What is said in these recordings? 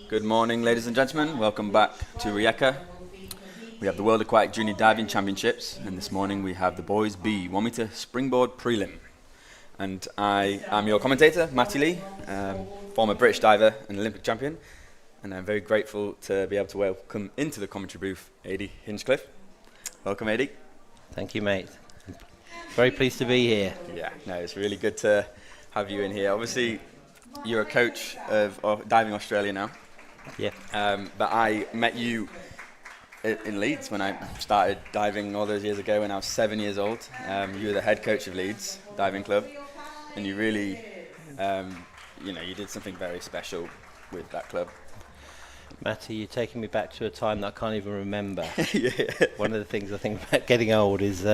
Good morning, ladies and gentlemen. Welcome back to Rijeka. We have the World Aquatic Junior Diving Championships, and this morning we have the boys B 1 meter springboard prelim. And I am your commentator, Matty Lee, former British diver and Olympic champion, and I'm very grateful to be able to welcome into the commentary booth Adi Hinchcliffe. Welcome, Adi. Thank you, mate. Very pleased to be here. Yeah, no, it's really good to have you in here. Obviously, you're a coach of Diving Australia now. Yeah. But I met you in Leeds when I started diving all those years ago when I was 7 years old. You were the head coach of Leeds Diving Club, and you really, you did something very special with that club. Matty, you're taking me back to a time that I can't even remember. Yeah. One of the things I think about getting old is,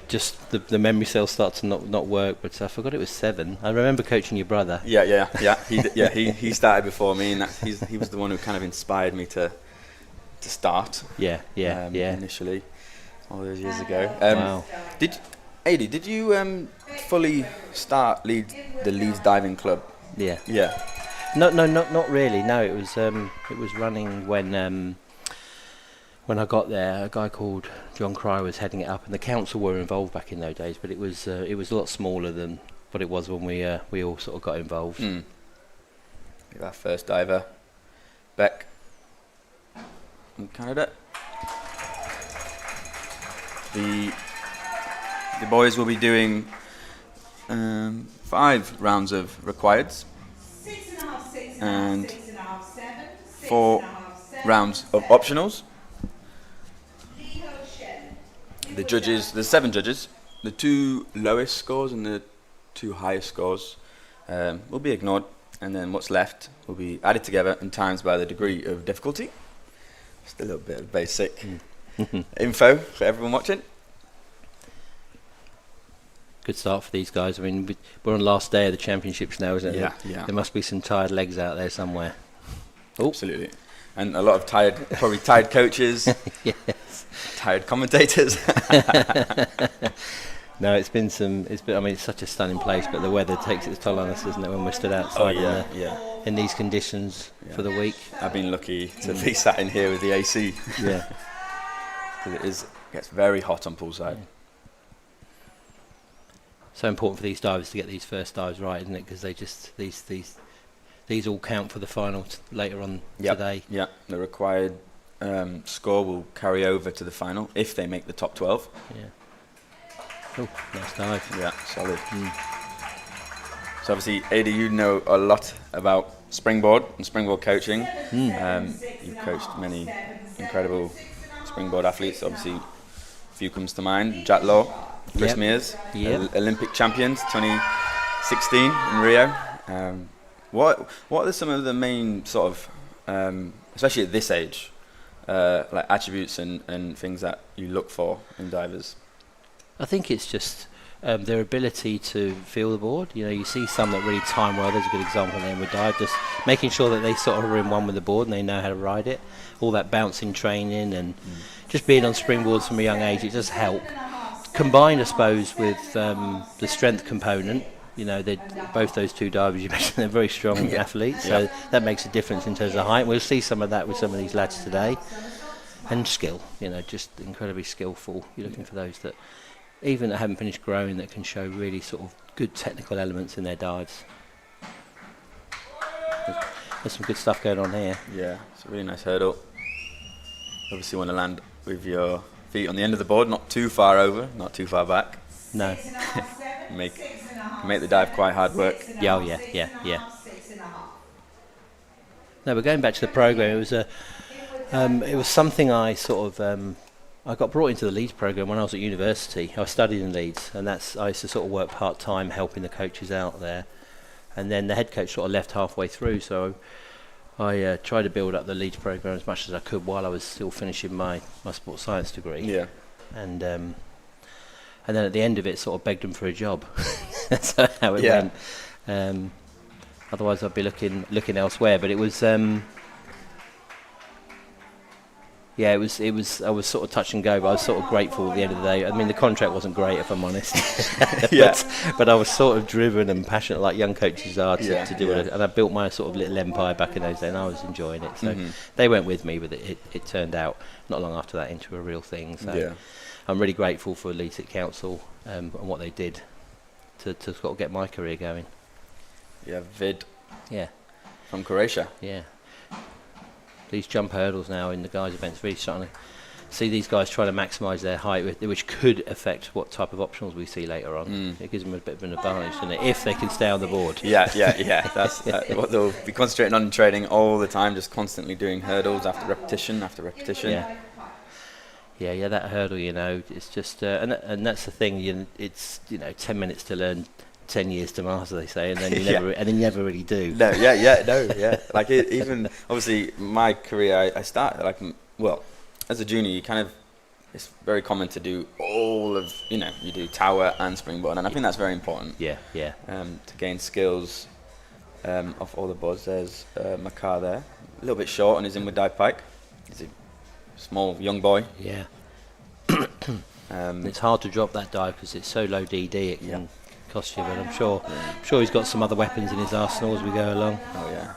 just the memory cells start to not work. But I forgot it was 7. I remember coaching your brother. Yeah. He started before me, and he was the one who kind of inspired me to start. Yeah. Initially, all those years ago. Wow. Did you fully start the Leeds Diving Club? Yeah. Yeah. No, not really. No, it was running when I got there. A guy called John Cryer was heading it up, and the council were involved back in those days. But it was a lot smaller than what it was when we all sort of got involved. Our first diver, Beck, from Canada. The boys will be doing 5 rounds of requireds and 4 rounds of optionals. The judges, there's 7 judges. The 2 lowest scores and the 2 highest scores will be ignored, and then what's left will be added together and times by the degree of difficulty. Just a little bit of basic info for everyone watching. Good start for these guys. I mean, we're on the last day of the championships now, isn't it? Yeah. There must be some tired legs out there somewhere. Absolutely. And a lot of probably tired coaches. Yes. Tired commentators. No, it's been. I mean, it's such a stunning place, but the weather takes its toll on us, doesn't it? When we're stood outside in these conditions for the week. I've been lucky to be sat in here with the AC. Yeah. Because it gets very hot on poolside. Yeah. So important for these divers to get these first dives right, isn't it? Because they just these all count for the final later on today. Yeah, the required score will carry over to the final if they make the top 12. Yeah. Oh, nice dive. Yeah, solid. So obviously, Ada, you know a lot about Springboard and Springboard coaching. You've coached many incredible Springboard athletes. Obviously, a few comes to mind. Jack Law, Chris Mears, Olympic champions 2016 in Rio. What are some of the main sort of, especially at this age, like attributes and things that you look for in divers? I think it's just their ability to feel the board. You see some that really time well. There's a good example there with dive, just making sure that they sort of are in one with the board and they know how to ride it. All that bouncing training and just being on springboards from a young age, it does help. Combined, I suppose, with the strength component. Both those 2 divers you mentioned, they're very strong athletes, so that makes a difference in terms of height. We'll see some of that with some of these lads today. And skill, just incredibly skillful. You're looking for those that, even that haven't finished growing, that can show really sort of good technical elements in their dives. There's some good stuff going on here. Yeah, it's a really nice hurdle. Obviously want to land with your feet on the end of the board, not too far over, not too far back. No. Make the dive quite hard work. Yeah. No, but going back to the program, it was something I sort of I got brought into the Leeds program when I was at university. I studied in Leeds, and I used to sort of work part time helping the coaches out there. And then the head coach sort of left halfway through, so I tried to build up the Leeds program as much as I could while I was still finishing my sports science degree. Yeah. And then at the end of it, sort of begged them for a job. That's how it went. Otherwise, I'd be looking elsewhere. But it was, Yeah, it was. I was sort of touch and go, but I was sort of grateful at the end of the day. I mean, the contract wasn't great, if I'm honest. Yeah. but I was sort of driven and passionate, like young coaches are, to do it. Yeah. And I built my sort of little empire back in those days, and I was enjoying it. So they went with me, but it turned out not long after that into a real thing. So I'm really grateful for Leeds Council and what they did to sort of get my career going. Yeah, Vid. Yeah. From Croatia. Yeah. These jump hurdles now in the guys' events, really starting to see these guys trying to maximise their height, which could affect what type of optionals we see later on. It gives them a bit of an advantage, doesn't it, if they can stay on the board. Yeah. That's what they'll be concentrating on in training all the time, just constantly doing hurdles after repetition after repetition. Yeah, that hurdle, it's just, and that's the thing. It's 10 minutes to learn, 10 years to master, they say, and then you never really do. No. Like even obviously my career, I started as a junior. It's very common to do all of you do tower and springboard, and I think that's very important. Yeah. To gain skills off all the boards. There's Makar there, a little bit short on his inward dive pike. He's a small young boy. Yeah. It's hard to drop that dive because it's so low DD. It can cost you, but I'm sure he's got some other weapons in his arsenal as we go along. Oh yeah.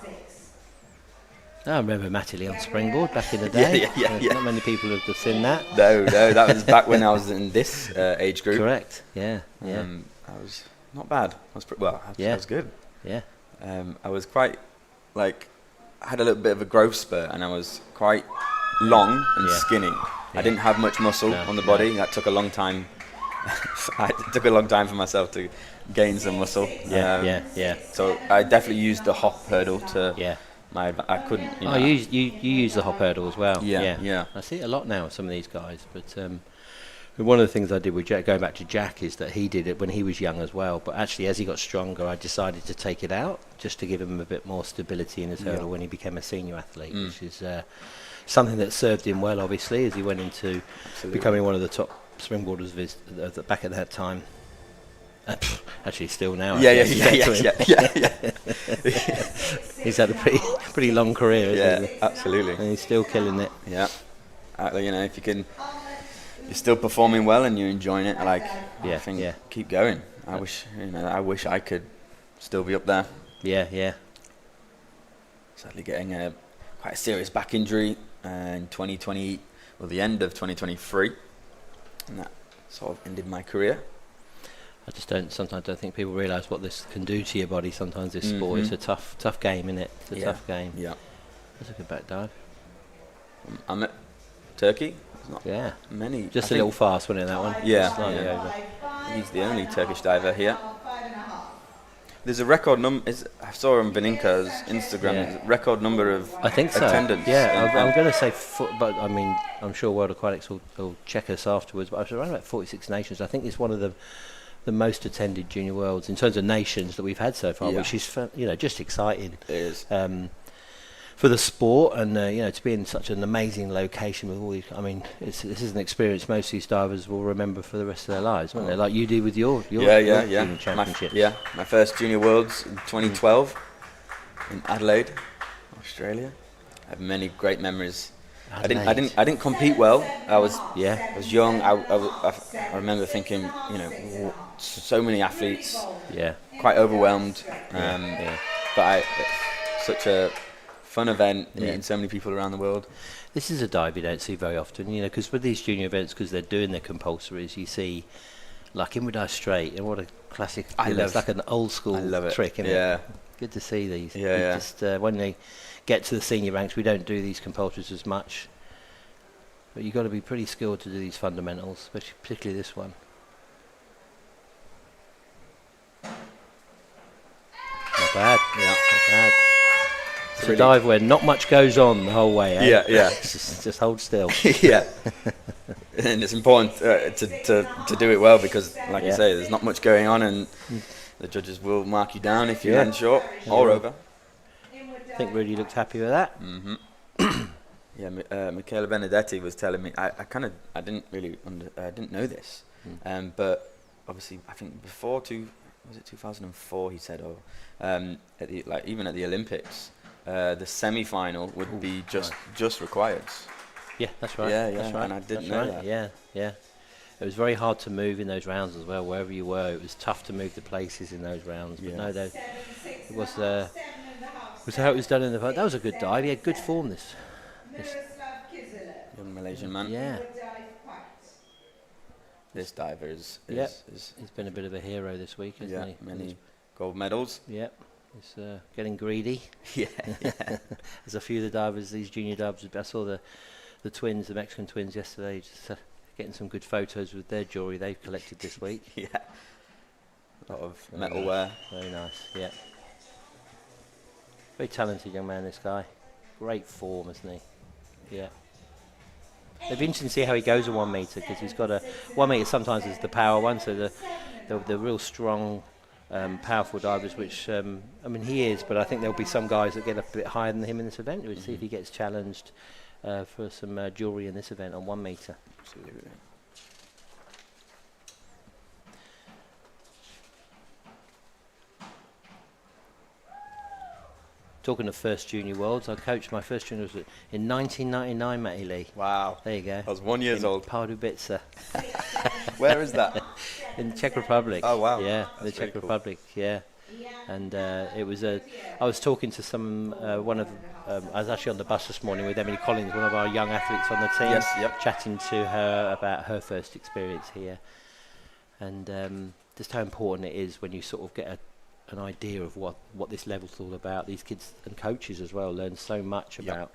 I remember Matty on springboard back in the day. Yeah. Not many people have seen that. No, that was back when I was in this age group. Correct. Yeah. I was not bad. I was I was good. Yeah. I was quite I had a little bit of a growth spurt, and I was quite long and skinny. I didn't have much muscle on the body. That took a long time. It took a long time for myself to gain some muscle. Yeah. So I definitely used the hop hurdle to I couldn't. You use the hop hurdle as well. Yeah. I see it a lot now with some of these guys. But one of the things I did with Jack, going back to Jack, is that he did it when he was young as well. But actually, as he got stronger, I decided to take it out just to give him a bit more stability in his hurdle when he became a senior athlete, which is something that served him well, obviously, as he went into becoming one of the top springboarders back at that time. Actually, still now. Yeah. He's had a pretty long career, hasn't he? Absolutely. And he's still killing it. Yeah. If you're still performing well and you're enjoying it, I think keep going. I wish I could still be up there. Yeah. Sadly, getting quite a serious back injury in 2020, the end of 2023, and that sort of ended my career. I sometimes don't think people realise what this can do to your body. Sometimes this sport is a tough game, isn't it? It's a tough game. Yeah. That's a good back dive. I'm at Turkey. Not many. Just a little fast, wasn't it, that one? Yeah. Slightly over. He's the only Turkish diver here. There's a record number. I saw on Beninka's Instagram. There's a record number of I think so. attendance. Yeah, I'm going to say, but I mean, I'm sure World Aquatics will check us afterwards. But I was around about 46 nations. I think it's one of the most attended junior worlds in terms of nations that we've had so far, which is just exciting. It is. For the sport, and to be in such an amazing location with all these. I mean, this is an experience most of these divers will remember for the rest of their lives, won't they? Like you did with your junior championship. My first junior worlds in 2012 in Adelaide, Australia. I have many great memories. I didn't compete well. I was young. I remember thinking, so many athletes. Yeah. Quite overwhelmed. But it's such a fun event, meeting so many people around the world. This is a dive you don't see very often, because with these junior events, because they're doing their compulsories, you see like inward dive straight, and what a classic. It's like an old school trick, isn't it? Good to see these. Just when they get to the senior ranks, we don't do these compulsories as much, but you've got to be pretty skilled to do these fundamentals, particularly this one. Not bad. Not bad. It's a dive where not much goes on the whole way. Just hold still. And it's important to do it well, because, like you say, there's not much going on, and the judges will mark you down if you land short or over. I think Rudy looked happy with that. Michele Benedetti was telling me. I didn't know this, but obviously I think before was it 2004? He said, even at the Olympics. The semi-final would be just required. Yeah, that's right. Yeah, that's yeah, right. and I didn't that's know right. that. Yeah, yeah. It was very hard to move in those rounds as well. Wherever you were, it was tough to move the places in those rounds. But Yeah. no, it was how it was done in the. That was a good dive. He had good form. This Young Malaysian man. yeah. This diver is He's been a bit of a hero this week, hasn't he? many gold medals. Yep. He's getting greedy. Yeah, yeah. There's a few of the divers, these junior divers. I saw the twins, the Mexican twins, yesterday, just getting some good photos with their jewellery they've collected this week. Yeah. A lot of metalware. Very nice, yeah. Very talented young man, this guy. Great form, isn't he? Yeah. It'll be interesting to see how he goes in 1 metre, because he's got a 1 metre sometimes is the power one, so the real strong, powerful divers, which I mean he is, but I think there'll be some guys that get a bit higher than him in this event. We'll see if he gets challenged for some jewellery in this event on 1 metre. Absolutely. Talking of first junior worlds, I coached my first junior was in 1999, Matty Lee. Wow. There you go. I was 1 year old. Pardubice. Where is that? In the Czech Republic. Oh, wow. Yeah, That's the Czech really cool. Republic, yeah. And it was I was talking to some, I was actually on the bus this morning with Emily Collins, one of our young athletes on the team. Yes, yep. Chatting to her about her first experience here. And just how important it is when you sort of get an idea of what this level's all about. These kids and coaches as well learn so much about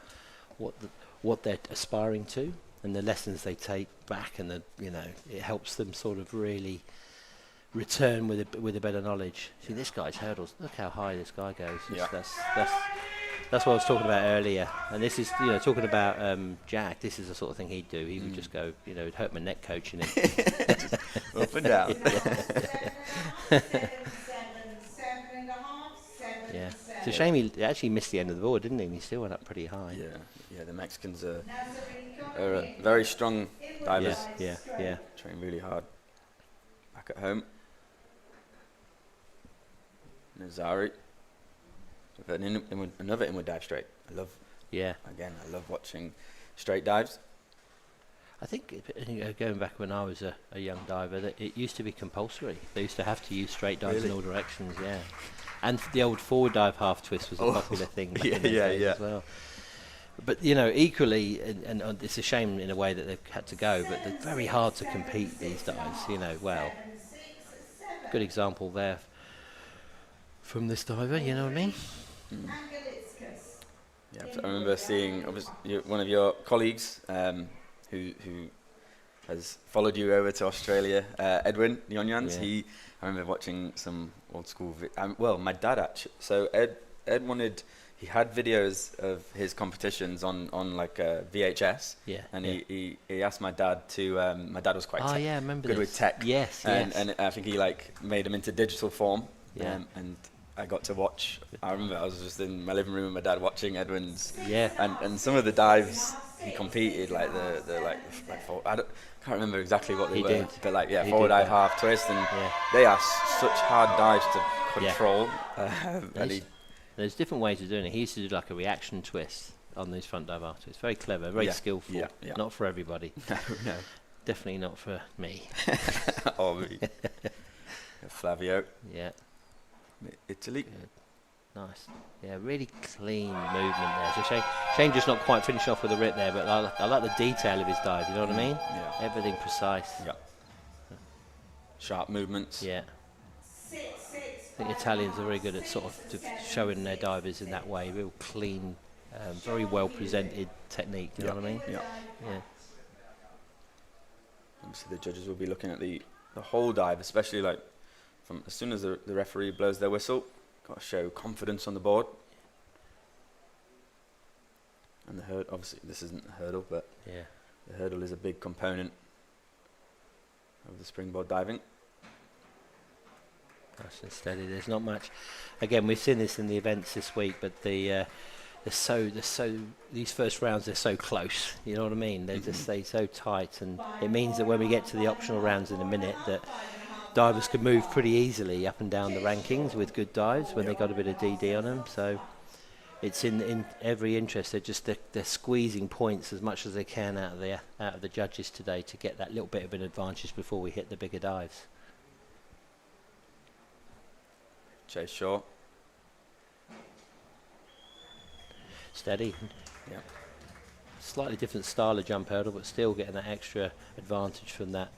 what they're aspiring to and the lessons they take back, and it helps them sort of really return with a better knowledge. See, this guy's hurdles. Look how high this guy goes. Yeah. That's what I was talking about earlier. And this is, talking about Jack. This is the sort of thing he'd do. He would just go, it'd hurt my neck coaching him. Up and down. Yeah. It's a shame he actually missed the end of the board, didn't he? And he still went up pretty high. Yeah. The Mexicans are very strong divers. Yeah. Train really hard. Back at home. Nazari. Another inward dive straight. I love watching straight dives. I think going back when I was a young diver, that it used to be compulsory. They used to have to use straight dives in all directions. Yeah. And the old forward dive half twist was a popular thing back in those days as well. But equally, and it's a shame in a way that they've had to go, but they're very hard to compete, these dives. Good example there from this diver. You know what I mean? Yeah, I remember seeing one of your colleagues who has followed you over to Australia, Edwin Yonyans. Yeah. I remember watching some old school. My dad actually. So Ed he had videos of his competitions on like VHS. Yeah. And he asked my dad to. My dad was quite I remember good this. with tech. Yes. And I think he made them into digital form. Yeah. And I got to watch. I remember I was just in my living room with my dad watching Edwin's. Yeah. And some of the dives he competed, like I can't remember exactly what they were, but He forward did dive, that. half twist, and they are such hard dives to Yeah. control. And There's different ways of doing it. He used to do like a reaction twist on these front dive half twists. Very clever, very skillful. Yeah. Not for everybody. No. Definitely not for me. Oh, me. Flavio, Yeah. Italy. Good. Nice. Yeah, really clean movement there. So shame just not quite finishing off with a rip there, but I like the detail of his dive, you know what I mean? Yeah. Everything precise. Yeah. Sharp movements. Yeah. I think Italians are very good at sort of showing their divers in that way. Real clean, very well presented technique, you know what I mean? Yeah. Yeah. Obviously the judges will be looking at the whole dive, especially from as soon as the referee blows their whistle. Got to show confidence on the board. And the hurdle, obviously this isn't a hurdle, but the hurdle is a big component of the springboard diving. Nice and steady. There's not much. Again, we've seen this in the events this week, but they're so these first rounds, they're so close. You know what I mean? They just stay so tight, and it means that when we get to the optional rounds in a minute, that divers can move pretty easily up and down the rankings with good dives when they got a bit of DD on them. So it's in every interest. They're squeezing points as much as they can out of the judges today to get that little bit of an advantage before we hit the bigger dives. Chase short. Steady. Yeah. Slightly different style of jump hurdle, but still getting that extra advantage from that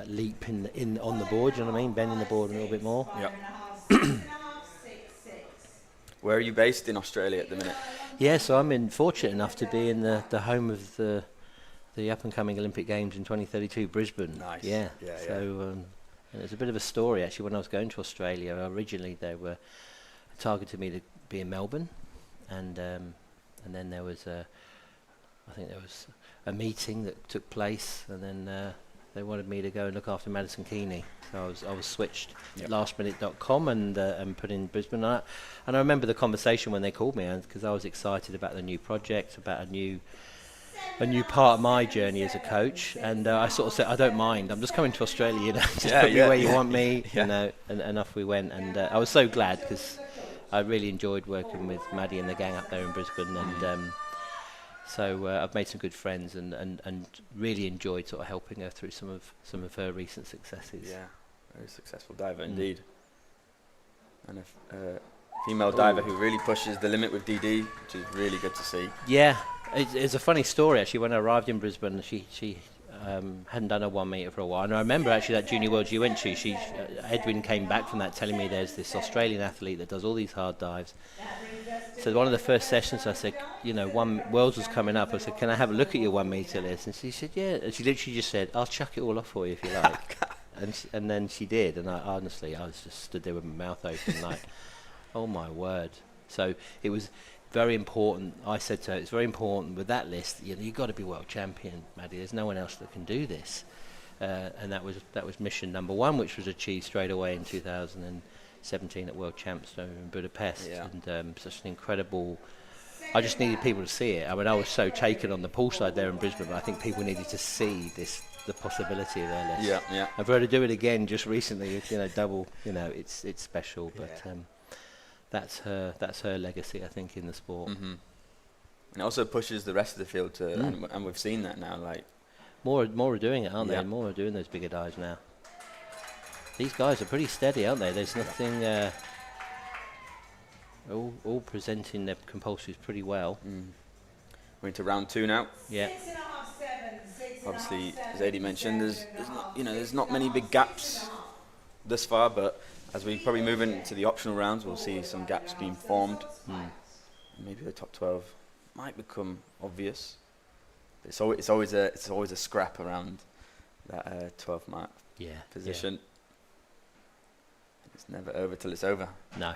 leap in on the board. You know what I mean? Bending the board a little bit more. Yeah. Where are you based in Australia at the minute? Yeah, so I'm fortunate enough to be in the home of the up and coming Olympic Games in 2032, Brisbane. Nice. Yeah. Yeah. So and it's a bit of a story actually. When I was going to Australia, originally they were targeted me to be in Melbourne, and then there was I think there was a meeting that took place, and then they wanted me to go and look after Madison Keeney. So I was switched at lastminute.com and put in Brisbane. And I remember the conversation when they called me, because I was excited about the new project, about a new part of my journey as a coach. And I sort of said, I don't mind. I'm just coming to Australia, you know. Just put me where you want me, you know. And off we went. And I was so glad, because I really enjoyed working with Maddie and the gang up there in Brisbane. And so I've made some good friends and really enjoyed sort of helping her through some of her recent successes. Yeah, very successful diver indeed. And a female diver who really pushes the limit with DD, which is really good to see. Yeah, it's a funny story actually. When I arrived in Brisbane, she hadn't done a 1 metre for a while. And I remember actually that Junior Worlds you went to, Edwin came back from that telling me there's this Australian athlete that does all these hard dives. So one of the first sessions I said, you know, Worlds was coming up. I said, can I have a look at your 1 metre list? And she said, yeah. And she literally just said, I'll chuck it all off for you if you like. and then she did. And I honestly, I was just stood there with my mouth open like, oh my word. So it was very important. I said to her, it's very important with that list, you know, you've got to be world champion, Maddie. There's no one else that can do this. And that was mission number one, which was achieved straight away in 2017 at World Champs in Budapest. Yeah. And such an incredible... I just needed people to see it. I mean, I was so taken on the poolside there in Brisbane, but I think people needed to see the possibility of their list. Yeah, yeah. And for her to do it again just recently, you know, double, you know, it's special. But that's her legacy, I think, in the sport. Mm-hmm. And it also pushes the rest of the field to, and we've seen that now. Like more are doing it, aren't they? Yeah. And more are doing those bigger dives now. These guys are pretty steady, aren't they? There's nothing. All presenting their compulsories pretty well. We're into round 2 now. Yeah. Obviously, as Adi mentioned, there's not many big gaps thus far, but as we probably move into the optional rounds, we'll see some gaps being formed. Maybe the top 12 might become obvious. It's always a scrap around that 12th mark position. Yeah. It's never over till it's over. No.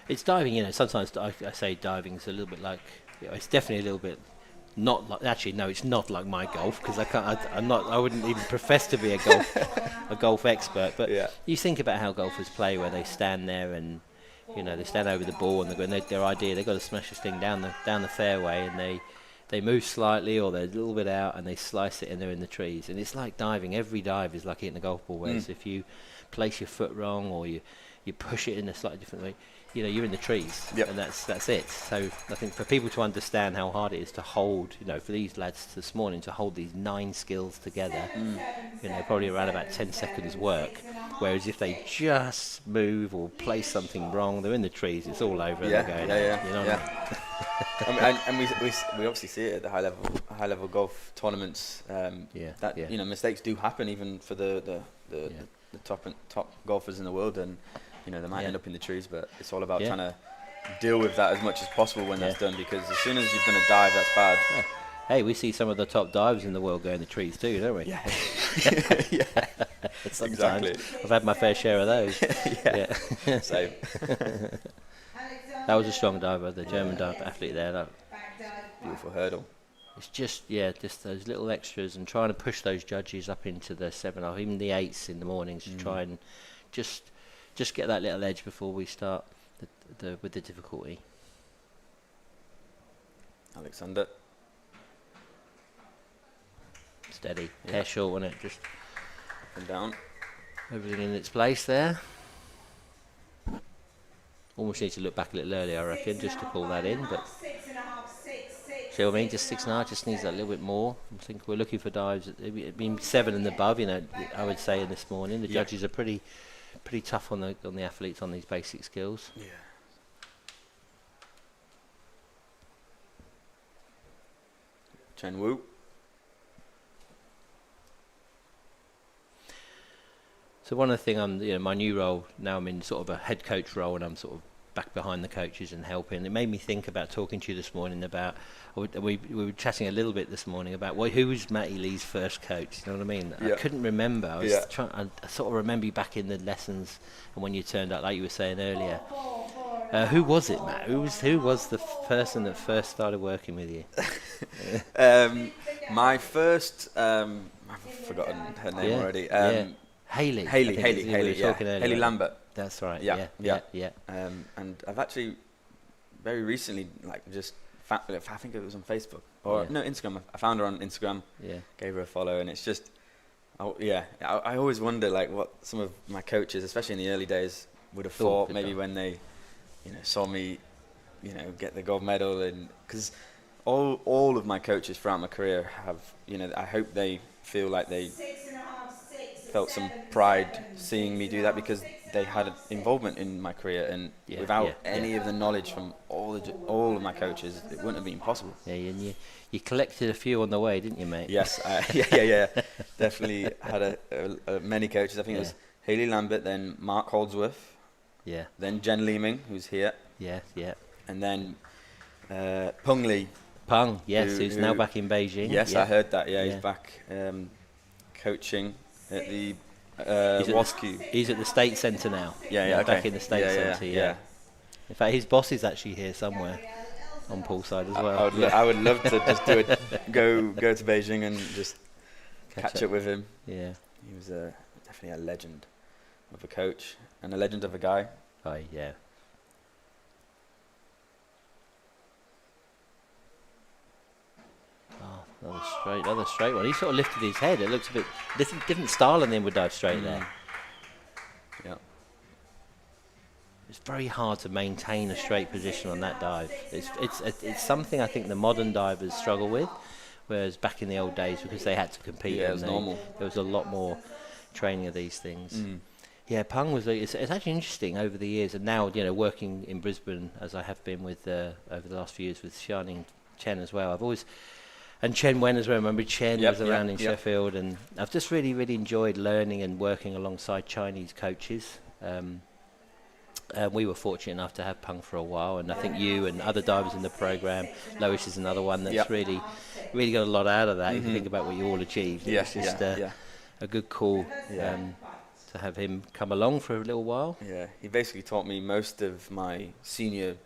It's diving, you know. Sometimes I say diving's a little bit like, you know, it's definitely a little bit not like. Actually, no, it's not like my golf, because I wouldn't even profess to be a golf expert. But you think about how golfers play, where they stand there and, you know, they stand over the ball and their idea, they've got to smash this thing down the fairway, and they move slightly or they're a little bit out and they slice it and they're in the trees. And it's like diving. Every dive is like hitting a golf ball. Whereas if you place your foot wrong or you push it in a slightly different way, you know, you're in the trees, and that's it. So I think for people to understand how hard it is to hold, you know, for these lads this morning to hold these 9 skills together, you know, probably around about 10 seconds work. Whereas if they just move or place something wrong, they're in the trees. It's all over. Yeah, they're going, yeah. You know and we obviously see it at the high level golf tournaments. You know, mistakes do happen even for the top golfers in the world, and you know, they might end up in the trees, but it's all about trying to deal with that as much as possible when that's done, because as soon as you've done a dive that's bad. Hey, we see some of the top divers in the world go in the trees too, don't we? Yeah. Sometimes. Exactly. I've had my fair share of those. Same. That was a strong diver, the German dive athlete there. That beautiful hurdle. It's just those little extras, and trying to push those judges up into the 7 or even the 8s in the mornings to try and just get that little edge before we start with the difficulty. Alexander. Steady. Hair short, wasn't it? Just up and down. Everything in its place there. Almost need to look back a little earlier, I reckon, just to pull that in. But see what I mean? Just 6.5, just needs that little bit more. I think we're looking for dives. I mean, 7 and above. You know, I would say this morning the judges are pretty tough on the athletes on these basic skills. Yeah. Chen Wu. So one of the things my new role now, I'm in sort of a head coach role, and I'm sort of back behind the coaches and helping. It made me think about talking to you this morning about, we were chatting a little bit this morning about who was Matty Lee's first coach. You know what I mean? Yeah. I couldn't remember. I was trying. I sort of remember you back in the lessons and when you turned up, like you were saying earlier. Who was it, Matt? Who was the person that first started working with you? My first, I've forgotten her name already. Haley. Haley Lambert. That's right. Yeah. And I've actually very recently, like, just I think it was on Facebook or Instagram. I found her on Instagram. Yeah. Gave her a follow, and it's just, I always wonder, like, what some of my coaches, especially in the early days, would have thought maybe when they, saw me, get the gold medal, and because all of my coaches throughout my career have, I hope they feel like they felt some pride seeing me do that, because they had involvement in my career, and without any of the knowledge from all of my coaches, it wouldn't have been possible. Yeah, and you collected a few on the way, didn't you, mate? Yes, definitely had many coaches. I think it was Haley Lambert, then Mark Holdsworth, then Jen Leeming, who's here, and then Peng Li. Peng, yes, who's now back in Beijing. Yes, I heard that. Yeah, he's back coaching at the WASQ. He's at the State Centre now. Back in the State Centre. Yeah. In fact, his boss is actually here somewhere on poolside as well. I would love to just go to Beijing and just catch up with him. Yeah, he was definitely a legend of a coach and a legend of a guy. Oh yeah. Another straight one. He sort of lifted his head. It looks a bit different style, and then would dive straight there. Yeah. It's very hard to maintain a straight position on that dive. It's something I think the modern divers struggle with, whereas back in the old days, because they had to compete, it was normal. There was a lot more training of these things. Yeah, Peng was. It's actually interesting over the years, and now working in Brisbane as I have been with over the last few years with Xianing Chen as well. I've always. And Chen Wen as well. I remember Chen was around in Sheffield, and I've just really enjoyed learning and working alongside Chinese coaches. We were fortunate enough to have Peng for a while, and I think you and other divers in the program, Lois is another one that's really got a lot out of that. If you think about what you all achieved, it's just a good call to have him come along for a little while. Yeah, he basically taught me most of my senior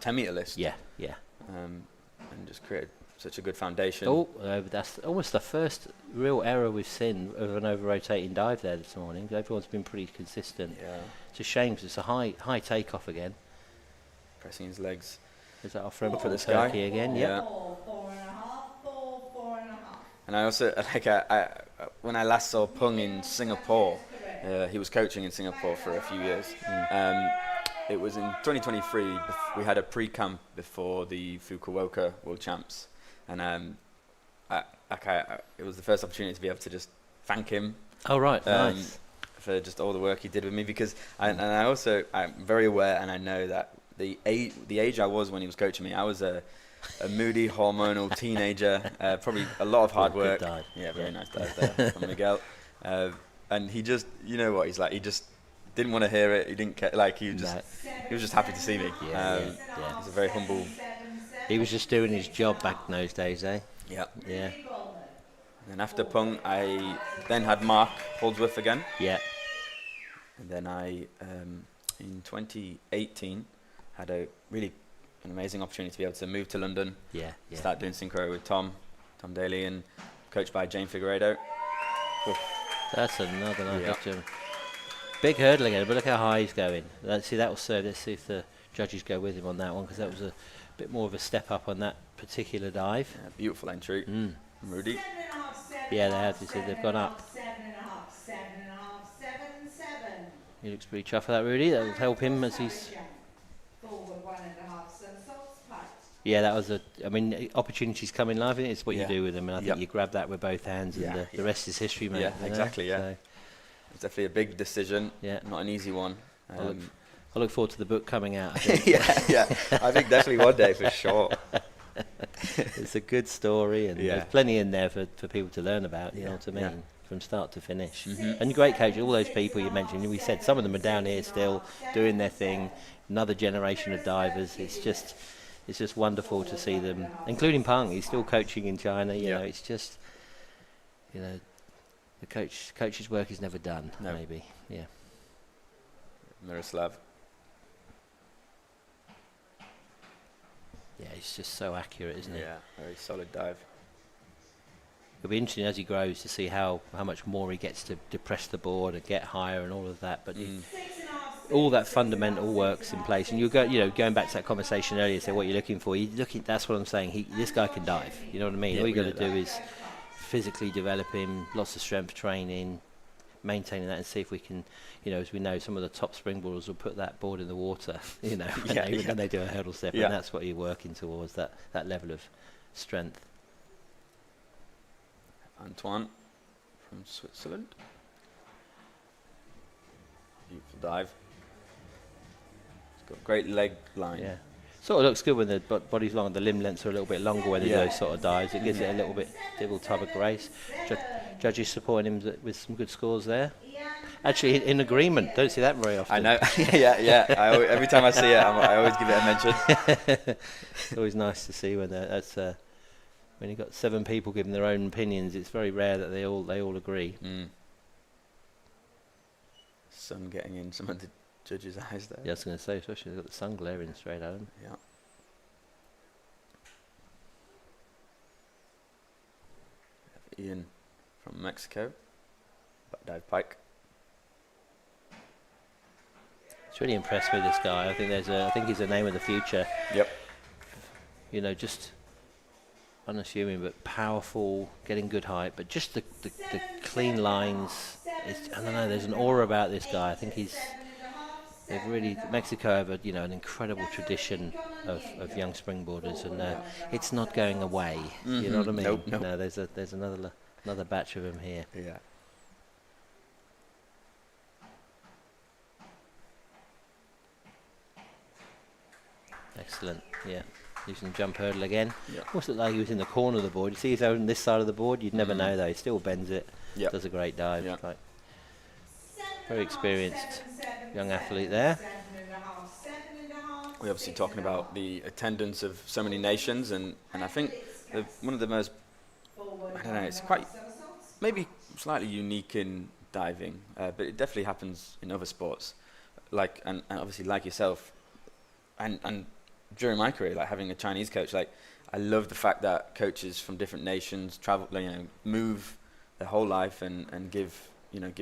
10-meter list. And just created such a good foundation. That's almost the first real error we've seen of an over-rotating dive there this morning. Everyone's been pretty consistent. Yeah. It's a shame because it's a high takeoff again. Pressing his legs. Is that our friend for the Turkey again? Yeah. 4.5. And I also, when I last saw Peng in Singapore, he was coaching in Singapore for a few years. It was in 2023. We had a pre-camp before the Fukuoka World Champs. And it was the first opportunity to be able to just thank him. Oh, right, nice. For just all the work he did with me, because I'm very aware, and I know that the age I was when he was coaching me, I was a moody, hormonal teenager, probably a lot of hard work. Yeah, very nice dive there from Miguel. And he just, he's like, he just didn't want to hear it. He didn't care. Like, he was just happy to see me. He's a very humble. He was just doing his job back in those days, eh? Yeah. And after Cool. Peng, I then had Mark Holdsworth again. Yeah. And then I, in 2018, had an amazing opportunity to be able to move to London. Start doing synchro with Tom Daly, and coached by Jane Figueiredo. That's another nice picture. Big hurdle again, but look how high he's going. Let's see if the judges go with him on that one, because that was a bit more of a step up on that particular dive. Yeah, beautiful entry. Rudy. Yeah, they have. They've gone up. He looks pretty chuffed for that, Rudy. That will help him as he's Yeah, that was I mean, opportunities come in life, and it's what you do with them, and I think Yep. you grab that with both hands, and the rest is history, mate. Yeah, you know? exactly. Yeah, So, it's definitely a big decision. Yeah. Not an easy one. I look forward to the book coming out. I think. yeah. I think definitely one day for sure. It's a good story, and there's plenty in there for people to learn about. You know what I mean? From start to finish. And great coaches, all those people you mentioned. We said some of them are down here still doing their thing. Another generation of divers. It's just wonderful to see them, including Pang. He's still coaching in China. You know, it's just, you know, the coach's work is never done. No. Maybe, yeah. Miroslav. Yeah, it's just so accurate, isn't it? Yeah, very solid dive. It'll be interesting as he grows to see how much more he gets to depress the board and get higher and all of that. But all that fundamental works in place. And going back to that conversation earlier, say what you're looking for. That's what I'm saying. This guy can dive. You know what I mean? Yeah, all you got to do is physically develop him, lots of strength training, maintaining that, and see if we can, as we know, some of the top springboarders will put that board in the water, when they do a hurdle step, and that's what you're working towards, that level of strength. Antoine from Switzerland. Beautiful dive. It's got great leg line. Yeah. Sort of looks good when the body's long, the limb lengths are a little bit longer when they do those sort of dives. It gives it a little bit different type of grace. Judges supporting him with some good scores there. Actually, in agreement. Don't see that very often. I know. yeah. Every time I see it, I always give it a mention. It's always nice to see when when you've got 7 people giving their own opinions. It's very rare that they all agree. Sun getting in some of the judges' eyes there. Yeah, I was going to say, especially they've got the sun glaring straight at them. Yeah. Ian from Mexico, dive pike. It's really impressed with this guy. I think he's a name of the future. Yep. Just unassuming but powerful, getting good height, but just the clean lines. I don't know. There's an aura about this guy. I think Mexico have an incredible tradition of young springboarders, and it's not going away. You know what I mean? Nope. No, there's another batch of them here. Yeah. Excellent. Yeah. Using jump hurdle again. Yep. Almost looked like he was in the corner of the board. You see he's on this side of the board. You'd never know though. He still bends it. Yep. Does a great dive. Yep. Very experienced young athlete there. We're obviously talking about the attendance of so many nations, and I think one of the most, I don't know, it's quite maybe slightly unique in diving, but it definitely happens in other sports, and obviously like yourself, and during my career, like having a Chinese coach, like I love the fact that coaches from different nations travel, move their whole life and give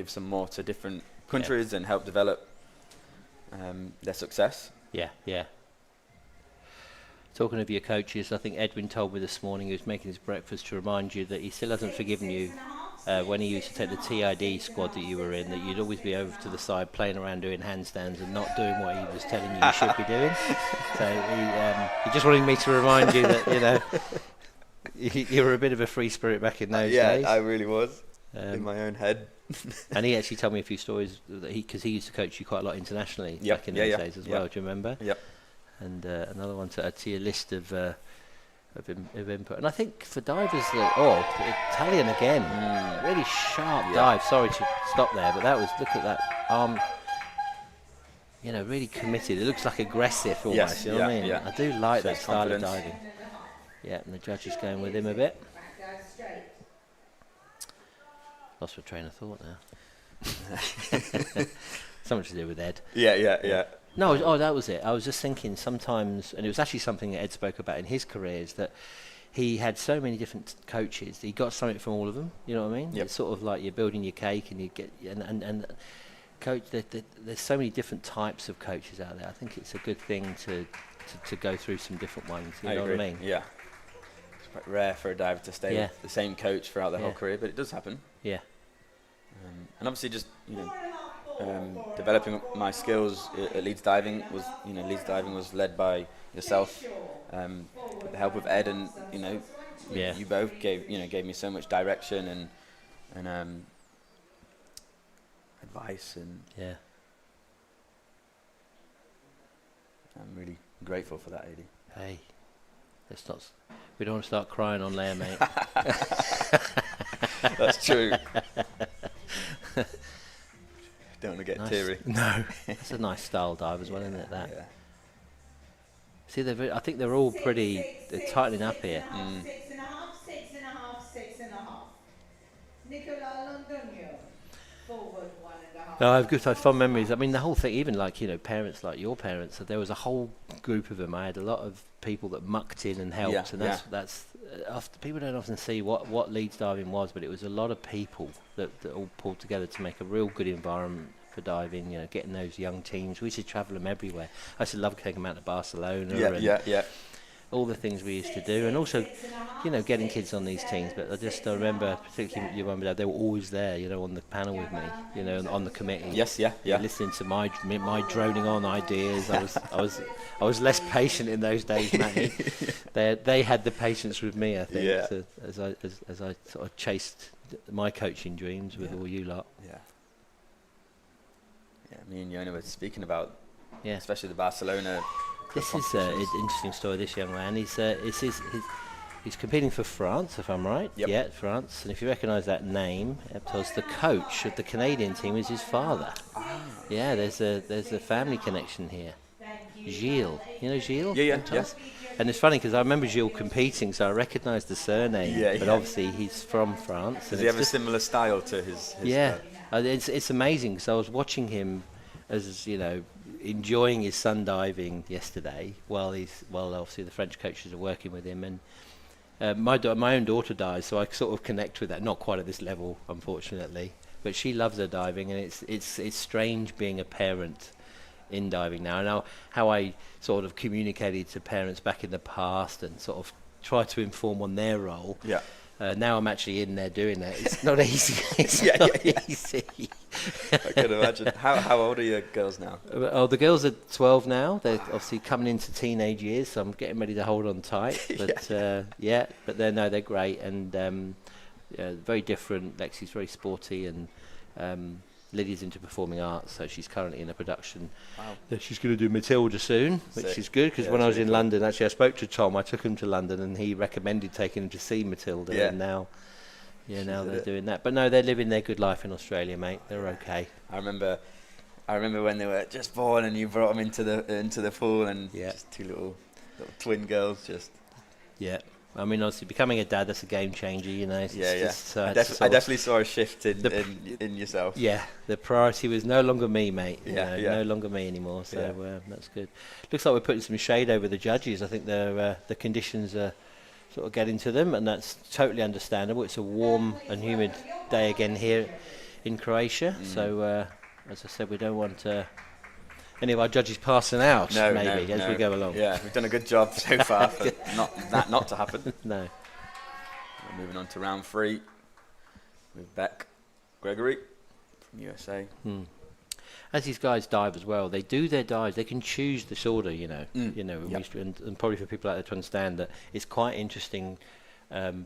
some more to different countries and help develop their success. Yeah. Talking of your coaches, I think Edwin told me this morning he was making his breakfast to remind you that he still hasn't forgiven you when he used to take the TID squad that you were in, that you'd always be over to the side playing around doing handstands and not doing what he was telling you should be doing. So he just wanted me to remind you that, you were a bit of a free spirit back in those days. Yeah, I really was, in my own head. And he actually told me a few stories that because he used to coach you quite a lot internationally back in those days as well. Do you remember? Yep. And another one to add to your list of input. And I think for divers Italian again, really sharp dive. Sorry to stop there, but look at that arm. Really committed. It looks like aggressive almost. Yes, you know what I mean? yeah. I do like that Shows style confidence. of diving. Yeah, and the judge is going with him a bit. Lost my train of thought now. Something to do with Ed. Yeah. No, that was it. I was just thinking sometimes, and it was actually something that Ed spoke about in his career, is that he had so many different coaches. He got something from all of them. You know what I mean? Yep. It's sort of like you're building your cake, and you get and coach. There's so many different types of coaches out there. I think it's a good thing to go through some different ones. You know agree. what I mean? Yeah. It's quite rare for a diver to stay with the same coach throughout their whole career, but it does happen. Yeah. And obviously, just developing my skills at Leeds Diving was led by yourself, with the help of Ed, and you both gave me so much direction and advice, and I'm really grateful for that, AD. Hey, let's not. We don't want to start crying on layer, mate. That's true. Don't want to get teary. No, that's a nice style dive as well, isn't it? That. Yeah. See, I think they're all pretty. They're tightening up here. 6.5, 6.5. Nicola Londonio, forward 1.5. No, I've fond memories. I mean, the whole thing, even like, parents like your parents, there was a whole group of them. I had a lot of people that mucked in and helped, and that's people don't often see what Leeds diving was, but it was a lot of people that all pulled together to make a real good environment for diving, getting those young teams. We used to travel them everywhere. I used to love taking them out to Barcelona and all the things we used to do, and also, getting kids on these teams. But I remember, particularly your mum and dad, they were always there, on the panel with me, on the committee. Yes, Listening to my droning on ideas. I was less patient in those days, Matty. They had the patience with me, I think, as I sort of chased my coaching dreams with all you lot. Yeah, me and Yona were speaking about, especially the Barcelona. This is an interesting story. This young man, he's competing for France, if I'm right. Yep. Yeah, France. And if you recognise that name, because the coach of the Canadian team is his father. Ah. Yeah, there's a family connection here. Gilles, you know Gilles? Yeah. And it's funny because I remember Gilles competing, so I recognised the surname. But obviously he's from France. Does he have a similar style to his? Yeah, it's amazing because I was watching him as enjoying his son diving yesterday while obviously the French coaches are working with him, and my own daughter dives, so I sort of connect with that. Not quite at this level, unfortunately, but she loves her diving, and it's strange being a parent in diving now. How I sort of communicated to parents back in the past and sort of try to inform on their role. Yeah. Now I'm actually in there doing that. It's not easy. It's not easy. I can imagine. How old are your girls now? Oh, the girls are 12 now. They're obviously coming into teenage years, so I'm getting ready to hold on tight. But but they're great, and very different. Lexi's very sporty, and Lydia's into performing arts, so she's currently in a production. Wow. She's going to do Matilda soon, which is good, because when I was in London, actually I spoke to Tom. I took him to London, and he recommended taking him to see Matilda, and now they're doing that. But no, they're living their good life in Australia, mate. They're okay. I remember when they were just born, and you brought them into the pool, and just two little twin girls, just. Yeah. I mean, obviously, becoming a dad, that's a game changer, I definitely saw a shift in yourself. Yeah, the priority was no longer me, mate. No longer me anymore, so that's good. Looks like we're putting some shade over the judges. I think the conditions are sort of getting to them, and that's totally understandable. It's a warm and humid day again here in Croatia, so as I said, we don't want any of our judges passing out, as we go along. Yeah, we've done a good job so far for not to happen. No. We're moving on to round 3 with Beck Gregory from USA. As these guys dive as well, they do their dives. They can choose this order, and probably for people out there to understand that it's quite interesting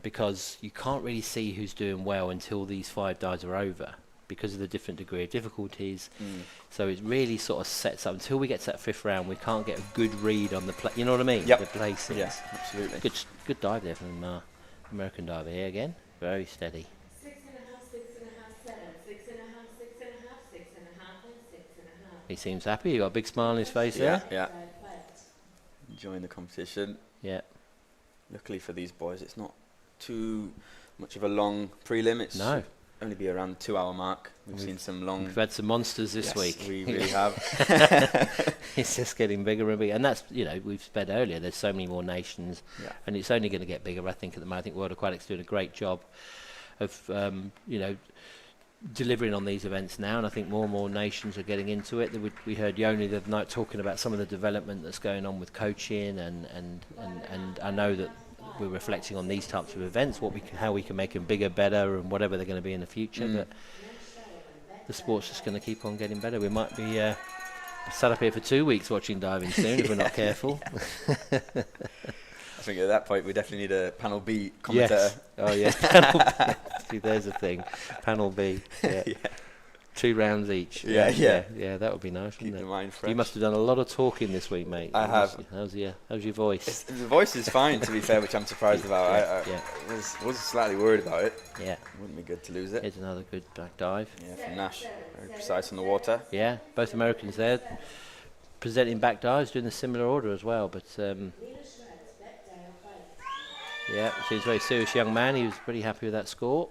because you can't really see who's doing well until these 5 dives are over, because of the different degree of difficulties. So it really sort of sets up, until we get to that 5th round, we can't get a good read on the you know what I mean? Yep. The placings. Yes, absolutely. Good dive there from American diver here again. Very steady. 6.5, 6.5, 7, 6.5, 6.5, 6.5, and 6.5. He seems happy. He got a big smile on his face there. Yeah. Enjoying the competition. Yeah. Luckily for these boys, it's not too much of a long prelim. It's only be around the 2-hour mark. We've seen some long. We've had some monsters this week. We really have. It's just getting bigger and bigger, and that's we've said earlier. There's so many more nations, and it's only going to get bigger. I think at the moment, I think World Aquatics doing a great job of delivering on these events now, and I think more and more nations are getting into it. We heard Yoni the other night talking about some of the development that's going on with coaching, and I know that we're reflecting on these types of events, how we can make them bigger, better, and whatever they're going to be in the future. But the sport's just going to keep on getting better. We might be Sat up here for 2 weeks watching diving soon if we're not careful. I think at that point we definitely need a panel B commentator. Yes. Oh yeah. Panel B. See, there's a thing. Panel B. Yeah. Yeah. 2 rounds each. Yeah. Yeah, that would be nice, Keep wouldn't the it? mind fresh. You must have done a lot of talking this week, mate. I have. How's your voice? The voice is fine, to be fair, which I'm surprised about. Yeah. I was slightly worried about it. Yeah. Wouldn't be good to lose it. Here's another good back dive. Yeah, from Nash. Very precise on the water. Yeah, both Americans there presenting back dives, doing a similar order as well. But yeah, seems a very serious young man. He was pretty happy with that score.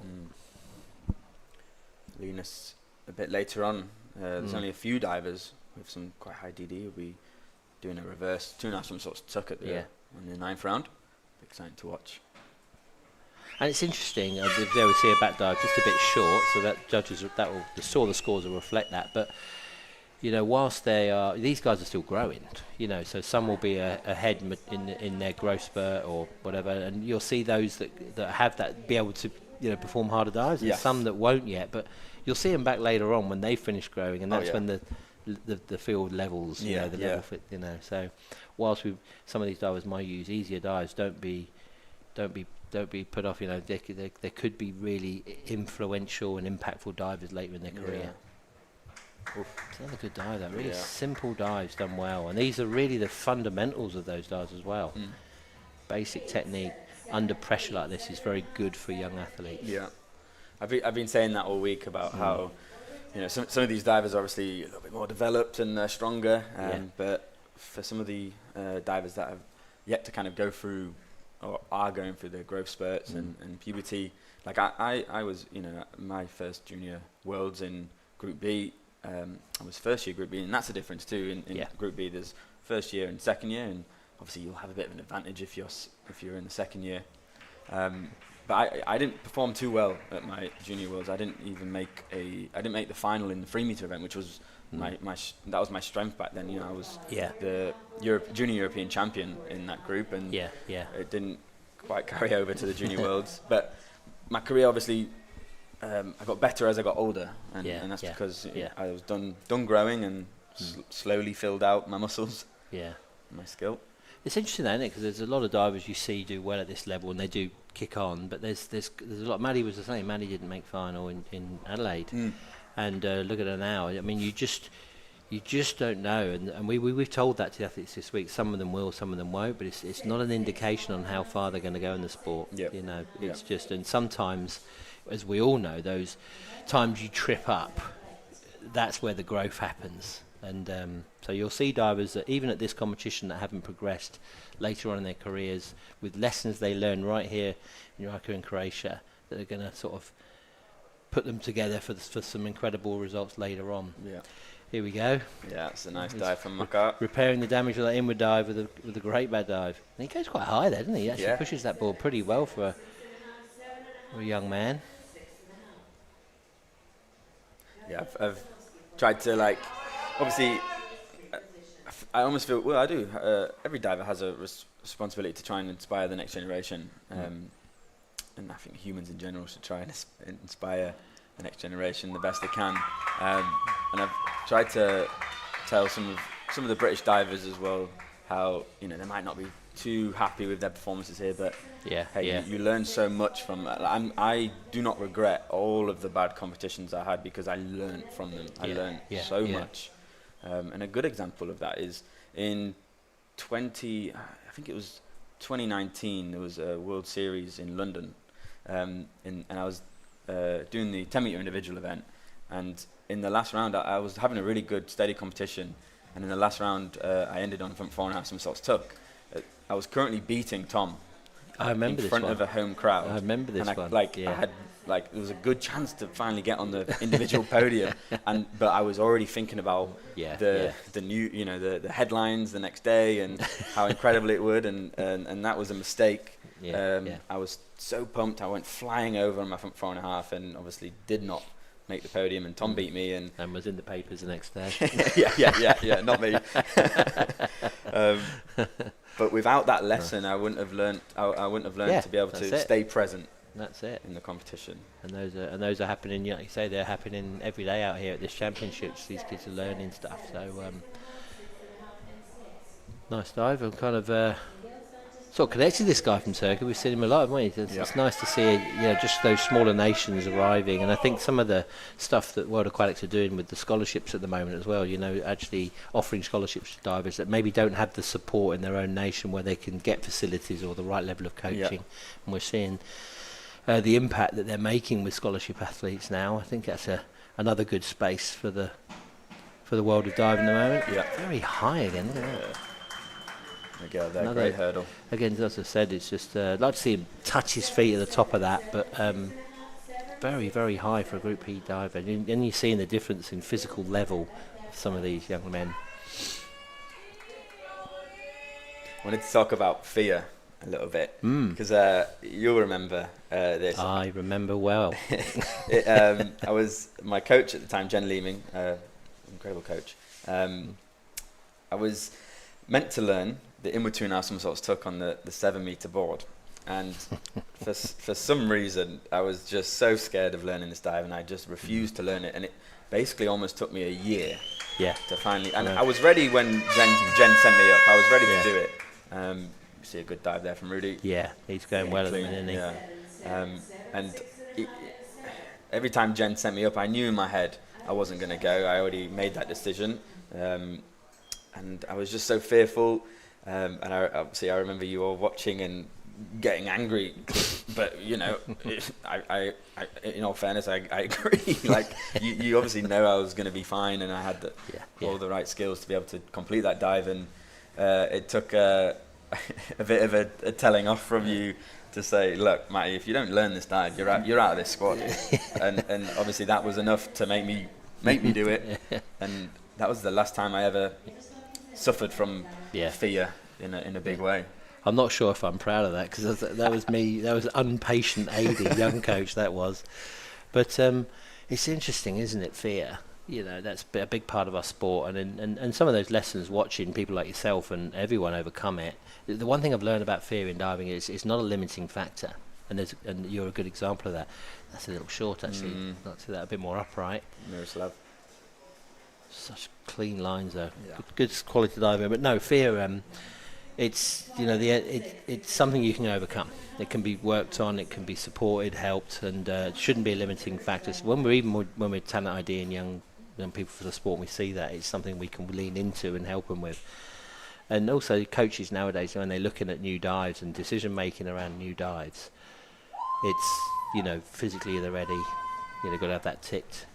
Linus a bit later on. There's only a few divers with some quite high DD. We'll be doing a reverse 2.5 some sorts of tuck at the on the 9th round. Exciting to watch. And it's interesting. There we see a back dive just a bit short, so that judges the scores will reflect that. But you know, whilst these guys are still growing. You know, so some will be ahead in their growth spurt or whatever, and you'll see those that have that be able to perform harder dives, and some that won't yet. But you'll see them back later on when they finish growing, and that's when the field levels. Level fit. You know, so whilst some of these divers might use easier dives, don't be put off. You know, they could be really influential and impactful divers later in their career. It's another good dive, that really simple dives done well, and these are really the fundamentals of those dives as well. Basic technique under pressure like this is very good for young athletes. Yeah, I've been saying that all week about how some of these divers are obviously a little bit more developed and stronger, but for some of the divers that have yet to kind of go through or are going through their growth spurts and puberty, like I was my first junior worlds in Group B. I was first year Group B, and that's a difference too. In Group B, there's first year and second year, and obviously you'll have a bit of an advantage if you're in the second year. But I didn't perform too well at my junior worlds. I didn't make the final in the 3 meter event, which was that was my strength back then. I was the junior European champion in that group, and it didn't quite carry over to the junior worlds. But my career obviously. I got better as I got older, and that's because I was done growing and slowly filled out my muscles, my skill. It's interesting, isn't it? Because there's a lot of divers you see do well at this level, and they do kick on. But there's a lot. Maddie was the same. Maddie didn't make final in Adelaide, and look at her now. I mean, you just don't know, and we've told that to the athletes this week. Some of them will, some of them won't. But it's not an indication on how far they're going to go in the sport. It's just, and sometimes, as we all know, those times you trip up, that's where the growth happens. And so you'll see divers that even at this competition that haven't progressed later on in their careers with lessons they learn right here in Rijeka and Croatia, that are going to sort of put them together for some incredible results later on. Yeah. Here we go. Yeah, it's a nice dive from Makar. Repairing the damage with that inward dive with a great bad dive. And he goes quite high there, doesn't he? He actually pushes that ball pretty well for a young man. Yeah, I've tried to, like, obviously, I almost feel, well, I do. Every diver has a responsibility to try and inspire the next generation. And I think humans in general should try and inspire the next generation the best they can. And I've tried to tell some of the British divers as well how, they might not be too happy with their performances here, but you learn so much from that. I do not regret all of the bad competitions I had because I learned from them. I learned so much. And a good example of that is in 2019, there was a World Series in London, and I was doing the 10 meter individual event, and in the last round I was having a really good steady competition, and in the last round I ended on front 4.5 somersaults tuck. I was currently beating Tom. I remember in front of a home crowd. I remember this one. I had there was a good chance to finally get on the individual podium, but I was already thinking about the new, the headlines the next day and how incredible it would, and that was a mistake. I was so pumped. I went flying over on my front 4.5, and obviously did not make the podium, and Tom beat me and was in the papers the next day. Not me. But without that lesson, I wouldn't have learned to be able to stay present And that's it. in the competition. And those are happening. Like you say, they're happening every day out here at this championships. These kids are learning stuff. So nice dive. I'm kind of sort of connected to this guy from Turkey. We've seen him a lot, haven't we? It's nice to see, just those smaller nations arriving. And I think some of the stuff that World Aquatics are doing with the scholarships at the moment as well, actually offering scholarships to divers that maybe don't have the support in their own nation where they can get facilities or the right level of coaching. And we're seeing the impact that they're making with scholarship athletes now. I think that's another good space for the world of diving at the moment. Yeah. Very high again, look at that. There you go, that great hurdle. Again, as I said, it's just I'd like to see him touch his feet at the top of that, but very, very high for a Group P diver. And you're seeing the difference in physical level of some of these young men. I wanted to talk about fear a little bit, because you'll remember this. I remember well. I was my coach at the time, Jen Leeming, incredible coach. I was meant to learn the inward 2.5 somersaults took on the 7-meter board, and for some reason I was just so scared of learning this dive, and I just refused to learn it, and it basically almost took me a year to finally. And I was ready when Jen sent me up. I was ready to do it. You see a good dive there from Rudy. Yeah, he's going well at the minute, isn't he? Yeah. Every time Jen sent me up, I knew in my head I wasn't going to go. I already made that decision, and I was just so fearful. And I remember you all watching and getting angry, but I in all fairness, I agree. Like you obviously know I was going to be fine, and I had all the right skills to be able to complete that dive, and it took a bit of a telling off from you to say, look, Matty, if you don't learn this dive, you're out of this squad. and obviously that was enough to make me do it, and that was the last time I ever suffered from fear in a big way. I'm not sure if I'm proud of that, because that was me. That was impatient AD, young coach that was. But it's interesting, isn't it? Fear. That's a big part of our sport, and some of those lessons, watching people like yourself and everyone overcome it. The one thing I've learned about fear in diving is it's not a limiting factor, and you're a good example of that. That's a little short, actually. Not to that, a bit more upright. Mirror slab. Such clean lines, though. Good quality diving, but no fear. It's it's something you can overcome. It can be worked on. It can be supported, helped, and it shouldn't be a limiting factor. So when we're talent ID and young people for the sport, we see that it's something we can lean into and help them with. And also coaches nowadays, when they're looking at new dives and decision making around new dives, it's physically they're ready. Got to have that ticked.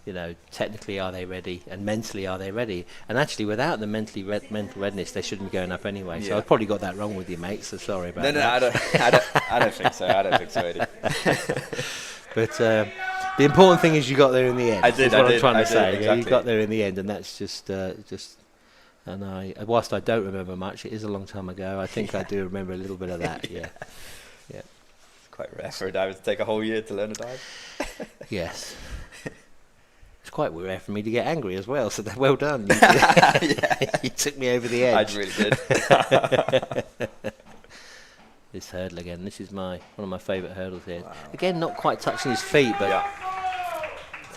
Technically, are they ready? And mentally, are they ready? And actually, without the mental readiness, they shouldn't be going up anyway. So I've probably got that wrong with you, mate. So sorry about that. No, I don't think so. I don't think so, Eddie. But the important thing is you got there in the end. I did. That's what I'm trying to say. Exactly. You got there in the end, and that's just. And whilst I don't remember much, it is a long time ago. I think I do remember a little bit of that. Yeah. Quite rare for a diver to take a whole year to learn a dive. Yes. It's quite rare for me to get angry as well, so well done. You took me over the edge. I really did. This hurdle again. This is one of my favourite hurdles here. Wow. Again, not quite touching his feet, but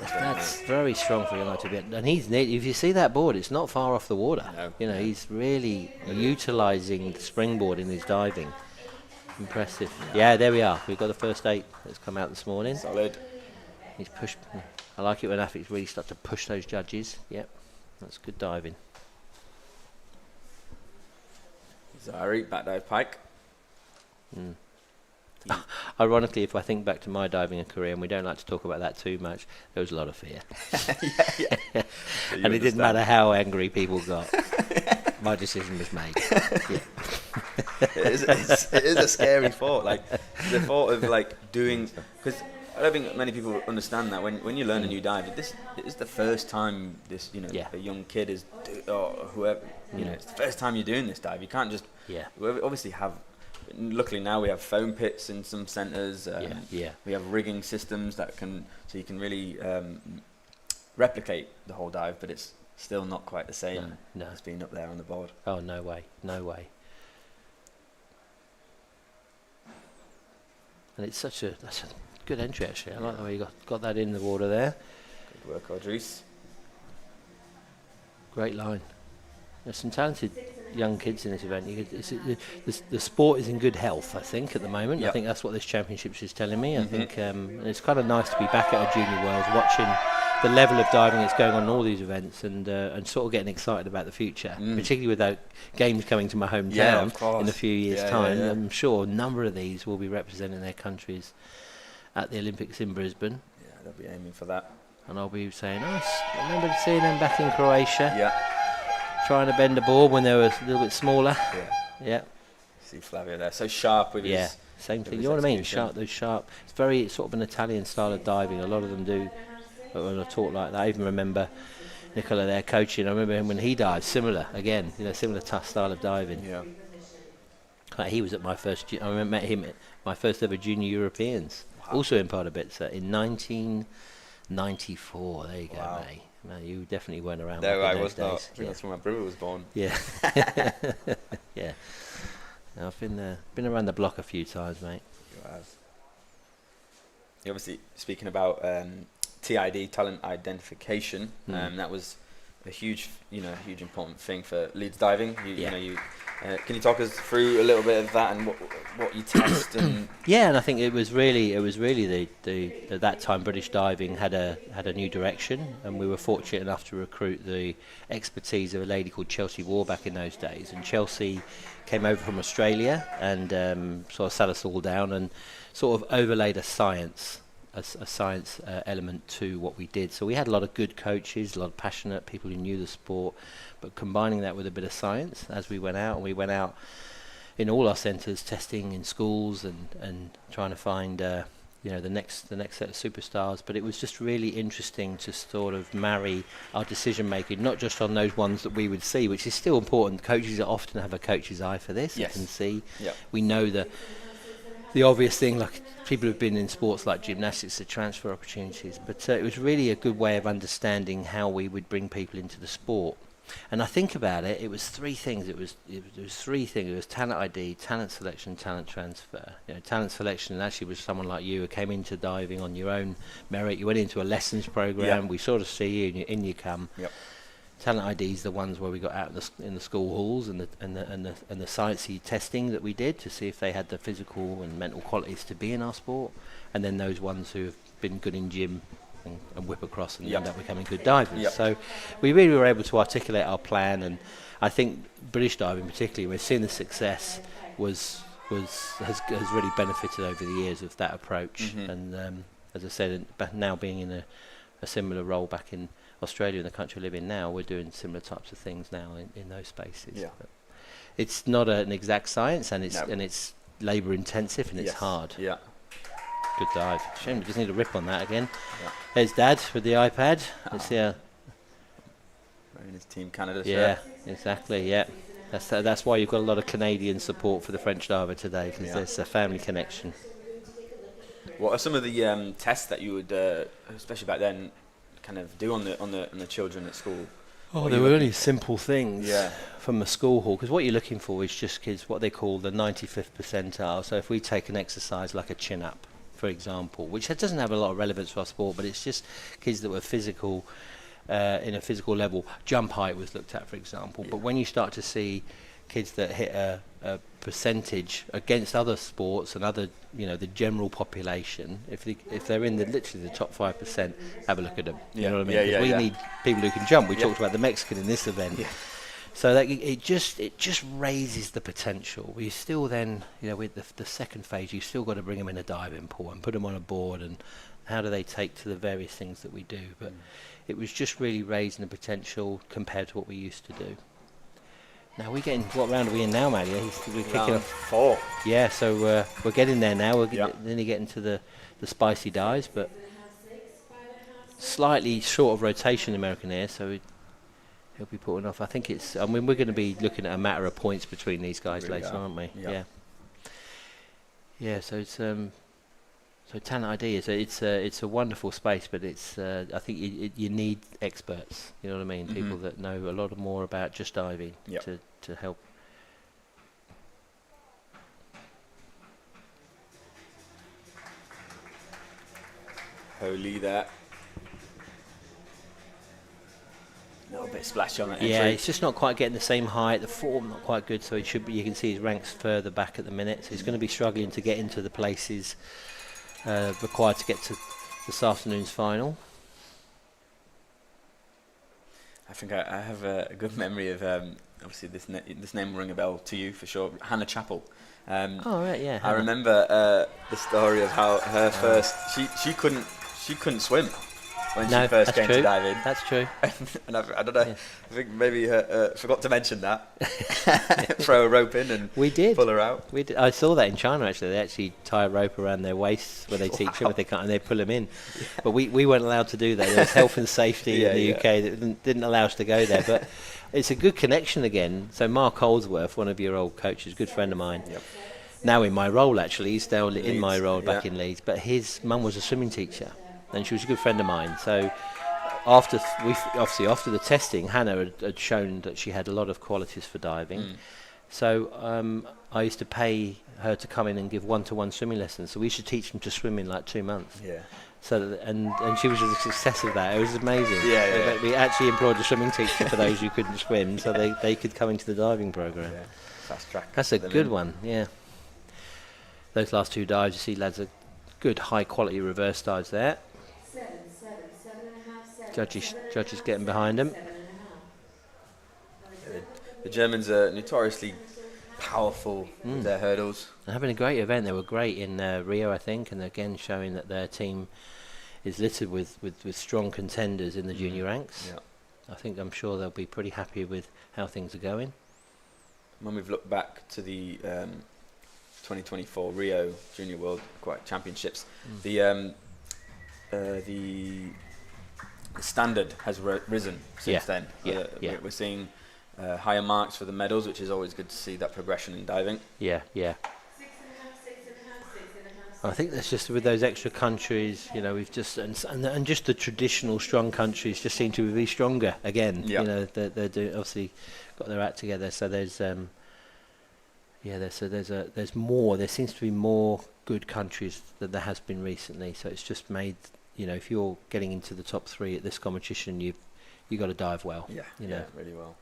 that's very strong for United to be. And if you see that board, it's not far off the water. No. He's really utilising the springboard in his diving. Impressive. Yeah, there we are. We've got the first 8 that's come out this morning. Solid. He's pushed. I like it when athletes really start to push those judges. Yep, that's good diving. Zari, back dive pike. Ironically, if I think back to my diving career, and we don't like to talk about that too much, there was a lot of fear. And it didn't matter how angry people got. My decision was made. It is a scary thought. Like the thought of doing, because I don't think many people understand that when you learn a new dive, it is the first time a young kid is or whoever it's the first time you're doing this dive. You can't just we obviously have. Luckily now we have foam pits in some centres. We have rigging systems so you can really replicate the whole dive, but it's still not quite the same as being up there on the board. Oh, no way. And it's that's a good entry actually. I like the way you got that in the water there. Good work, Audrice. Great line. There's some talented young kids in this event. The sport is in good health, I think, at the moment. I think that's what this championships is telling me. I think it's kind of nice to be back at a Junior Worlds, watching the level of diving that's going on in all these events, and sort of getting excited about the future, particularly with the games coming to my hometown in a few years' time. I'm sure a number of these will be representing their countries at the Olympics in Brisbane. Yeah, they'll be aiming for that. And I'll be saying, I remember seeing them back in Croatia. Yeah. Trying to bend a board when they were a little bit smaller. Yeah. See Flavio there, so sharp with his. Same thing. You know what I mean? Sharp. Those sharp. It's very sort of an Italian style of diving. A lot of them do. But when I talk like that, I even remember Nicola there coaching. I remember him when he dived. Similar again. Similar tough style of diving. Yeah. Like he was at my first. I met him at my first ever Junior Europeans. Wow. Also in Pardubice in 1994. There you go, mate. Man, you definitely weren't around. No, I was days. not. I think that's when my brother was born. Yeah. Yeah. I've been around the block a few times, mate. You have. You obviously, speaking about TID, talent identification, that was a huge important thing for Leeds diving. Can you talk us through a little bit of that and what you test and? Yeah, and I think it was really the at that time British diving had a new direction, and we were fortunate enough to recruit the expertise of a lady called Chelsea Warback in those days. And Chelsea came over from Australia and sort of sat us all down and sort of overlaid a science element to what we did. So we had a lot of good coaches, a lot of passionate people who knew the sport, but combining that with a bit of science as we went out. And we went out in all our centres, testing in schools and trying to find the next set of superstars. But it was just really interesting to sort of marry our decision making, not just on those ones that we would see, which is still important. Coaches often have a coach's eye for this. Yes. You can see. Yep. We know the obvious thing, like people who've been in sports like gymnastics, the transfer opportunities, but it was really a good way of understanding how we would bring people into the sport. And I think about it, it was three things. It was three things. It was talent ID, talent selection, talent transfer. Talent selection actually was someone like you who came into diving on your own merit. You went into a lessons program. We sort of see you and you come. Yep. Talent ID is the ones where we got out in the school halls and the sciencey testing that we did to see if they had the physical and mental qualities to be in our sport, and then those ones who have been good in gym and whip across and end up becoming good divers. Yep. So we really were able to articulate our plan, and I think British diving particularly, we're seeing the success has really benefited over the years of that approach. And as I said, now being in a similar role back in Australia, in the country we live in now, we're doing similar types of things now in those spaces. Yeah. But it's not an exact science, and it's labour intensive, and it's hard. Yeah. Good dive. Shame we just need a rip on that again. Yeah. There's Dad with the iPad. Let's see how. Wearing his Team Canada shirt. Yeah, exactly. Yeah, that's why you've got a lot of Canadian support for the French diver today, because there's a family connection. What are some of the tests that you would, especially back then, kind of do on the children at school? Oh, they were only simple things from the school hall, because what you're looking for is just kids, what they call the 95th percentile. So if we take an exercise like a chin-up, for example, which doesn't have a lot of relevance to our sport, but it's just kids that were physical, in a physical level. Jump height was looked at, for example. But when you start to see kids that hit a percentage against other sports and other, the general population, if they're in literally the top 5%, have a look at them. You know what I mean? We need people who can jump. We talked about the Mexican in this event. Yeah. So that it just raises the potential. We still then, with the second phase, you still got to bring them in a diving pool and put them on a board, and how do they take to the various things that we do. But it was just really raising the potential compared to what we used to do. Now we're getting, what round are we in now, Maddie? We're kicking off 4. Yeah, so we're getting there now. We're nearly getting to the spicy dives, but slightly short of rotation American here, so he'll be putting off. I think we're going to be looking at a matter of points between these guys later, aren't we? Yeah. So it's so talent ID it's a wonderful space, but it's I think you need experts. You know what I mean? People that know a lot more about just diving to help. Holy there. A little bit splashy on the entry. Yeah, it's just not quite getting the same height. The form not quite good, so he should be. You can see his ranks further back at the minute. So he's going to be struggling to get into the places required to get to this afternoon's final. I think I have a good memory of obviously this name will ring a bell to you for sure. Hannah Chappell. Oh right, yeah. I remember the story of how her first she couldn't swim when she first came to diving. That's true. And I don't know. Yeah. I think maybe forgot to mention that. Throw a rope in and We did. pull her out. We did. I saw that in China actually. They actually tie a rope around their waists where they teach them if they can't, and they pull them in. But we weren't allowed to do that. There was health and safety in the UK that didn't allow us to go there. But it's a good connection again. So Mark Holdsworth, one of your old coaches, a good friend of mine. Yep. Now in my role actually, he's still in my Leeds, role back yeah. in Leeds. But his mum was a swimming teacher, and she was a good friend of mine. So after the testing, Hannah had shown that she had a lot of qualities for diving. So I used to pay her to come in and give one-to-one swimming lessons. So we should teach them to swim in like 2 months. Yeah. So and she was a success of that. It was amazing. Yeah. We actually employed a swimming teacher for those who couldn't swim, so they could come into the diving program. Yeah. Fast track. That's a them good in. one. Yeah. Those last two dives, you see, lads, are good high-quality reverse dives there. 7, 7, 7.5, 7. Judges getting behind them. 7.5. The Germans are notoriously powerful with their hurdles. They're having a great event. They were great in Rio, I think, and again showing that their team is littered with strong contenders in the junior ranks. Yeah. I'm sure they'll be pretty happy with how things are going. When we've looked back to the 2024 Rio Junior World Aquatic Championships, the standard has risen since then. We're seeing higher marks for the medals, which is always good to see that progression in diving. Yeah. 6.5, 6.5, 6.5. I think that's just with those extra countries, we've just and just the traditional strong countries just seem to be stronger again. Yeah. They're doing, obviously got their act together. So there's there's more. There seems to be more good countries than there has been recently. So it's just made if you're getting into the top 3 at this competition, you got to dive well. Yeah, really well.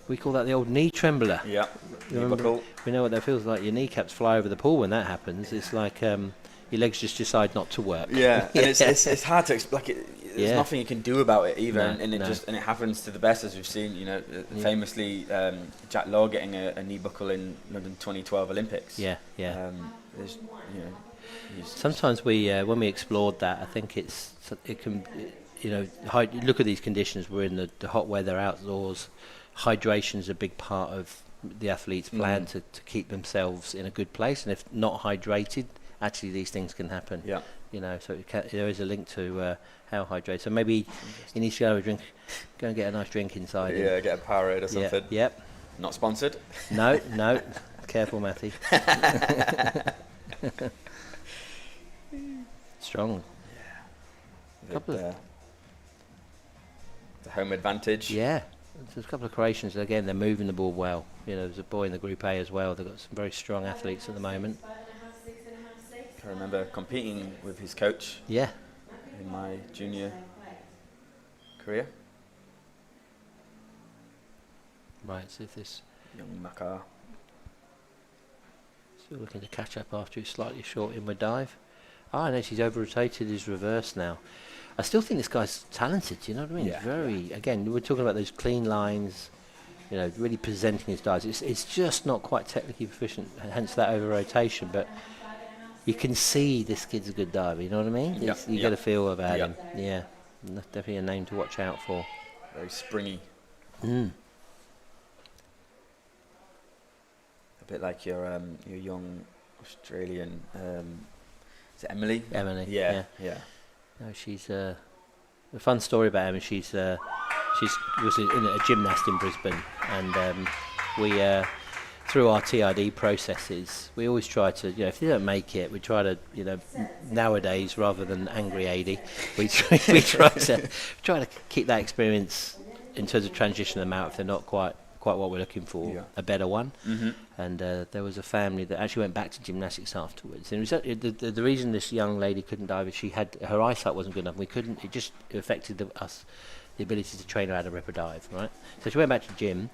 We call that the old knee trembler. Yeah, Remember, we know what that feels like. Your kneecaps fly over the pool when that happens. It's like your legs just decide not to work. Yeah, and it's hard to explain. There's Yeah. nothing you can do about it either, No, and it no. it happens to the best, as we've seen. Famously, Jack Law getting a knee buckle in London 2012 Olympics. Yeah. There's, Sometimes when we explored that, I think it can, look at these conditions. We're in the hot weather outdoors. Hydration is a big part of the athlete's plan to keep themselves in a good place. And if not hydrated, actually these things can happen. Yeah. So there is a link to how hydrated. So maybe you need to go and get a nice drink inside. Yeah, get a Powerade or Yeah, something. yep. Not sponsored. No. Careful, Matty. Strong. Couple of- The home advantage. Yeah. There's a couple of Croatians, again, they're moving the ball well. There's a boy in the Group A as well. They've got some very strong athletes at the moment. 5.5, 6.5, 6. I remember competing with his coach Yeah. in my junior career, Right, see if this... young Makar. Still looking to catch up after his slightly short inward dive. I know he's over-rotated his reverse now. I still think this guy's talented, do you know what I mean? Yeah. Again, we're talking about those clean lines, really presenting his dives. It's just not quite technically proficient, hence that over-rotation, but you can see this kid's a good diver, you know what I mean? Yeah. You get a feel about Yeah. him. Yeah, definitely a name to watch out for. Very springy. Mm. A bit like your young Australian. Is it Emily? Emily, Yeah. No, she's a fun story about Emma. She was in a gymnast in Brisbane, and we through our TRD processes, we always try to, if they don't make it, we try to, nowadays rather than angry AD, we try to keep that experience in terms of transition them out if they're not quite quite what we're looking for, Yeah. a better one. Mm-hmm. And there was a family that actually went back to gymnastics afterwards. And the reason this young lady couldn't dive is her eyesight wasn't good enough. It just affected the ability to train her how to rip a dive, right? So she went back to gym,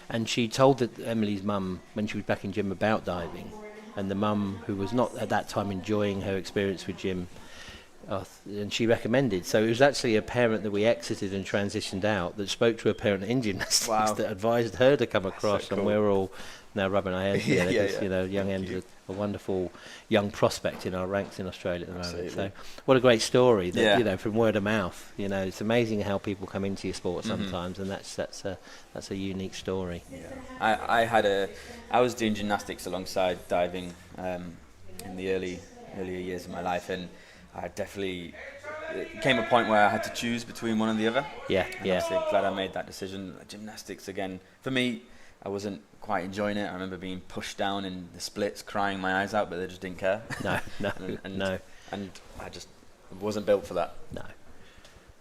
and she told Emily's mum when she was back in gym about diving, and the mum, who was not at that time enjoying her experience with gym, and she recommended. So it was actually a parent that we exited and transitioned out that spoke to a parent in gymnastics Wow. that advised her to come across, so and cool. we're all now rubbing our hands Yeah, together yeah, because, yeah. you know, young Em's a wonderful young prospect in our ranks in Australia at the moment. Absolutely. So what a great story that, Yeah. you know, from word of mouth. You know, it's amazing how people come into your sport Mm-hmm. sometimes, and that's a unique story. Yeah. I was doing gymnastics alongside diving in the earlier years of my life, and I definitely, it came a point where I had to choose between one and the other. Yeah, And yeah. obviously glad I made that decision. Gymnastics, again, for me, I wasn't quite enjoying it. I remember being pushed down in the splits, crying my eyes out, but they just didn't care. No, and, no. And I just wasn't built for that. No.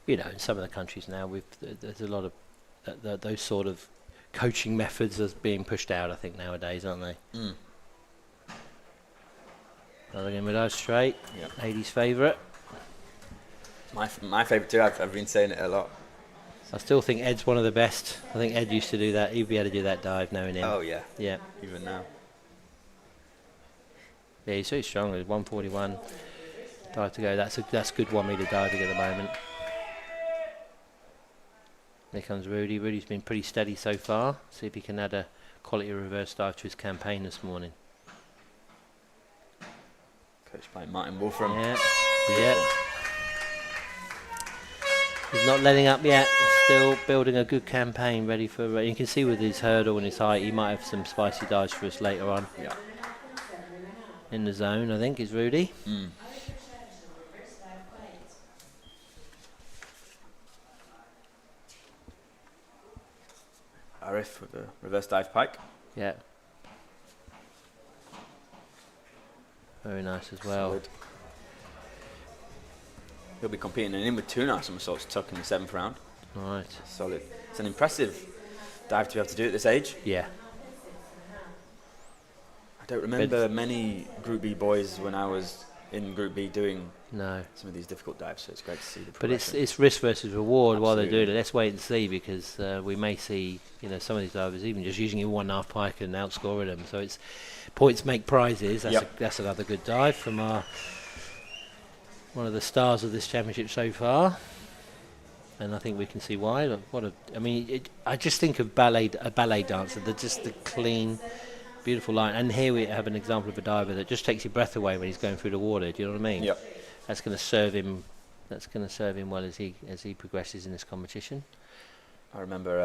You know, in some of the countries now, there's a lot of those sort of coaching methods are being pushed out, I think, nowadays, aren't they? Mm. Another game with us straight. Yeah. Ladies' favourite. My favourite too. I've been saying it a lot. I still think Ed's one of the best. I think Ed used to do that. He'd be able to do that dive knowing him. Oh yeah, Yeah. even now. Yeah, he's so strong. There's 141 dive to go. That's good 1 metre diving at the moment. There comes Rudy. Rudy's been pretty steady so far. See if he can add a quality reverse dive to his campaign this morning. Coached by Martin Wolfram. Yeah, yeah. He's not letting up yet. Still building a good campaign, ready for. You can see with his hurdle and his height, he might have some spicy dives for us later on. Yeah. In the zone, I think, is Rudy. Mm. Arif with the reverse dive pike. Yeah. Very nice as well. Solid. He'll be competing in with two now, somersaults tuck in the 7th round. Right. Solid. It's an impressive dive to be able to do at this age. Yeah. I don't remember many Group B boys when I was in Group B doing No. some of these difficult dives, so it's great to see the But progression. it's risk versus reward while they're Absolutely. doing it. Let's wait and see, because we may see, you know, some of these divers even just using a 1.5 pike and outscoring them. So it's points make prizes. That's Yep. that's another good dive from one of the stars of this championship so far. And I think we can see why. Look, I just think of a ballet dancer. Just the clean, beautiful line. And here we have an example of a diver that just takes your breath away when he's going through the water. Do you know what I mean? Yep. That's going to serve him. That's going to serve him well as he progresses in this competition. I remember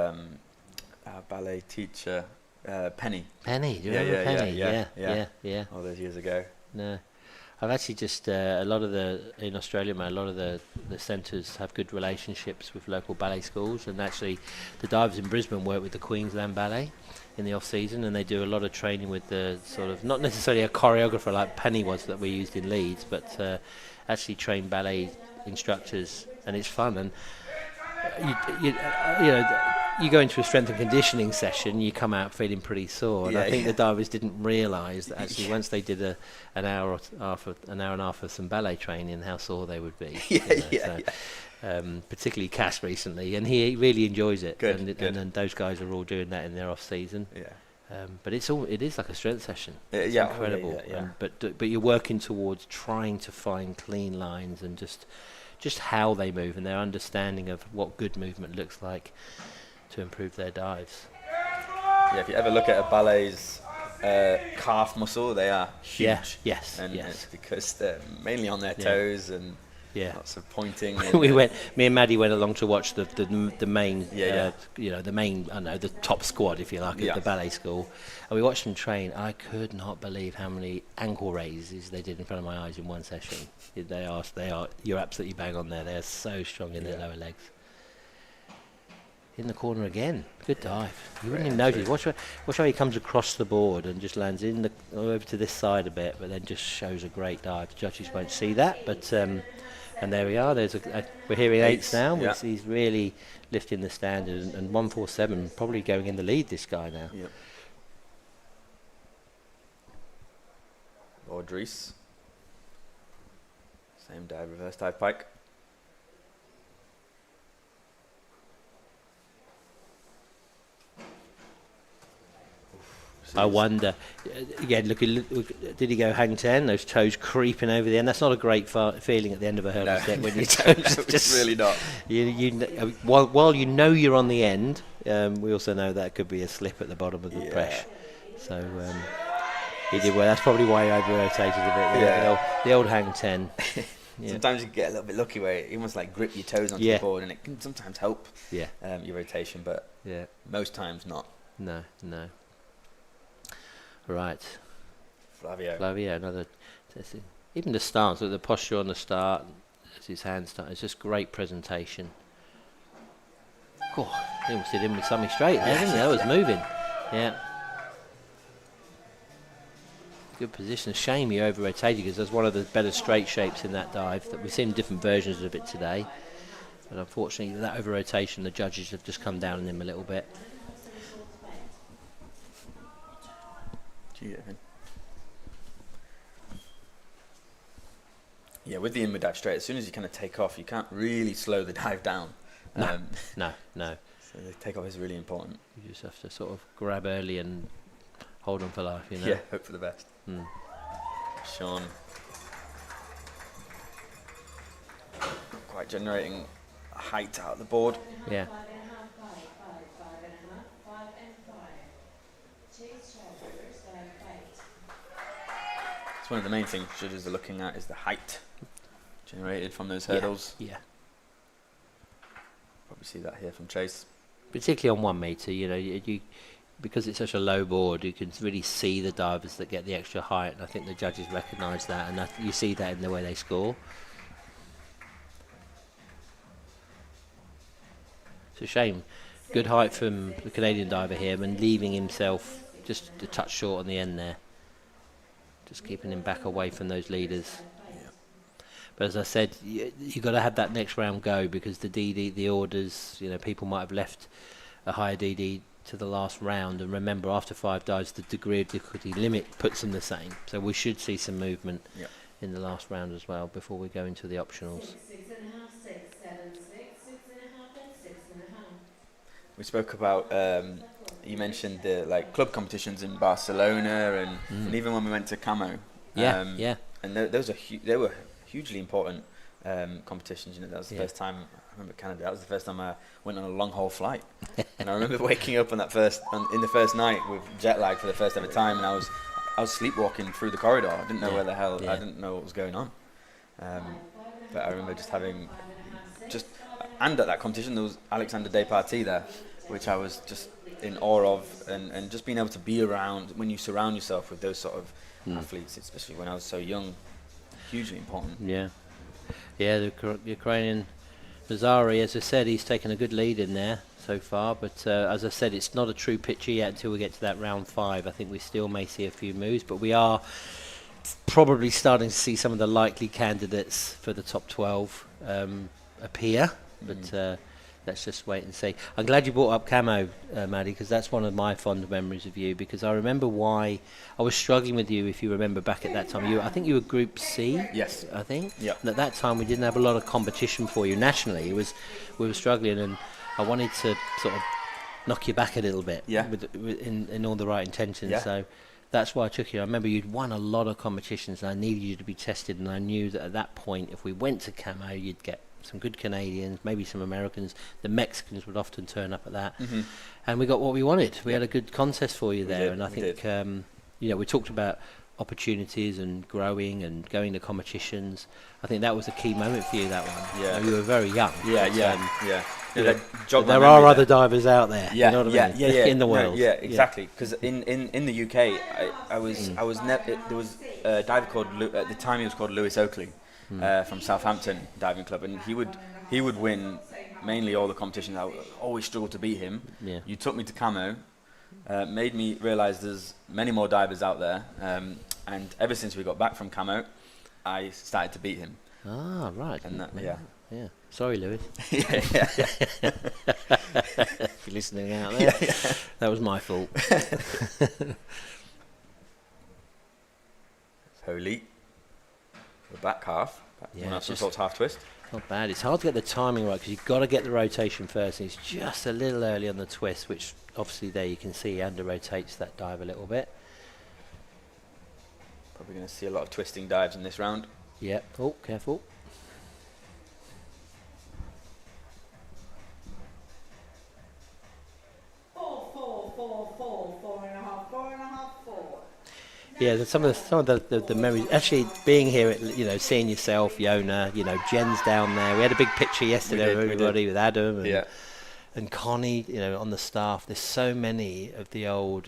our ballet teacher, Penny, Penny, do you Yeah, remember yeah, Penny? yeah. Yeah. all those years ago. No, I've actually just in Australia, man, a lot of the centres have good relationships with local ballet schools, and actually the divers in Brisbane work with the Queensland Ballet in the off season, and they do a lot of training with the sort of, not necessarily a choreographer like Penny was that we used in Leeds, but actually train ballet instructors, and it's fun. And you go into a strength and conditioning session, you come out feeling pretty sore. And I think the divers didn't realise that actually once they did an hour and a half of some ballet training, how sore they would be. Particularly Cass recently, and he really enjoys it. Good, and good. then those guys are all doing that in their off season. Yeah. But it is like a strength session. It's yeah, incredible. yeah. But you're working towards trying to find clean lines and just how they move and their understanding of what good movement looks like to improve their dives. Yeah, if you ever look at a ballet's calf muscle, they are huge. Yeah. Yes. And yes. it's because they're mainly on their Yeah. toes and Yeah. lots of pointing. Me and Maddie went along to watch the main, Yeah. the main, I don't know, the top squad, if you like, Yeah. at the ballet school, and we watched them train. I could not believe how many ankle raises they did in front of my eyes in one session. They are. You're absolutely bang on there. They are so strong in their lower legs. In the corner again, good dive. You wouldn't even notice. Watch how he comes across the board and just lands over to this side a bit, but then just shows a great dive. The judges won't see that, but And there we are. We're hearing eights now. Yeah. He's really lifting the standard, and 147 probably going in the lead. This guy now. Yep. Or Dries. Same dive, reverse dive pike. I wonder. Again, look, did he go hang 10? Those toes creeping over the end. That's not a great feeling at the end of a hurdle set when your toes It's really not. While you know you're on the end, we also know that could be a slip at the bottom of the press. So he did well. That's probably why he over-rotated a bit. Yeah. The old hang 10. Yeah. Sometimes you get a little bit lucky where you almost like grip your toes onto the board, and it can sometimes help your rotation, but most times not. No. Right. Flavio, another. Even the stance, the posture on the start, as his hands start, it's just great presentation. Oh, he almost did him with something straight there, didn't he? That was moving. Yeah. Good position. Shame he over-rotated because there's one of the better straight shapes in that dive. That we've seen different versions of it today. But unfortunately, that over-rotation, the judges have just come down on him a little bit. Yeah, with the inward dive straight, as soon as you kind of take off, you can't really slow the dive down. No. So the takeoff is really important. You just have to sort of grab early and hold on for life, you know. Yeah, hope for the best. Sean, quite generating height out of the board. Yeah. It's one of the main things judges are looking at is the height generated from those hurdles. Yeah. Probably see that here from Chase. Particularly on 1 metre, you know, you because it's such a low board, you can really see the divers that get the extra height, and I think the judges recognise that, and you see that in the way they score. It's a shame. Good height from the Canadian diver here, and leaving himself just a touch short on the end there. Just keeping him back away from those leaders. Yeah. But as I said, you got to have that next round go, because the DD, the orders, you know, people might have left a higher DD to the last round, and remember, after 5 dives, the degree of difficulty limit puts them the same. So we should see some movement in the last round as well before we go into the optionals. 6.5, 6, 7, 6, 6.5, and 6.5. We spoke about, you mentioned the club competitions in Barcelona, and even when we went to Camo. And those they were hugely important competitions. You know, that was the first time I remember Canada. That was the first time I went on a long haul flight, and I remember waking up on in the first night with jet lag for the first ever time, and I was sleepwalking through the corridor. I didn't know where the hell. I didn't know what was going on. But I remember just having and at that competition there was Alexander Despartie there, which I was just in awe of, and just being able to be around when you surround yourself with those sort of athletes, especially when I was so young, hugely important. Yeah, the Ukrainian Nazari, as I said, he's taken a good lead in there so far, but as I said, it's not a true picture yet until we get to that round 5. I think we still may see a few moves, but we are probably starting to see some of the likely candidates for the top 12 appear, but let's just wait and see. I'm glad you brought up Camo, Maddie, because that's one of my fond memories of you, because I remember why I was struggling with you, if you remember back at that time. I think you were Group C. Yes. I think. Yeah. And at that time we didn't have a lot of competition for you nationally. We were struggling, and I wanted to sort of knock you back a little bit in all the right intentions. Yeah. So that's why I took you. I remember you'd won a lot of competitions, and I needed you to be tested, and I knew that at that point, if we went to Camo, you'd get some good Canadians, maybe some Americans. The Mexicans would often turn up at that, and we got what we wanted. We had a good contest for you there, and I think we talked about opportunities and growing and going to competitions. I think that was a key moment for you, that one. Yeah. You were very young. There are other divers out there. You know what I mean? In the world. Yeah, exactly. Because in the UK, there was a diver called at the time he was called Lewis Oakley. From Southampton Diving Club, and he would win mainly all the competitions. I always struggled to beat him. Yeah. You took me to Camo, made me realise there's many more divers out there, and ever since we got back from Camo, I started to beat him. Ah, right. And that, yeah. Yeah. Sorry, Lewis. yeah. If you're listening out there, that was my fault. Holy. The back half. Yeah, One just- half twist. Not bad. It's hard to get the timing right because you've got to get the rotation first. And he's just a little early on the twist, which obviously there you can see he under rotates that dive a little bit. Probably going to see a lot of twisting dives in this round. Yep. Oh, careful. Yeah, some of the memories. Actually, being here, seeing yourself, Yona, Jen's down there. We had a big picture yesterday of everybody with Adam and Connie, on the staff. There's so many of the old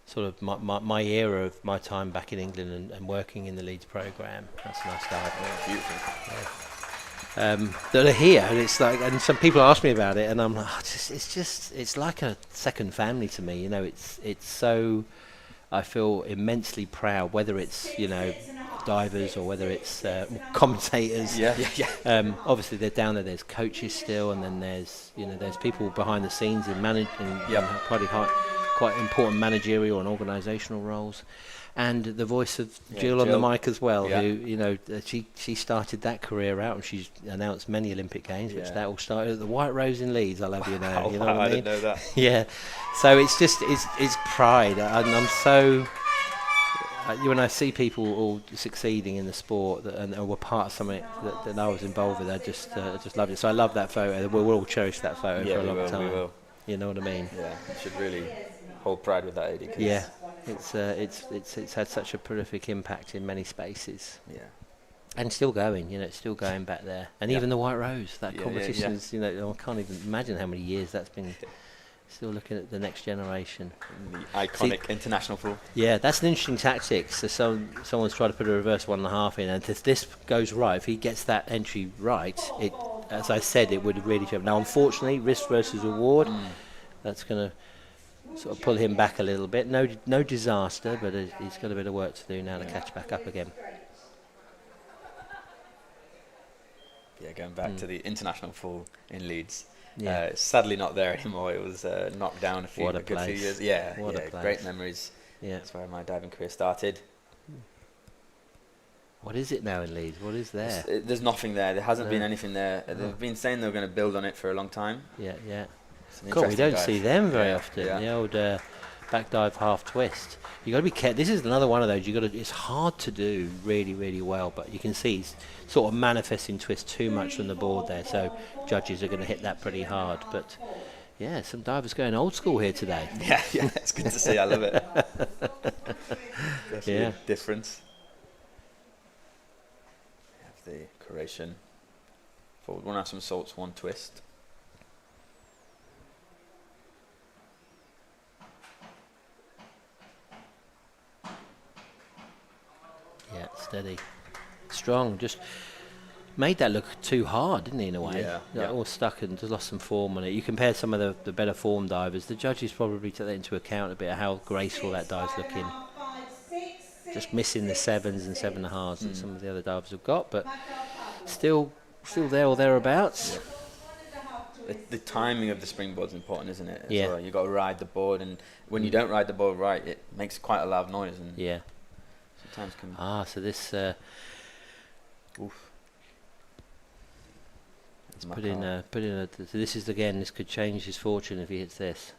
sort of my era of my time back in England and working in the Leeds program. That's a nice dive. Yeah, beautiful. Yeah. That are here, and it's like, and some people ask me about it, and I'm like, it's like a second family to me. It's so. I feel immensely proud, whether it's divers or whether it's commentators. Obviously they're down there. There's coaches still, and then there's people behind the scenes in probably quite important managerial and organisational roles, and the voice of Jill on the mic as well. Who she started that career out, and she's announced many Olympic Games, which that all started at the White Rose in Leeds. I love you now. You know what I mean? didn't know that. Yeah, so it's just it's pride, and I'm so. When I see people all succeeding in the sport and were part of something that I was involved with, I just loved it. So I love that photo. We'll all cherish that photo for a long time. We will. You know what I mean? Yeah, you should really hold pride with that, AD. Yeah, it's had such a prolific impact in many spaces. Yeah. And still going, it's still going back there. And even the White Rose, that competition is, I can't even imagine how many years that's been. Still looking at the next generation. The iconic international pool. Yeah, that's an interesting tactic. So someone's tried to put a reverse 1.5 in, and if this goes right, if he gets that entry right, it, as I said, it would really show. Now, unfortunately, risk versus reward, that's going to sort of pull him back a little bit. No disaster, but he's got a bit of work to do now to catch back up again. Yeah, going back to the international pool in Leeds. Yeah. Sadly not there anymore. It was knocked down a good few years. Yeah, What a place. Great memories. Yeah. That's where my diving career started. What is it now in Leeds? What is there? There's nothing there. There hasn't been anything there. They've been saying they were going to build on it for a long time. Yeah. It's an God, we interesting don't dive. see them very often. Yeah. The old back dive half twist. You got to be careful. This is another one of those. It's hard to do really, really well, but you can see it's sort of manifesting twist too much from the board there. So judges are going to hit that pretty hard. But yeah, some divers going old school here today. Yeah, it's good to see. I love it. Yeah. Difference. We have the Croatian forward. One have some salts, one twist. Yeah, steady. Strong. Just made that look too hard, didn't he, in a way? Yeah. All stuck and just lost some form on it. You compare some of the better form divers, the judges probably take that into account a bit of how graceful that dive's looking. Just missing the sevens and 7.5s that some of the other divers have got, but still there or thereabouts. The timing of the springboard's important, isn't it? Yeah. Well, you got to ride the board, and when you don't ride the board right, it makes quite a loud noise, and Yeah. sometimes can. So this Oof. It's put in a. So this is again. This could change his fortune if he hits this.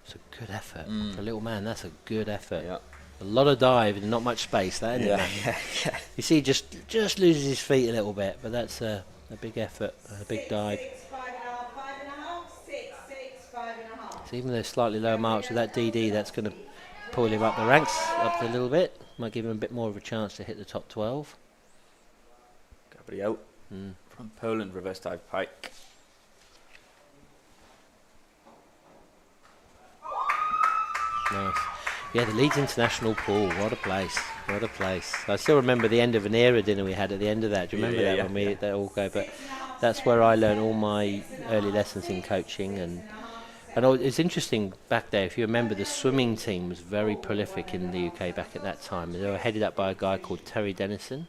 It's a good effort for a little man. That's a good effort. Yeah. A lot of dive and not much space. That isn't it? Yeah. You see, just loses his feet a little bit, but that's a big effort, a big dive. 5.5. So even though slightly lower marks with that DD, that's going to pull him up the ranks up a little bit. Might give him a bit more of a chance to hit the top 12. Gabriel from Poland, reverse dive pike. Nice. Yeah, the Leeds International Pool. What a place. What a place. I still remember the end of an era dinner we had at the end of that. Do you remember that when we they all go? But that's where I learned all my early lessons in coaching. And it's interesting back there, if you remember, the swimming team was very prolific in the UK back at that time. They were headed up by a guy called Terry Dennison.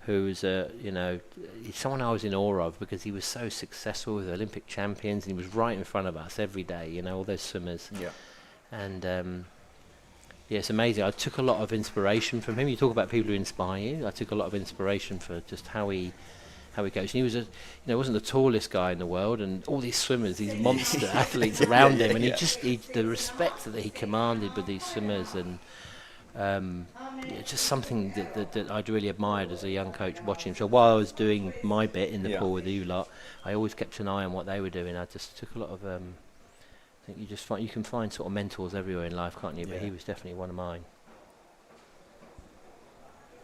who's he's someone I was in awe of because he was so successful with Olympic champions, and he was right in front of us every day. All those swimmers. Yeah. And it's amazing. I took a lot of inspiration from him. You talk about people who inspire you. I took a lot of inspiration for just how he goes. And he was wasn't the tallest guy in the world, and all these swimmers, these monster athletes around him, and the respect that he commanded with these swimmers, and just something that I'd really admired as a young coach watching him. So while I was doing my bit in the pool with you lot, I always kept an eye on what they were doing. I just took a lot of. I think you can find sort of mentors everywhere in life, can't you? But he was definitely one of mine.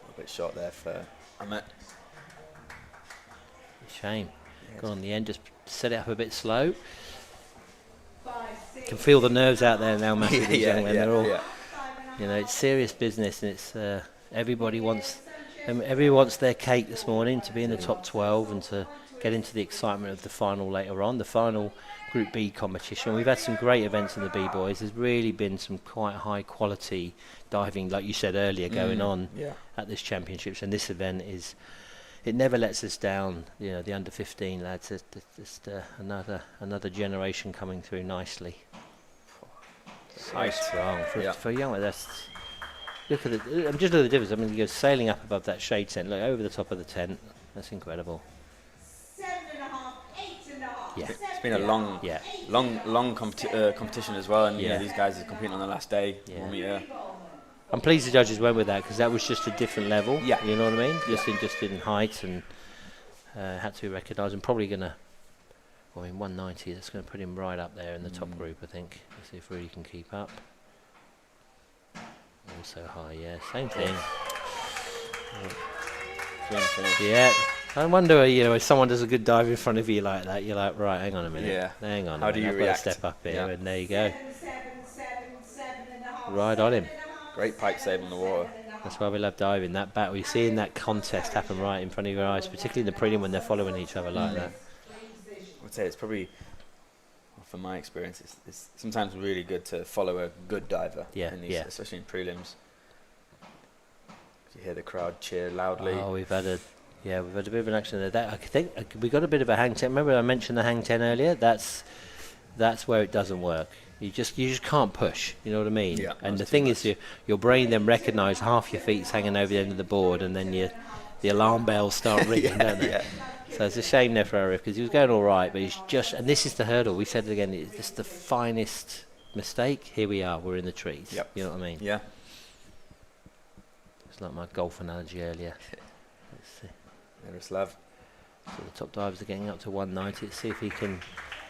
A bit short there for Amit. Shame. Gone on the end, just set it up a bit slow. Can feel the nerves out there now, Matthew. These young men, they're all, it's serious business, and it's everybody wants their cake this morning to be in the top 12 and to get into the excitement of the final later on, the final Group B competition. We've had some great events in the B-boys. There's really been some quite high quality diving, like you said earlier, going on at this championships, and this event it never lets us down. The under 15 lads, it's just another generation coming through nicely. So strong for young. Look at the difference. I mean, you're sailing up above that shade tent. Look over the top of the tent. That's incredible. 7.5, 8.5. Yeah. It's been a long competition as well, and these guys are competing on the last day. 1 meter. I'm pleased the judges went with that because that was just a different level. Yeah. You know what I mean? Just in height, and had to be recognised. And probably going to, 190. That's going to put him right up there in the top group, I think. Let's see if really can keep up. Also high, same thing. Yeah. I wonder, if someone does a good dive in front of you like that, you're like, right, hang on a minute. Yeah. Hang on. How do you react? Step up here, and there you go. 7.5. Right on him. Great pike save on the water. That's why we love diving. That battle, you're seeing that contest happen right in front of your eyes, particularly in the prelim when they're following each other like that. I would say it's probably, from my experience, it's sometimes really good to follow a good diver. Especially in prelims. You hear the crowd cheer loudly. Oh, we've had a bit of an action there. I think we got a bit of a hang 10. Remember I mentioned the hang 10 earlier? That's where it doesn't work. You just can't push. You know what I mean? Yeah, and the thing is, your brain then recognises half your feet's hanging over the end of the board, and then the alarm bells start ringing, don't they? So it's a shame there for Arif because he was going all right, but he's just, and this is the hurdle. We said it again. It's just the finest mistake. Here we are. We're in the trees. Yep. You know what I mean? Yeah. It's like my golf analogy earlier. Let's see. Miroslav. So the top divers are getting up to 190. Let's see if he can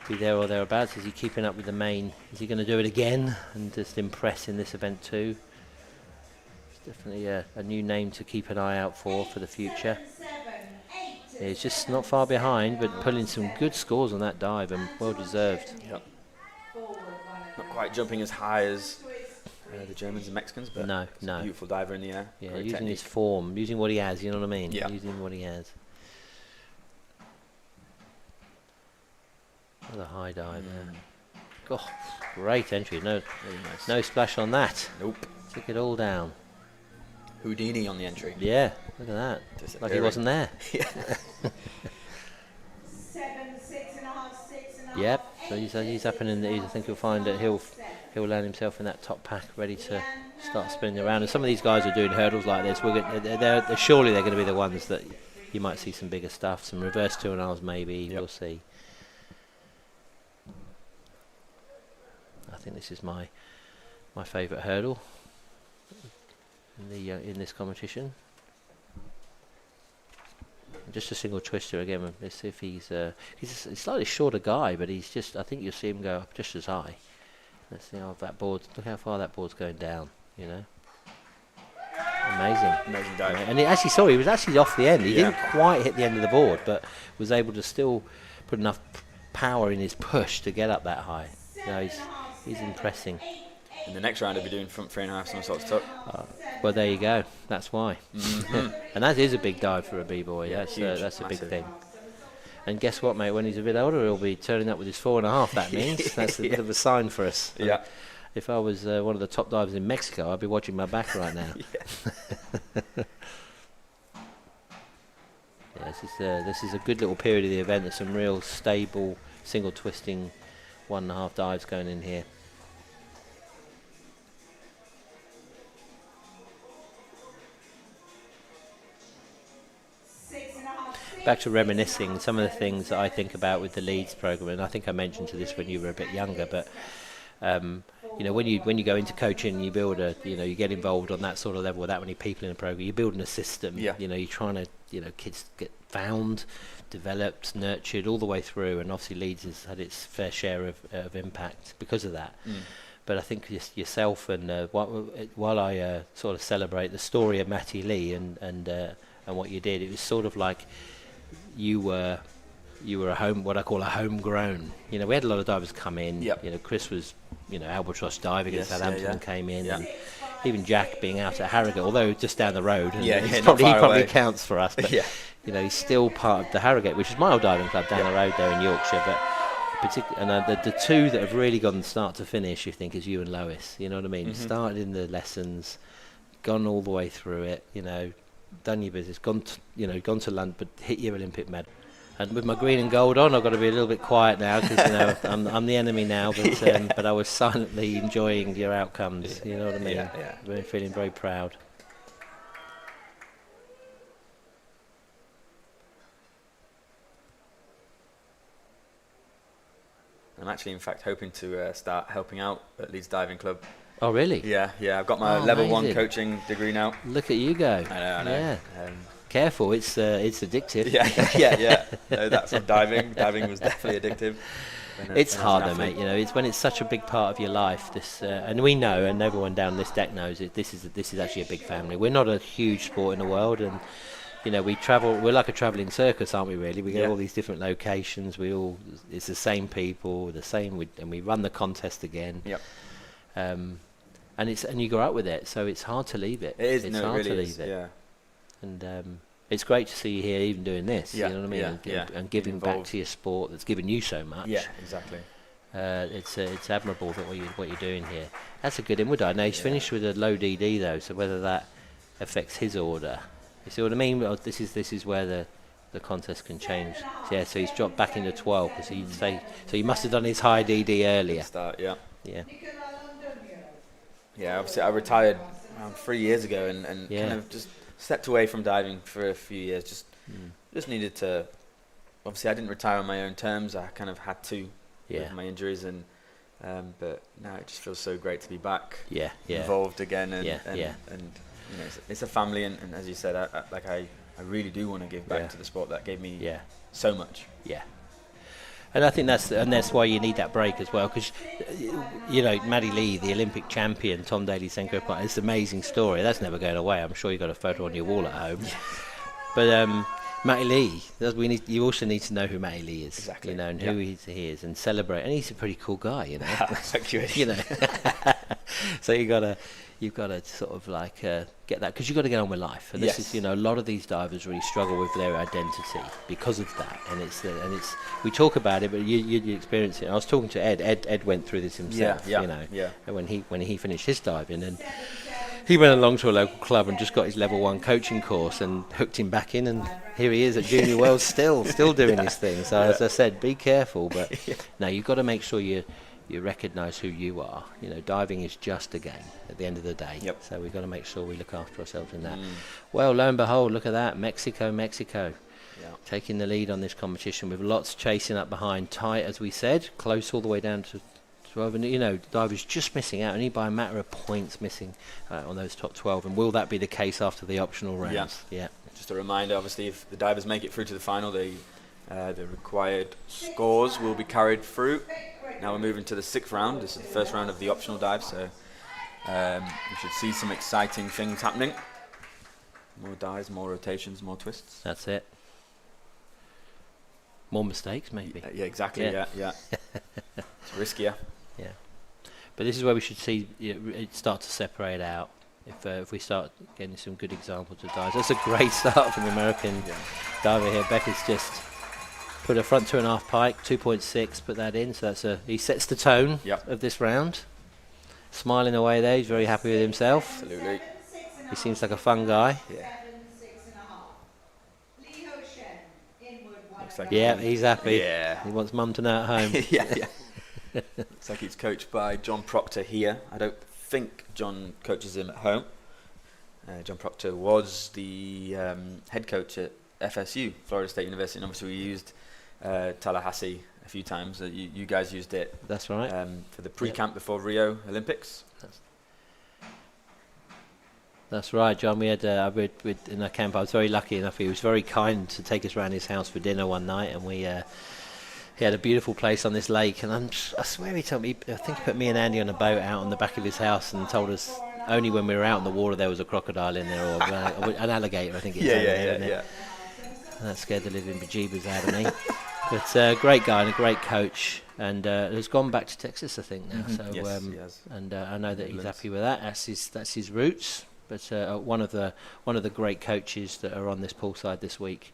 be there or thereabouts. Is he keeping up with the main? Is he going to do it again and just impress in this event too? It's definitely a new name to keep an eye out for the future. He's just not far behind, but pulling some good scores on that dive, and well deserved. Yep. Not quite jumping as high as the Germans and Mexicans, but no. A beautiful diver in the air. Yeah, Great using technique. his form, using what he has. You know what I mean? Yeah. Using what he has. Another high dive there. Oh, great entry. No, Really nice. no splash on that. Nope. Took it all down. Houdini on the entry. Yeah, look at that. Like he wasn't there. Yeah. 7, 6.5, 6.5. Yep. So he's up and in the. I think you'll find that he'll land himself in that top pack, ready to start spinning around. And some of these guys are doing hurdles like this. They're surely they're going to be the ones that you might see some bigger stuff, some reverse 2.5s maybe. Yep. We'll see. I think this is my favourite hurdle in this competition. Just a single twister again. Let's see if he's a slightly shorter guy, but he's just. I think you'll see him go up just as high. Let's see how that board. Look how far that board's going down. You know, Amazing dive. And he was actually off the end. He didn't quite hit the end of the board, but was able to still put enough power in his push to get up that high. No, he's impressing. In the next round, he'll be doing front 3.5 somersaults tuck. Well, there you go. That's why. And that is a big dive for a b-boy. Yeah, That's huge, a big massive. thing. And guess what, mate? When he's a bit older, he'll be turning up with his 4.5. That means that's a bit of a sign for us. Yeah. If I was one of the top divers in Mexico, I'd be watching my back right now. This is a good little period of the event. There's some real stable single twisting 1.5 dives going in here. Back to reminiscing, some of the things that I think about with the Leeds program, and I think I mentioned to this when you were a bit younger, but you know, when you go into coaching, you build you get involved on that sort of level with that many people in a program. You're building a system. Yeah. You know, you're trying to, kids get found, developed, nurtured all the way through, and obviously Leeds has had its fair share of impact because of that. But I think yourself and while I sort of celebrate the story of Matty Lee and what you did, it was sort of like you were what I call a homegrown. You know, we had a lot of divers come in. Yep. You know, Chris was, Albatross diving in Southampton came in, Yeah. and even Jack being out at Harrogate, although just down the road. And Yeah, he not far probably away. counts for us, but Yeah. he's still part of the Harrogate, which is my old diving club down the road there in Yorkshire. But the two that have really gone start to finish, you think, is you and Lois. You know what I mean? Started in the lessons, gone all the way through it. Done your business, gone to London, but hit your Olympic medal. And with my green and gold on, I've got to be a little bit quiet now because I'm the enemy now. But I was silently enjoying your outcomes. You know what I mean? Yeah. Really feeling very proud. I'm actually, in fact, hoping to start helping out at Leeds Diving Club. Oh really? Yeah. I've got my level 1 amazing. coaching degree now. Look at you go. I know. Yeah. Careful, it's addictive. Yeah. No, that's not diving. Diving was definitely addictive. It's hard though, mate. It's when it's such a big part of your life. This, and we know, and everyone down this deck knows it. This is actually a big family. We're not a huge sport in the world, and we travel. We're like a travelling circus, aren't we? Really, we go all these different locations. It's the same people, and we run the contest again. Yep. And you grow up with it, so it's hard to leave it. It is. It's No, hard it really to is. leave it. Yeah. And it's great to see you here, even doing this. Yeah, You know what I mean? yeah. And giving back Involved. to your sport that's given you so much. Yeah, exactly. It's admirable that what you're doing here. That's a good inward dive. Now he's finished with a low DD though, so whether that affects his order, you see what I mean? Well, this is where the contest can change. So he's dropped back into 12 because he must have done his high DD earlier. Start. Yeah. Yeah. Yeah. Obviously, I retired around 3 years ago and kind of just stepped away from diving for a few years. Just needed to. Obviously, I didn't retire on my own terms. I kind of had to with my injuries, and but now it just feels so great to be back. Yeah. Involved again, and and it's a family, and as you said, I really do want to give back to the sport that gave me so much. Yeah. And I think that's why you need that break as well, because Maddie Lee, the Olympic champion, Tom Daly Senko, it's an amazing story. That's never going away. I'm sure you've got a photo on your wall at home. But Matty Lee, you also need to know who Matty Lee is, exactly. And who he is, and celebrate. And he's a pretty cool guy, Thank you. So you've got to sort of like get that, because you've got to get on with life. And this is, a lot of these divers really struggle with their identity because of that. And it's we talk about it, but you experience it. I was talking to Ed. Ed went through this himself. When he finished his diving, and he went along to a local club and just got his level 1 coaching course and hooked him back in, and here he is at Junior World still doing his thing. So as I said, be careful, but no, you've got to make sure you recognise who you are. Diving is just a game at the end of the day. Yep. So we've got to make sure we look after ourselves in that. Well, lo and behold, look at that, Mexico, taking the lead on this competition with lots chasing up behind, tight as we said, close all the way down to 12. And divers just missing out, only by a matter of points missing on those top 12. And will that be the case after the optional rounds? Yeah. Just a reminder, obviously, if the divers make it through to the final, the required scores will be carried through. Now we're moving to the 6th round. This is the first round of the optional dive, so we should see some exciting things happening. More dives, more rotations, more twists. That's it. More mistakes, maybe. Yeah, exactly. Yeah. It's riskier. Yeah. But this is where we should see it start to separate out. If we start getting some good examples of dives. That's a great start from the American diver here. Becca's just put a front 2.5 pike, 2.6, put that in. So he sets the tone of this round. Smiling away there, he's very happy with himself. Absolutely. He seems like a fun guy. Yeah. Looks like Yeah, he's happy. Yeah. He wants mum to know at home. yeah. Looks like he's coached by John Proctor here. I don't think John coaches him at home. John Proctor was the head coach at FSU, Florida State University, and obviously we used Tallahassee a few times. You guys used it. That's right. For the pre-camp before Rio Olympics. That's right, John. We had in our camp. I was very lucky enough. He was very kind to take us around his house for dinner one night, and we he had a beautiful place on this lake. And I swear he told me. I think he put me and Andy on a boat out on the back of his house, and told us only when we were out in the water there was a crocodile in there, or an alligator. I think it's yeah. And that scared the living bejeebers out of me. But great guy and a great coach, and has gone back to Texas, I think now. So Yes, he has. and I know that he's happy with that. That's his roots. But one of the great coaches that are on this poolside this week,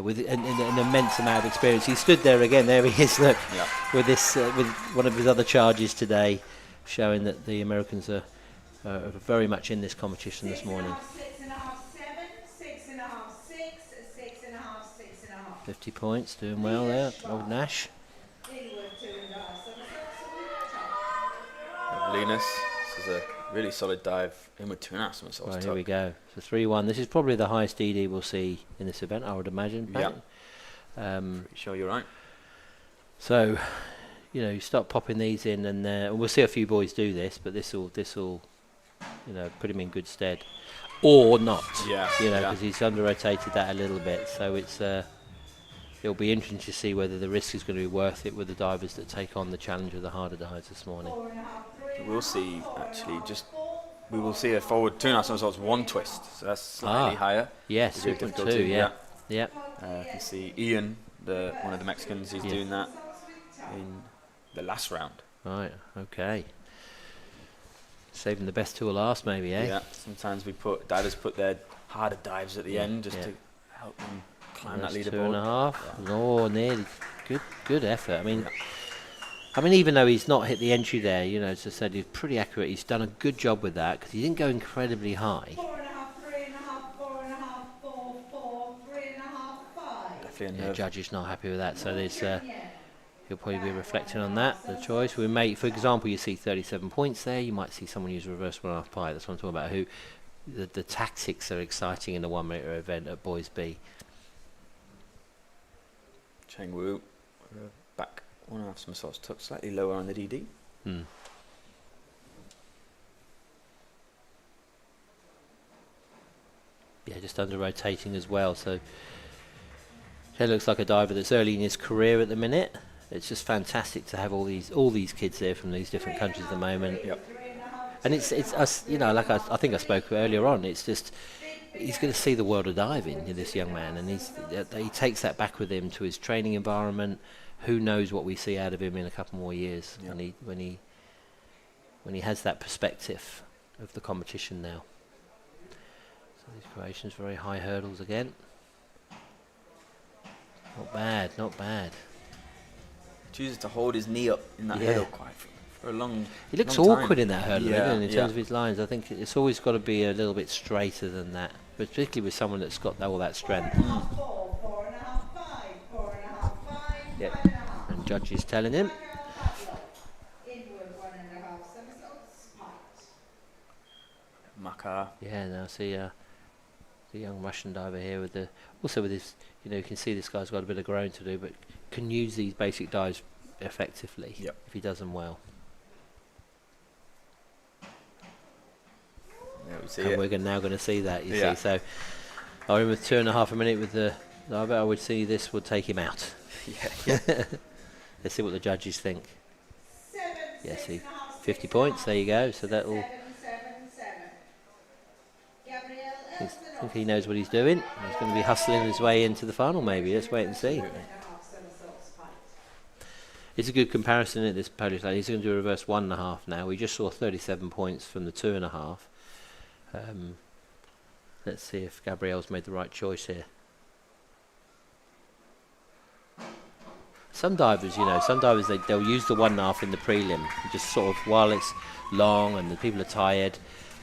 with an immense amount of experience. He stood there again. There he is. Look, with this with one of his other charges today, showing that the Americans are very much in this competition this morning. 50 points, doing well there. Old Nash. Linus, this is a really solid dive in with 2.5 Right, here we go. So 3-1. This is probably the highest ED we'll see in this event, I would imagine. Yeah. Pretty sure you're right. So, you start popping these in, and we'll see a few boys do this, but this will, put him in good stead, or not. Yeah. Because he's under-rotated that a little bit. So it'll be interesting to see whether the risk is going to be worth it with the divers that take on the challenge of the harder dives this morning. We'll see. Actually, we will see a forward 2.5 one twist. So that's slightly higher. Yes, Degree of 2.2. difficulty, Yeah. You can see Ian, one of the Mexicans, he's doing that in the last round. Right. Okay. Saving the best till last, maybe, eh? Yeah. Sometimes divers put their harder dives at the end just to help them climb that leaderboard. 2.5. Yeah. Oh, nearly. Good effort. I mean, even though he's not hit the entry there, as I said, he's pretty accurate. He's done a good job with that because he didn't go incredibly high. 4.5, 3.5, 4.5, 4, 3.5, 5. Definitely a Yeah, nerve. judge is not happy with that, so there's he'll probably be reflecting on that. The choice we make, for example, you see 37 points there. You might see someone use reverse 1.5 pi. That's what I'm talking about. Who the tactics are exciting in the 1 meter event at Boys B. Cheng Wu, back 1.5 somersaults, took slightly lower on the DD. Yeah, just under rotating as well. So he looks like a diver that's early in his career at the minute. It's just fantastic to have all these kids there from these different countries at the moment. Yep. And it's us, like I think I spoke earlier on. It's just he's going to see the world of diving, this young man, and he takes that back with him to his training environment. Who knows what we see out of him in a couple more years when he has that perspective of the competition now. So these Croatians, very high hurdles again. Not bad. Chooses to hold his knee up in that hurdle quite for a long. He looks long awkward time. in that hurdle, doesn't he, in terms of his lines. I think it's always got to be a little bit straighter than that, but particularly with someone that's got all that strength. 4.5, 5, 4.5, 5. Yep. And judge is telling him. Inward 1.5 somersaults, spiked. Makar. Yeah, now see the young Russian diver here with his, you can see this guy's got a bit of growing to do, but can use these basic dives effectively if he does them well. Yeah, we see And it. we're now going to see that, you see. So I remember 2.5 a minute with the diver. I would see this would take him out. Let's see what the judges think. 7, See, 50 points. There you go. So that'll. 7. Gabriel I think he knows what he's doing. He's going to be hustling his way into the final, maybe. Let's wait and see. It's a good comparison at this Polish lad. He's going to do a reverse 1.5 now. We just saw 37 points from the 2.5. Let's see if Gabriel's made the right choice here. Some divers, they'll use the 1.5 in the prelim, just sort of while it's long and the people are tired.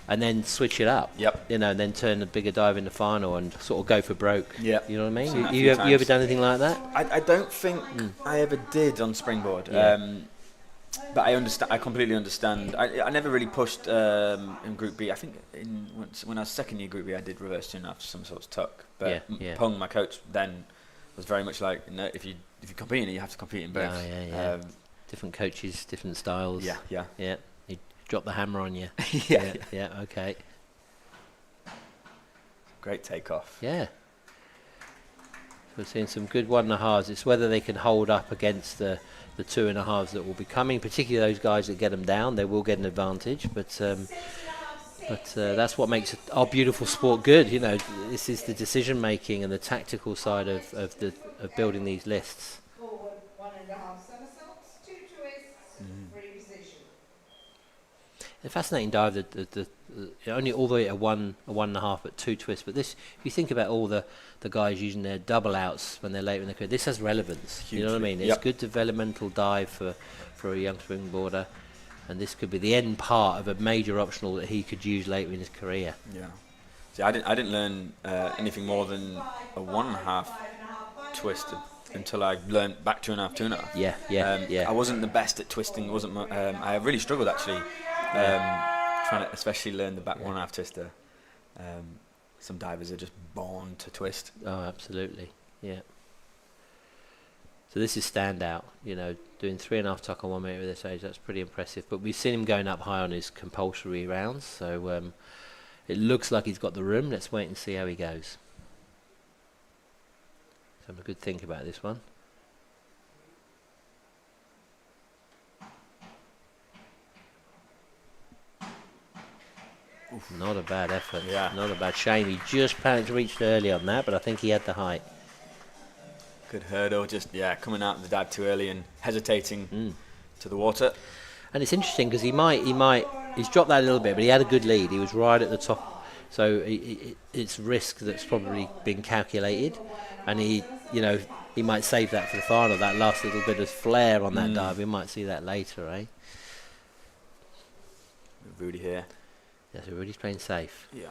and then switch it up. Yep. You know, and then turn a bigger dive in the final and sort of go for broke. Yep. You know what I Seen that mean? a You few ever times. done anything like that? I don't think I ever did on Springboard. Yeah. But I understand. I completely understand. I never really pushed in Group B. I think when I was second year Group B, I did reverse 2.5 some sorts of tuck. But Pung, my coach then, was very much like, no, if you compete in it, you have to compete in both. Yeah. Different coaches, different styles. Yeah. He dropped the hammer on you. Yeah. Okay. Great takeoff. Yeah. We're seeing some good 1.5s. It's whether they can hold up against the 2.5s that will be coming, particularly those guys that get them down. They will get an advantage, but that's what makes our beautiful sport good. You know, this is the decision making and the tactical side of building these lists. Forward 1.5 somersaults, 2 twists, free position. A fascinating dive. The only all the way at 1.5 at 2 twists. But this, if you think about all the guys using their double outs when they're late in their career, this has relevance. Hugely. You know what I mean? It's good developmental dive for a young springboarder, and this could be the end part of a major optional that he could use later in his career. Yeah. See, I didn't learn anything more than a 1.5 twist until I learned back 2.5, 2.5. Yeah. I wasn't the best at twisting. I really struggled actually. Trying to especially learn the back 1.5 twister. Some divers are just born to twist. Oh, absolutely. Yeah. So this is standout. You know, doing 3.5 tuck on 1 metre at this age, that's pretty impressive. But we've seen him going up high on his compulsory rounds, so it looks like he's got the room. Let's wait and see how he goes. So have a good think about this one. Not a bad effort. Yeah. Not a bad shame. He just panicked reached early on that, but I think he had the height. Good hurdle, just coming out of the dive too early and hesitating to the water. And it's interesting because he's dropped that a little bit, but he had a good lead. He was right at the top, so it's risk that's probably been calculated, and he might save that for the final. That last little bit of flair on that dive, we might see that later, eh? Rudy here. Yeah, so Rudy's playing safe. Yeah.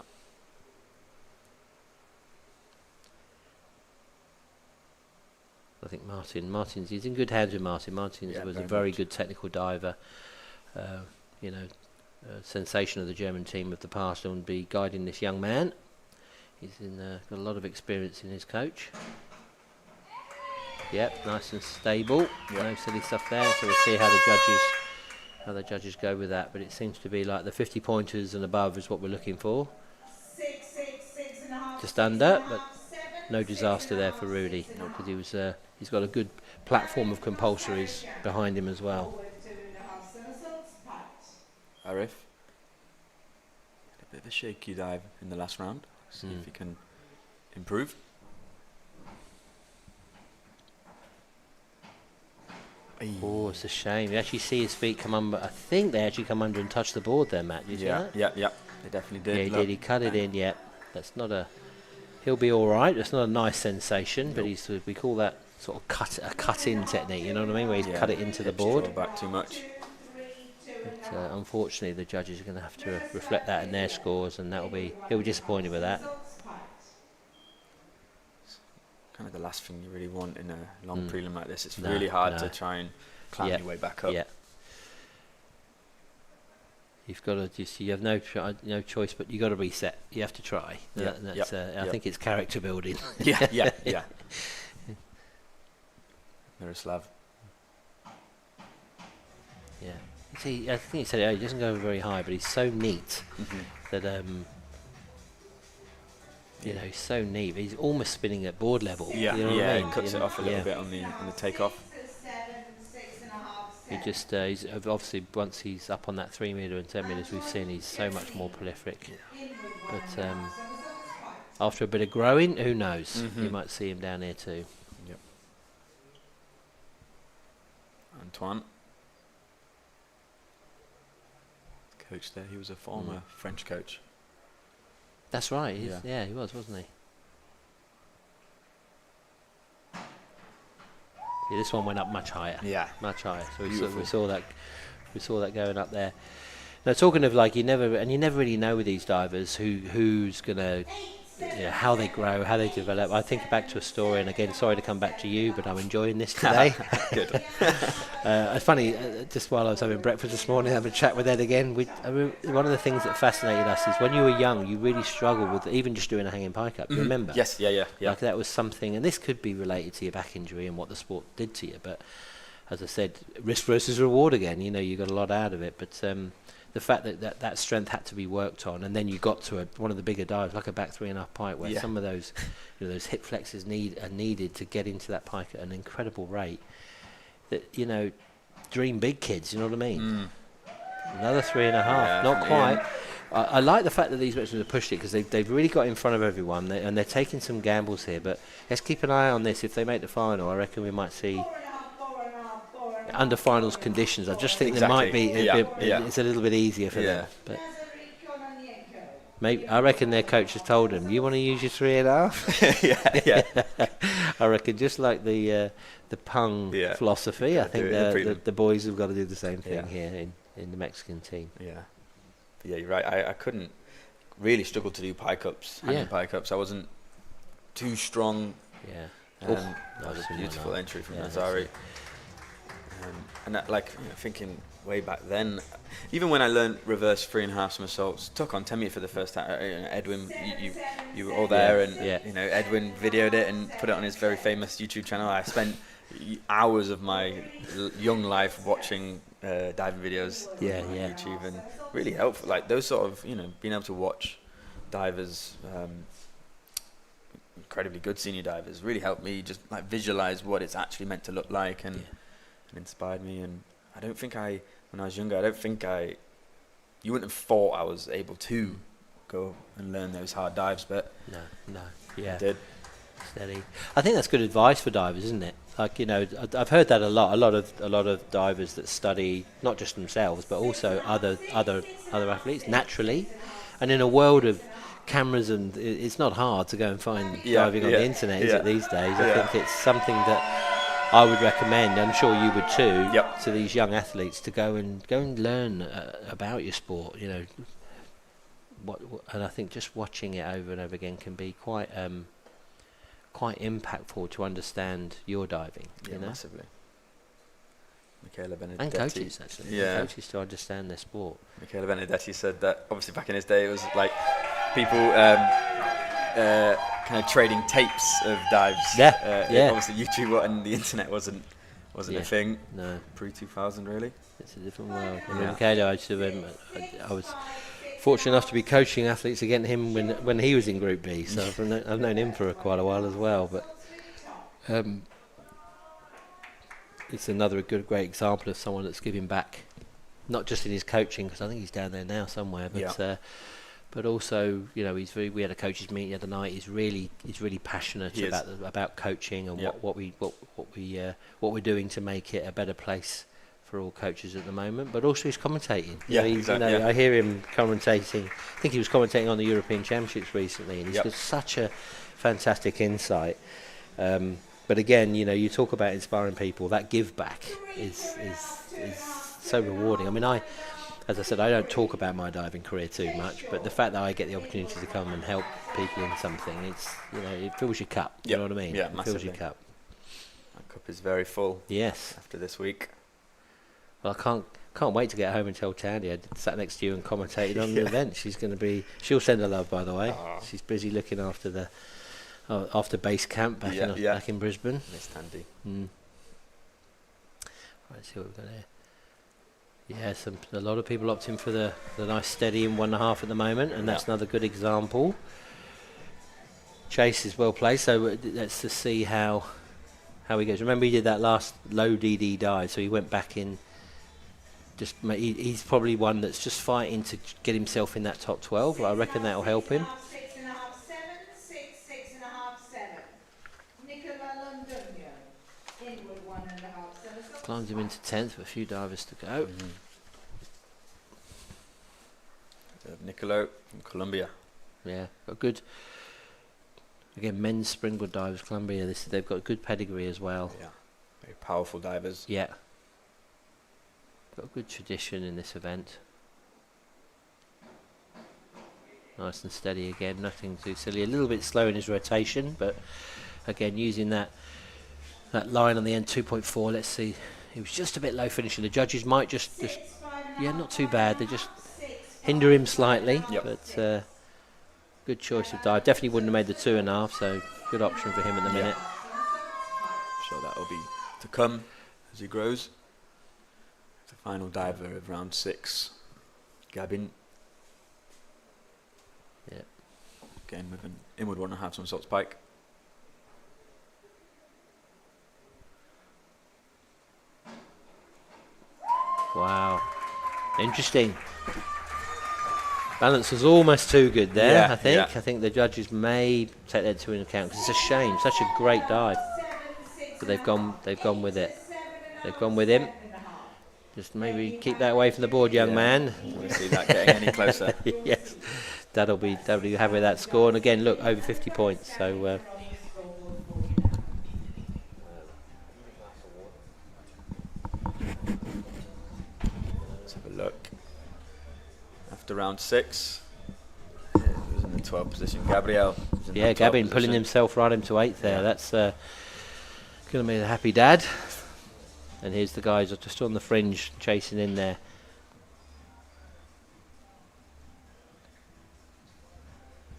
I think Martin's he's in good hands with Martin. Martin was a very good technical diver. Sensation of the German team of the past, and will be guiding this young man. He's got a lot of experience in his coach. Yep, nice and stable. Yep. No silly stuff there. So we'll see how the judges go with that. But it seems to be like the 50 pointers and above is what we're looking for. 6.5. Just under, but no disaster there for Rudy, because he's got a good platform of compulsories behind him as well. Forward 2.5 somersaults, pat. Arif. A bit of a shaky dive in the last round. See if he can improve. Oh, it's a shame. You actually see his feet come under. I think they actually come under and touch the board there, Matt. Did you see that? Yeah. They definitely did. Yeah, he Look. did. He cut it in. Yeah, that's not a. He'll be all right. It's not a nice sensation, but we call that sort of cut-in technique. You know what I mean? Where he's cut it into the Hips board. draw back too much. But, unfortunately, the judges are going to have to reflect that in their scores, and he'll be disappointed with that. Kind of the last thing you really want in a long prelim like this. It's really hard to try and climb your way back up. Yeah. You've got to you have no choice, but you got to reset. You have to try. I think it's character building. Yeah. Miroslav. Yeah. See, I think he said he doesn't go very high, but he's so neat that he's so neat. He's almost spinning at board level. Yeah, you know what I mean? He cuts it off a little bit on the takeoff. He just he's obviously once he's up on that 3 metre and 10 metres, we've seen he's so much more prolific. But after a bit of growing, who knows? You might see him down here too. Yep. Antoine, coach there. He was a former French coach. That's right. He was, wasn't he? Yeah, this one went up much higher. Yeah. Much higher. So we saw that going up there. Now, talking of like you never really know with these divers who's gonna, how they grow, how they develop. I think back to a story, and again, sorry to come back to you, but I'm enjoying this today. Good. It's funny, just while I was having breakfast this morning, having a chat with Ed again, one of the things that fascinated us is when you were young, you really struggled with even just doing a hanging pike up. You remember? Yes, yeah. Like that was something, and this could be related to your back injury and what the sport did to you, but as I said, risk versus reward again, you got a lot out of it, but the fact that strength had to be worked on, and then you got to one of the bigger dives, like a back 3.5 pike, where some of those, those hip flexors are needed to get into that pike at an incredible rate. That dream big, kids. You know what I mean? Another 3.5, not quite. I like the fact that these veterans have pushed it because they've really got in front of everyone, and they're taking some gambles here. But let's keep an eye on this. If they make the final, I reckon we might see. Under finals conditions, I just think there might be it's a little bit easier for them. But maybe I reckon their coach has told them, "You want to use your 3.5?" yeah. I reckon just like the Pung philosophy, I think the boys have got to do the same thing here in the Mexican team. Yeah, you're right. I couldn't really struggle to do pike ups, hanging pike ups. I wasn't too strong. Yeah, that was a beautiful entry from Nazari. And that, thinking way back then, even when I learned reverse 3.5 somersaults, took on Temi for the first time. Edwin, you were all there, and Edwin videoed it and put it on his very famous YouTube channel. I spent hours of my young life watching diving videos on YouTube, and really helpful. Like those sort of, being able to watch divers, incredibly good senior divers, really helped me just like visualize what it's actually meant to look like, and inspired me. And I don't think when I was younger, you wouldn't have thought I was able to go and learn those hard dives, but no, I did. Steady. I think that's good advice for divers, isn't it? Like I've heard that a lot of divers that study not just themselves but also other athletes naturally, and in a world of cameras, and it's not hard to go and find diving on the internet, is it, these days? I think it's something that I would recommend, I'm sure you would too, to these young athletes to go and learn about your sport. And I think just watching it over and over again can be quite impactful to understand your diving. Massively. Michele Benedetti. And coaches, actually. Coaches to understand their sport. Michele Benedetti said that obviously back in his day it was like people kind of trading tapes of dives. Obviously YouTube and the internet wasn't a thing. No. Pre-2000 really. It's a different world. I mean, Michele, I was fortunate enough to be coaching athletes against him when he was in Group B. So I've known him for quite a while as well. But it's another great example of someone that's giving back, not just in his coaching, because I think he's down there now somewhere, but. But also, we had a coaches meeting the other night. He's really passionate about coaching and what we're doing to make it a better place for all coaches at the moment. But also he's commentating. Exactly. I hear him commentating. I think he was commentating on the European Championships recently, and he's got such a fantastic insight. But again, you talk about inspiring people. That give back is so rewarding. I mean, as I said, I don't talk about my diving career too much, but the fact that I get the opportunity to come and help people in something, it fills your cup. You know what I mean? Yeah, it massively. Fills your cup. My cup is very full. Yes. After this week. Well, I can't wait to get home and tell Tandy I sat next to you and commentated on the event. She'll send her love, by the way. She's busy looking after after base camp back in Brisbane. Miss Tandy. Right, let's see what we've got here. Yeah, a lot of people opting for the nice steady in 1.5 at the moment, and that's another good example. Chase is well placed, so let's just see how he goes. Remember, he did that last low DD dive, so he went back in. He's probably one that's just fighting to get himself in that top 12. I reckon that'll help him. 6.5, 7, 6.5, 7. Nicola Londonio, inward 1.5 somersaults. Climbs him into 10th with a few divers to go. Nicolo from Colombia. Yeah, got good. Again, men's springboard divers, Colombia. They've got good pedigree as well. Yeah, very powerful divers. Yeah, got a good tradition in this event. nice and steady again, nothing too silly. A little bit slow in his rotation, but again using that line on the end, 2.4. Let's see, he was just a bit low finishing. The judges might just yeah, not too bad. They just hinder him slightly, Yep. but good choice of dive. Definitely wouldn't have made the 2.5, so good option for him at the minute. Sure, that'll be to come as he grows. The final diver of round 6, Gabin. Yeah. Again with an inward 1.5 somersault pike. Wow, interesting. Balance was almost too good there. Yeah, I think. yeah. I think the judges may take that into account because it's a shame. Such a great dive, but they've gone with it. They've gone with him. Just maybe keep that away from the board, young man. We'll see that getting any closer. Yes, that'll be happy with that score. And again, look, over 50 points. So Let's have a look. After round 6, it was in the 12th position. Gabriel was in yeah, the 12th Gabin pulling position. himself right into 8th there. Yeah. That's going to be a happy dad. And here's the guys just on the fringe chasing in there.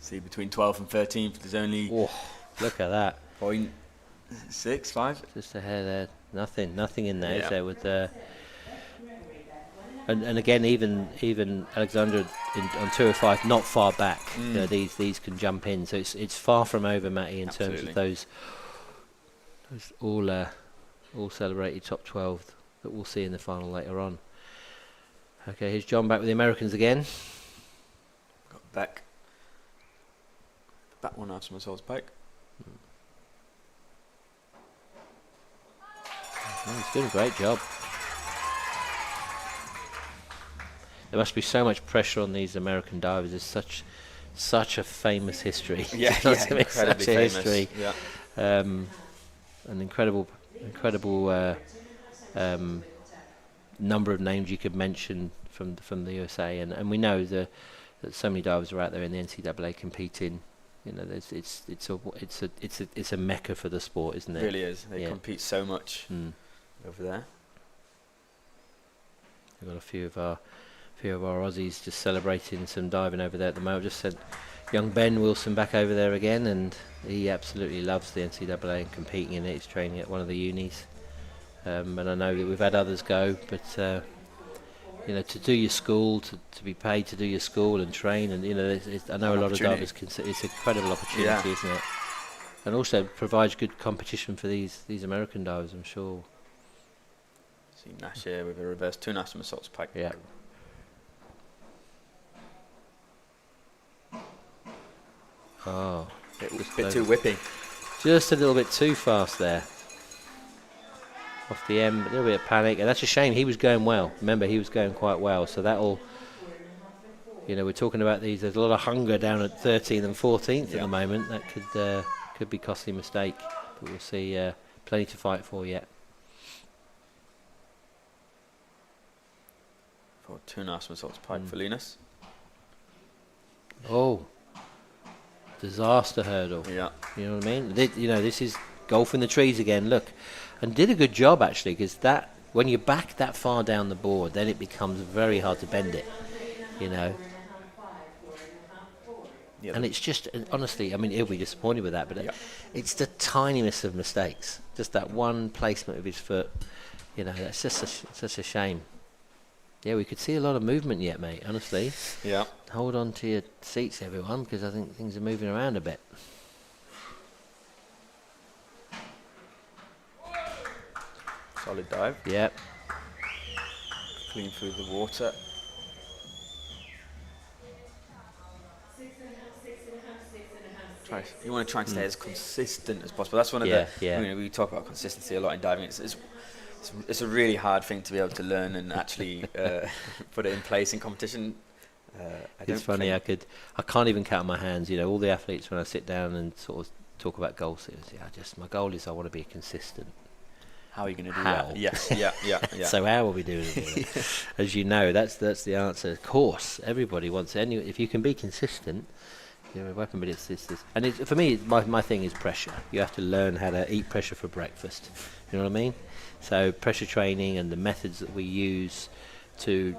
See, between 12th and 13th, there's only Oh, look at that. 0.6, 5. Just ahead there. Nothing in there, is Yeah. there? With and again, even Alexander on 205, not far back. You know, these can jump in, so it's far from over, Matty, in terms of those all celebrated top 12 that we'll see in the final later on. Okay, here's John back with the Americans again. Got back. Back 1.5 somersault pike. Oh, he's doing a great job. There must be so much pressure on these American divers. There's such a famous history. Yeah, You know what I mean? incredibly Such a famous. history. Yeah. An incredible number of names you could mention from the USA, and we know that so many divers are out there in the NCAA competing. You know, it's a mecca for the sport, isn't it? It really is. They Yeah. compete so much over there. We've got a few of our Aussies just celebrating some diving over there at the moment. Just sent young Ben Wilson back over there again, and he absolutely loves the NCAA and competing in it. He's training at one of the unis, and I know that we've had others go, but you know, to do your school, to be paid to do your school and train, and you know, I know a lot of divers consider it's an incredible opportunity, isn't it? And also provides good competition for these American divers, I'm sure. See Nash here with a reverse 2.5 somersault pike. Yeah. Oh, It was a bit too whippy. just a little bit too fast there. Off the end, a little bit of panic, and that's a shame. He was going well. Remember, he was going quite well, so that'll, you know, we're talking about these. There's a lot of hunger down at 13th and 14th at the moment. That could be costly mistake, but we'll see. Plenty to fight for yet. For 2.5 somersault pike for Linus. Oh, disaster hurdle. Yeah. You know what I mean? This is golf in the trees again. Look, and did a good job actually, because that when you're back that far down the board, then it becomes very hard to bend it. You know. Yeah, And it's just, honestly, I mean, he'll be disappointed with that, but it's the tiniest of mistakes. Just that one placement of his foot. You know, that's just such a shame. Yeah, we could see a lot of movement yet, mate, honestly. Yeah. Hold on to your seats, everyone, because I think things are moving around a bit. Solid dive. Yep. Clean through the water. 6.5, You want to try and stay as consistent as possible. That's one of Yeah, the. yeah. You know, we talk about consistency a lot in diving. It's a really hard thing to be able to learn and actually put it in place in competition. It's funny, I can't even count my hands. You know, all the athletes, when I sit down and sort of talk about goals, my goal is I want to be consistent. How are you going to do How? that? Yes, yeah. So how are we doing it? As you know, that's the answer. Of course, everybody wants it. If you can be consistent, you're a weapon. But it's this. And for me, my thing is pressure. You have to learn how to eat pressure for breakfast. You know what I mean? So pressure training and the methods that we use to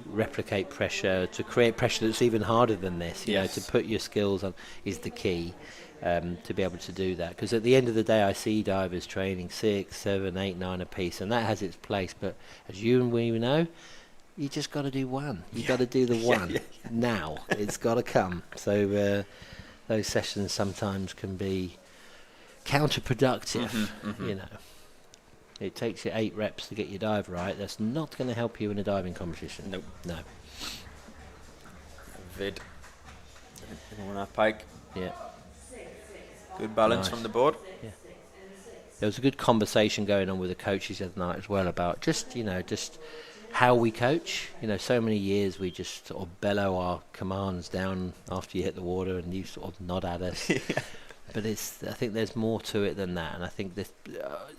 replicate pressure, to create pressure that's even harder than this. You know, to put your skills on is the key. To be able to do that, because at the end of the day I see divers training 6, 7, 8, 9 a piece, and that has its place, but as you and we know, you just got to do one. You got to do the one now. It's got to come. So those sessions sometimes can be counterproductive. You know, it takes you 8 reps to get your dive right. That's not going to help you in a diving competition. Nope. No. Vid. 1.5 pike. Yeah. Good balance from the board. Yeah. There was a good conversation going on with the coaches the other night as well about just how we coach. You know, so many years we just sort of bellow our commands down after you hit the water and you sort of nod at us. But I think there's more to it than that. And I think this,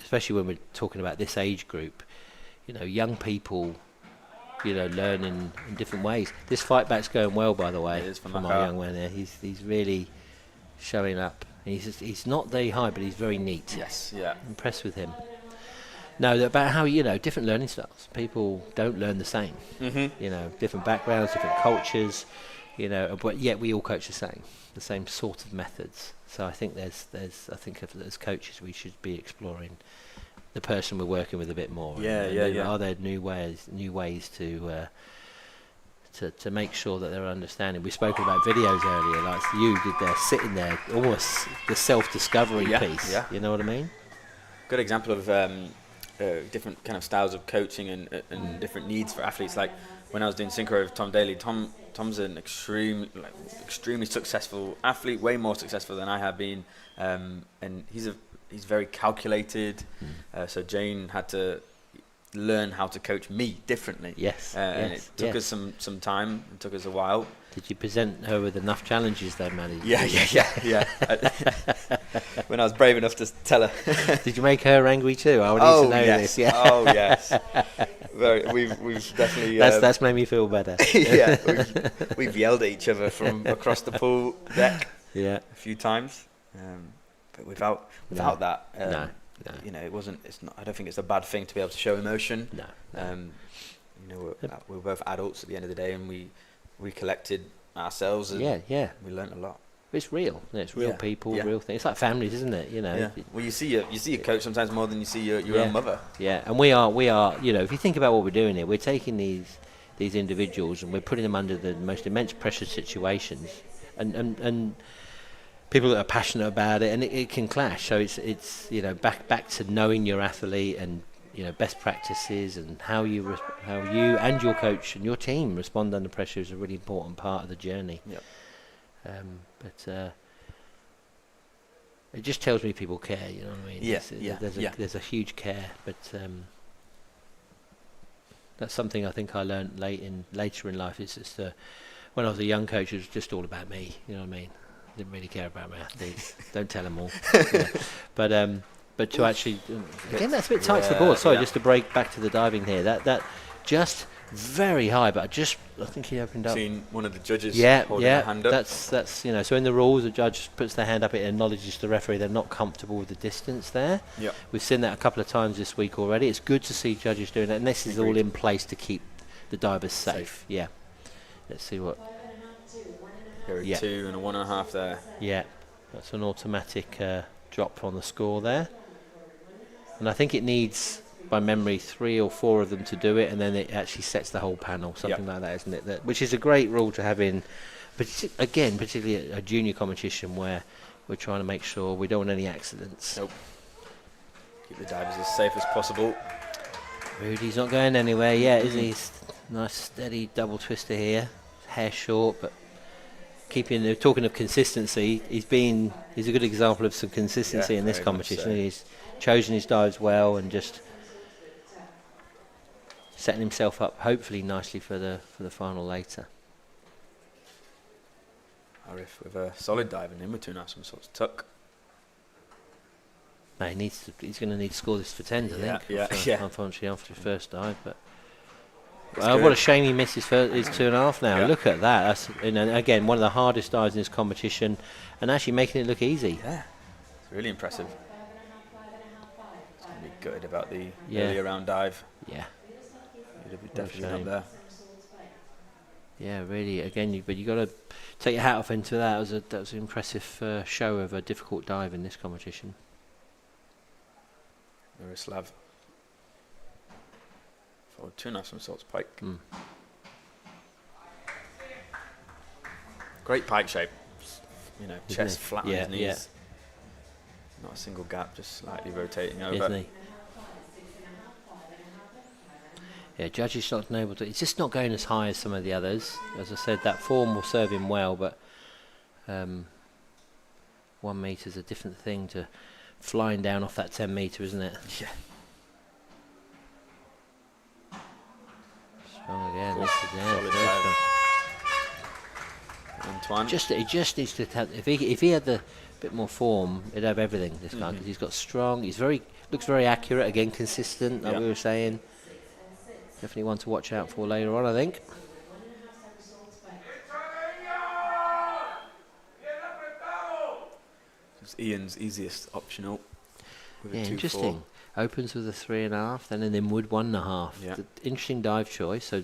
especially when we're talking about this age group, you know, young people, you know, learn in different ways. This fight back's going well, by the way, It is from our young man there. He's really showing up. He's not very high, but he's very neat. Yes, yeah. Impressed with him. No, about how, you know, different learning styles. People don't learn the same. You know, different backgrounds, different cultures, you know, but yet we all coach the same sort of methods. So I think I think as coaches we should be exploring the person we're working with a bit more. Are there new ways to make sure that they're understanding? We spoke about videos earlier, like you did there, sitting there, almost the self-discovery piece. Yeah. You know what I mean? Good example of different kind of styles of coaching and different needs for athletes. Like when I was doing synchro with Tom Daly, Tom's an extremely successful athlete, way more successful than I have been, and he's very calculated. So Jane had to learn how to coach me differently. And it took us some time. It took us a while. Did you present her with enough challenges though, Maddie? Yeah. When I was brave enough to tell her. Did you make her angry too? I would need to know this. Yeah. Oh yes. We've definitely. That's made me feel better. Yeah. We've yelled at each other from across the pool deck. Yeah. A few times, but without that. No. You know, it's not. I don't think it's a bad thing to be able to show emotion. No. You know, we're both adults at the end of the day, and we collected ourselves. And we learnt a lot. It's real. It's real people, real things. It's like families, isn't it? You know. Yeah. Well, you see your coach sometimes more than you see your own mother. Yeah, and we are. You know, if you think about what we're doing here, we're taking these individuals and we're putting them under the most immense pressure situations, and people that are passionate about it, and it can clash. So it's you know back to knowing your athlete and you know best practices and how you and your coach and your team respond under pressure is a really important part of the journey. Yep. But it just tells me people care. You know what I mean? There's a huge care, but that's something I think I learned later in life. It's just when I was a young coach, it was just all about me. You know what I mean? Didn't really care about my athletes. Don't tell them all. But to actually again, that's a bit tight to the board. Sorry, just to break back to the diving here. That just very high, but I think he opened up. Seen one of the judges holding their hand up. That's you know. So in the rules, the judge puts their hand up. It acknowledges to the referee they're not comfortable with the distance there. Yep. We've seen that a couple of times this week already. It's good to see judges doing that, and this is all in place to keep the divers safe. Yeah. Let's see what. Here are 2 and a 1.5 there. Yeah, that's an automatic drop on the score there. And I think it needs, by memory, 3 or 4 of them to do it, and then it actually sets the whole panel, something like that, isn't it? Which is a great rule to have in, but again, particularly a junior competition where we're trying to make sure we don't want any accidents. Nope. Keep the divers as safe as possible. Rudy's not going anywhere yet, is he? Nice steady double twister here. Hair short, but talking of consistency, he's a good example of some consistency in this competition. So. He's chosen his dives well and just setting himself up hopefully nicely for the final later. Arif with a solid dive in him with 2.5 somersaults tuck. No, he's going to need to score this for 10s, I think. Unfortunately, after his first dive, but. What a shame he missed his 2.5 now. Yeah. Look at that. That's, again, one of the hardest dives in this competition, and actually making it look easy. Yeah, it's really impressive. It's going to be gutted about the earlier round dive. Yeah. He'd have definitely not there. Yeah, really. Again, but you got to take your hat off into that. That was an impressive show of a difficult dive in this competition. Miroslav. For 2.5 somersaults pike. Great pike shape. Chest flat on his knees. Yeah. Not a single gap, just slightly rotating over. Isn't he? Yeah, Judge's not been able to. It's just not going as high as some of the others. As I said, that form will serve him well, but 1 metre is a different thing to flying down off that 10 metre, isn't it? Yeah. Strong again. Solid Very dive. strong. Antoine. He just needs to have. If he had the bit more form, he'd have everything. This guy, because he's got strong. Looks very accurate. Again, consistent. Like we were saying. Definitely one to watch out for later on, I think. It's Ian's easiest optional. With a 2-4. Interesting. Opens with a 3.5, then Wood 1.5. Yeah. Interesting dive choice. So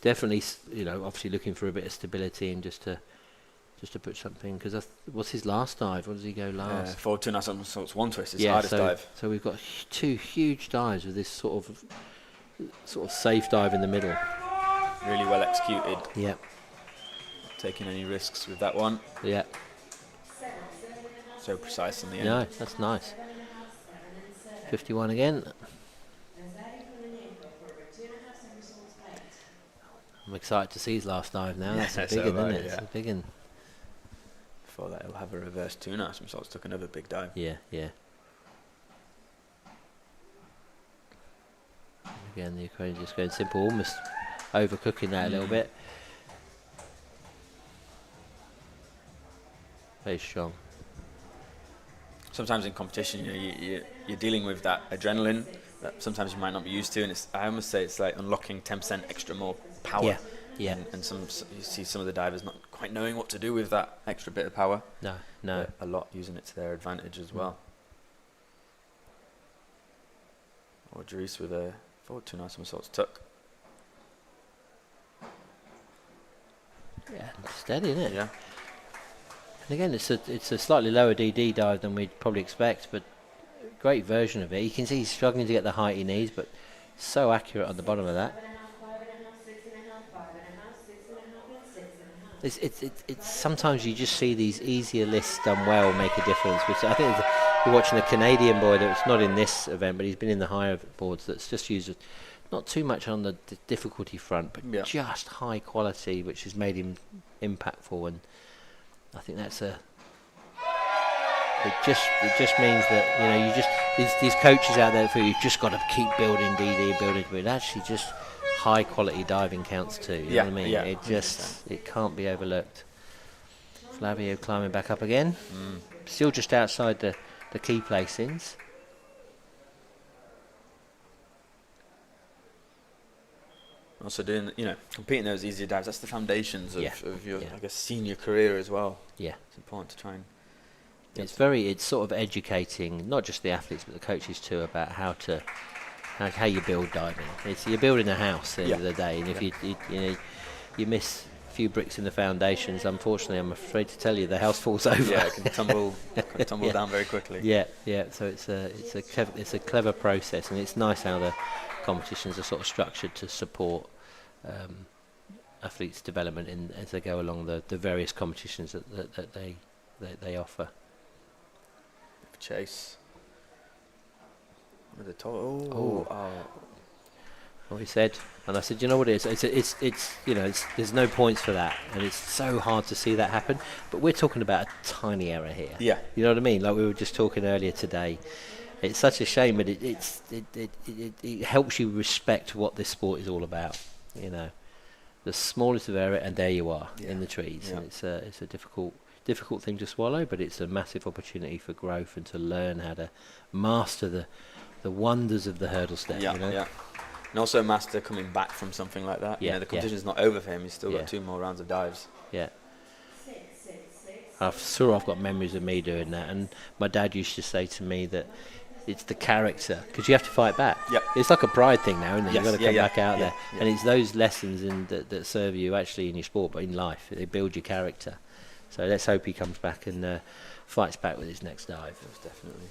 definitely, obviously looking for a bit of stability and just to put something. Because what's his last dive? What does he go last? Forward 2.5 somersaults, 1 twist. His hardest dive. So we've got 2 huge dives with this sort of safe dive in the middle. Really well executed. Yeah. Not taking any risks with that one. Yeah. So precise in the end. No, that's nice. 51 again. I'm excited to see his last dive now. That's a big one, isn't it? It's a big one. Before that, he'll have a reverse 2.5 somersaults. Took another big dive. Yeah. Again, the Ukraine just going simple, almost overcooking that a little bit. Very strong. Sometimes in competition, you're dealing with that adrenaline that sometimes you might not be used to, and I almost say it's like unlocking 10% extra more power. Yeah. And you see some of the divers not quite knowing what to do with that extra bit of power. No. But a lot using it to their advantage as well. Or Dries with a forward 2.5 somersaults tuck. Yeah, steady, isn't it? Yeah. And again, it's a slightly lower DD dive than we'd probably expect, but great version of it. You can see he's struggling to get the height he needs, but so accurate on the bottom of that. It's sometimes you just see these easier lists done well make a difference. Which I think you're watching a Canadian boy that's not in this event, but he's been in the higher boards. That's just used not too much on the difficulty front, but just high quality, which has made him impactful. And I think that's it just means that you just these coaches out there for you've just got to keep building DD, but actually just high quality diving counts too. You know what I mean? Yeah, it can't be overlooked. Flavio climbing back up again, still just outside the key placings. Also doing, competing those easier dives, that's the foundations of your, I guess, senior career as well. Yeah. It's important to try and... It's sort of educating, not just the athletes, but the coaches too, about how you build diving. You're building a house at the end of the day, and if you miss a few bricks in the foundations, unfortunately, I'm afraid to tell you, the house falls over. Yeah, it can tumble down very quickly. Yeah. So it's a clever process, and it's nice how the competitions are sort of structured to support athletes' development as they go along the various competitions that they offer. Chase. With the He said, and I said, you know what it is? It's there's no points for that, and it's so hard to see that happen. But we're talking about a tiny error here. Yeah. You know what I mean? Like we were just talking earlier today. It's such a shame, but it helps you respect what this sport is all about. The smallest of error, and there you are in the trees. Yeah. And it's a difficult difficult thing to swallow, but it's a massive opportunity for growth and to learn how to master the wonders of the hurdle step. Yeah, you know? yeah. And also master coming back from something like that. Yeah, The competition's not over for him. He's still Yeah. got 2 more rounds of dives. Yeah. I've got memories of me doing that, and my dad used to say to me that it's the character, because you have to fight back. Yep. It's like a pride thing now, isn't it? Yes, You've got to yeah, come yeah, back out yeah, there. yeah. And it's those lessons that serve you actually in your sport, but in life. They build your character. So let's hope he comes back and fights back with his next dive. It was definitely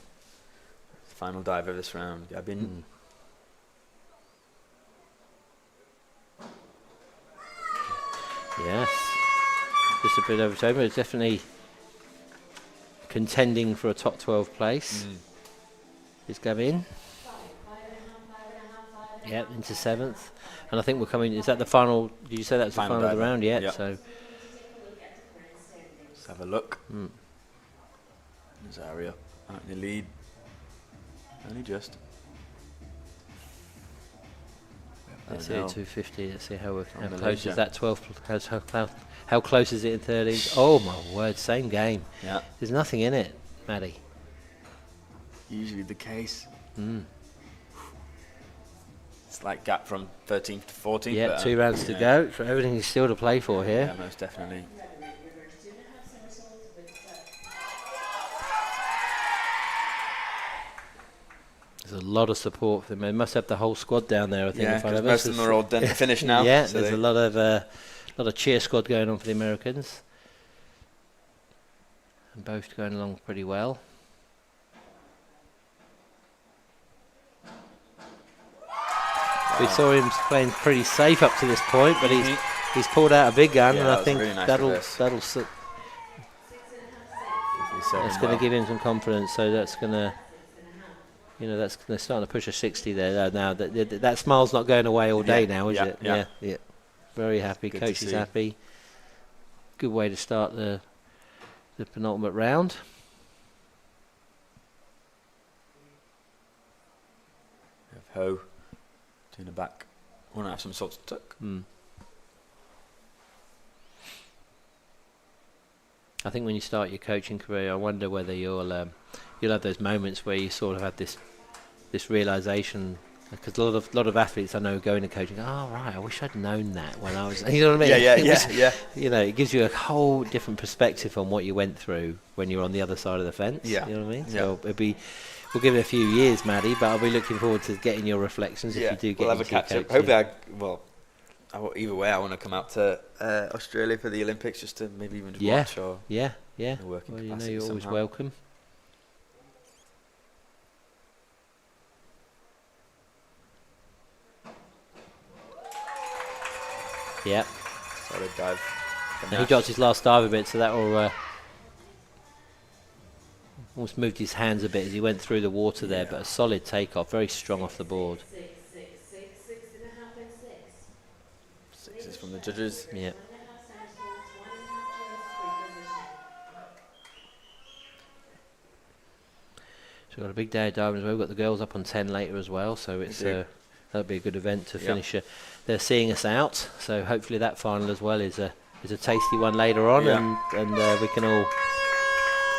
the final dive of this round. Gabin. Yes. Just a bit over time, but it's definitely contending for a top 12 place. Is Gavin? Yep, into 7th. And I think we're coming, is that the final, did you say that's the final of the dive. round? Yeah, Yep. so. Let's have a look. There's Aria out in the lead. Only just. Let's see, 250. Let's see how On the close lead, is that 12? How close is it in 13? Oh my word, same game. Yeah. There's nothing in it, Maddie. Usually the case. It's like gap from 13th to 14th. Yeah, but, 2 rounds to go. So everything is still to play for here. Yeah, most definitely. There's a lot of support for them. They must have the whole squad down there, I think. Yeah, in front of most us. of them are all done finished now. Yeah, so there's a lot of cheer squad going on for the Americans. And both going along pretty well. We saw him playing pretty safe up to this point, but he's pulled out a big gun, Yeah, and that I was a think really nice that'll reverse. that's going to give him some confidence. So that's going to, they're starting to push a 60 there now. That smile's not going away all day now, is yeah, it? yeah. Yeah. Very happy. Good to Coach is see. happy. Good way to start the penultimate round. We have Ho doing the back. Want to have some sorts of tuck. I think when you start your coaching career, I wonder whether you'll have those moments where you sort of have this realization. Because a lot of athletes I know go into coaching. Oh right, I wish I'd known that when I was. You know what I mean? Yeah. It gives you a whole different perspective on what you went through when you're on the other side of the fence. Yeah. You know what I mean? Yeah. So we'll give it a few years, Maddie, but I'll be looking forward to getting your reflections if you do get we'll have a into your catch up. coaching. Either way, I want to come out to Australia for the Olympics just to maybe even just Yeah. watch or Yeah. in a working Well, capacity you're always somehow. welcome. Yeah. Solid dive. from Now he Nash. dropped his last dive a bit, so that will almost moved his hands a bit as he went through the water there, but a solid takeoff, very strong off the board. 6.5 and 6. Sixes from the judges. Yeah. 1.5 somersaults, 1.5 twists, 3 position. So we've got a big day of diving as well. We've got the girls up on 10 later as well, so it's do. that'll be a good event to Yeah. finish. They're seeing us out, so hopefully that final as well is a tasty one later on, Yeah. and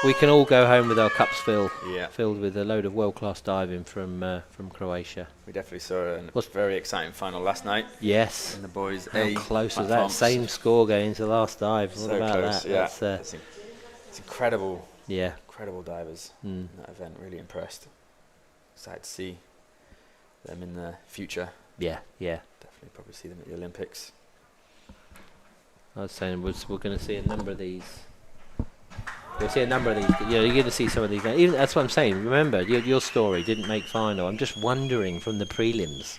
we can all go home with our cups filled Yeah. with a load of world-class diving from Croatia. We definitely saw a What's- very exciting final last night Yes. in the boys' How A close was that? platforms. Same score going into the last dive. What So about close, that? yeah. That's, It's incredible, yeah. incredible divers in that event. Really impressed. Excited to see them in the future. Yeah. Definitely probably see them at the Olympics. I was saying we're going to see a number of these. We'll see a number of these. You're going to see some of these. Even, that's what I'm saying. Remember, your story didn't make final. I'm just wondering from the prelims.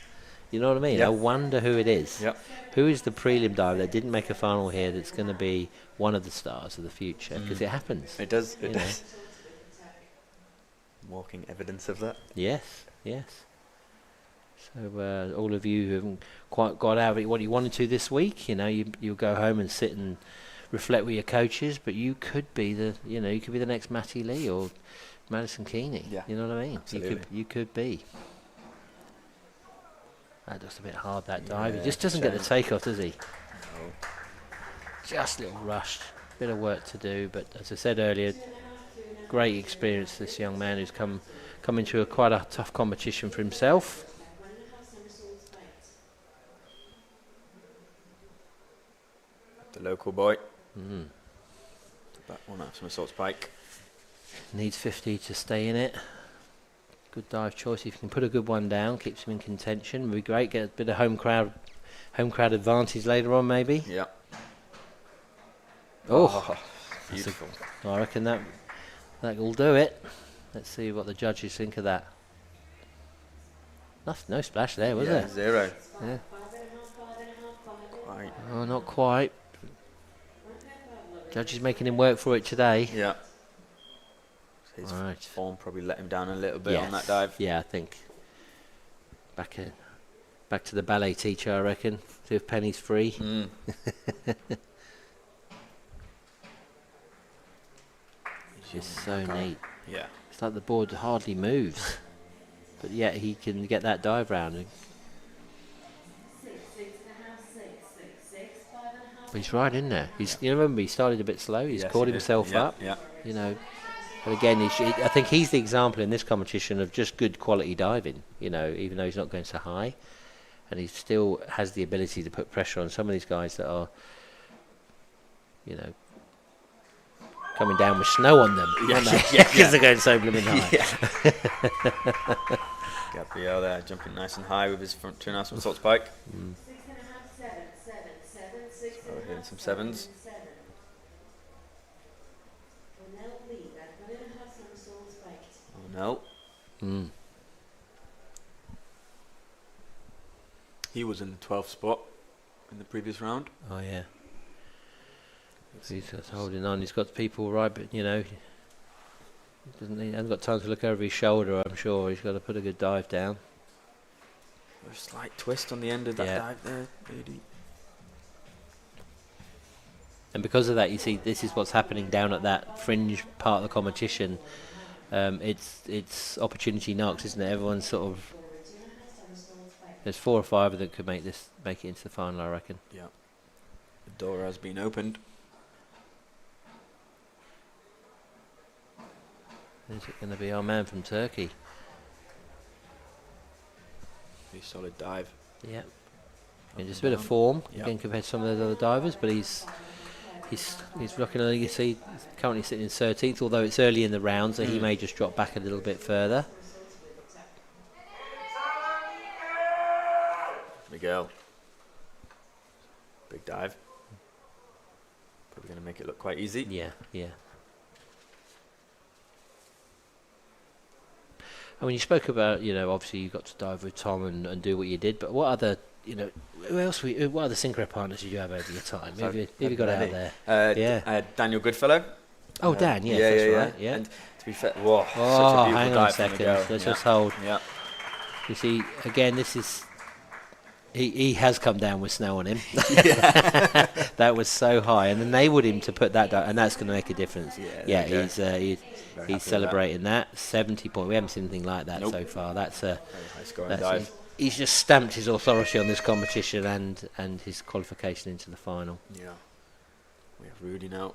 You know what I mean? Yep. I wonder who it is. Yep. Who is the prelim diver that didn't make a final here that's going to be one of the stars of the future? Because it happens. It does. You It know. does. Walking evidence of that. Yes. So all of you who haven't quite got out of it what you wanted to this week, you'll go home and sit and reflect with your coaches, but you could be the next Matty Lee or Madison Keeney. Yeah, You know what I mean? absolutely. You could be. That looks a bit hard, that dive. He Yeah, just doesn't get the shame. takeoff, does he? No. Just a little rushed. bit of work to do, but as I said earlier, great experience. This young man who's come into quite a tough competition for himself. The local boy. Back one out somersault spike. Needs 50 to stay in it. Good dive choice. If you can put a good one down, keeps him in contention. Would be great. Get a bit of home crowd advantage later on, maybe. Yeah. Oh, beautiful. I reckon that will do it. Let's see what the judges think of that. No splash there, was there? 0. Yeah. Quite. Oh, not quite. Judges making him work for it today. Yeah. His Right. form probably let him down a little bit on that dive. Yeah, I think. Back to the ballet teacher, I reckon. See if Penny's free. Just so neat. Yeah. It's like the board hardly moves, but yet he can get that dive round. But he's right in there. You remember he started a bit slow. He's caught himself up. Yeah. You know. But again, I think he's the example in this competition of just good quality diving. You know, even though he's not going so high, and he still has the ability to put pressure on some of these guys that are, you know, coming down with snow on them. Because they're going so blooming high. Gabriel there jumping nice and high with his front 2.5 somersault spike. So we're hitting some 7s. Oh no. He was in the 12th spot in the previous round. Oh yeah. He's just holding on. He's got people right, but you know, he hasn't got time to look over his shoulder. I'm sure he's got to put a good dive down. A slight twist on the end of that dive there, really. And because of that, you see, this is what's happening down at that fringe part of the competition. It's opportunity knocks, isn't it? Everyone's sort of. There's 4 or 5 that could make it into the final, I reckon. Yeah. The door has been opened. Is it going to be our man from Turkey? Pretty solid dive. Yeah. And just a bit of form Yep. again compared to some of those other divers, but he's looking. You see, currently sitting in 13th, although it's early in the round, so he may just drop back a little bit further. Miguel. Big dive. Probably going to make it look quite easy. Yeah. And when you spoke about, you know, obviously you got to dive with Tom and do what you did, but what other, you know, what other synchro partners did you have over your time? Who have you got out there? Daniel Goodfellow. Oh, Dan, yes, that's right. Yeah. And to be fair, whoa, such a Oh, beautiful hang on a dive from second. Miguel. Let's just hold. Yeah. You see, again, this is. He has come down with snow on him. That was so high, and enabled him to put that down, and that's going to make a difference. He's celebrating that 70 point. We haven't seen anything like that so far. That's a High scoring dive. He's just stamped his authority on this competition and his qualification into the final. Yeah. We have Rudy now.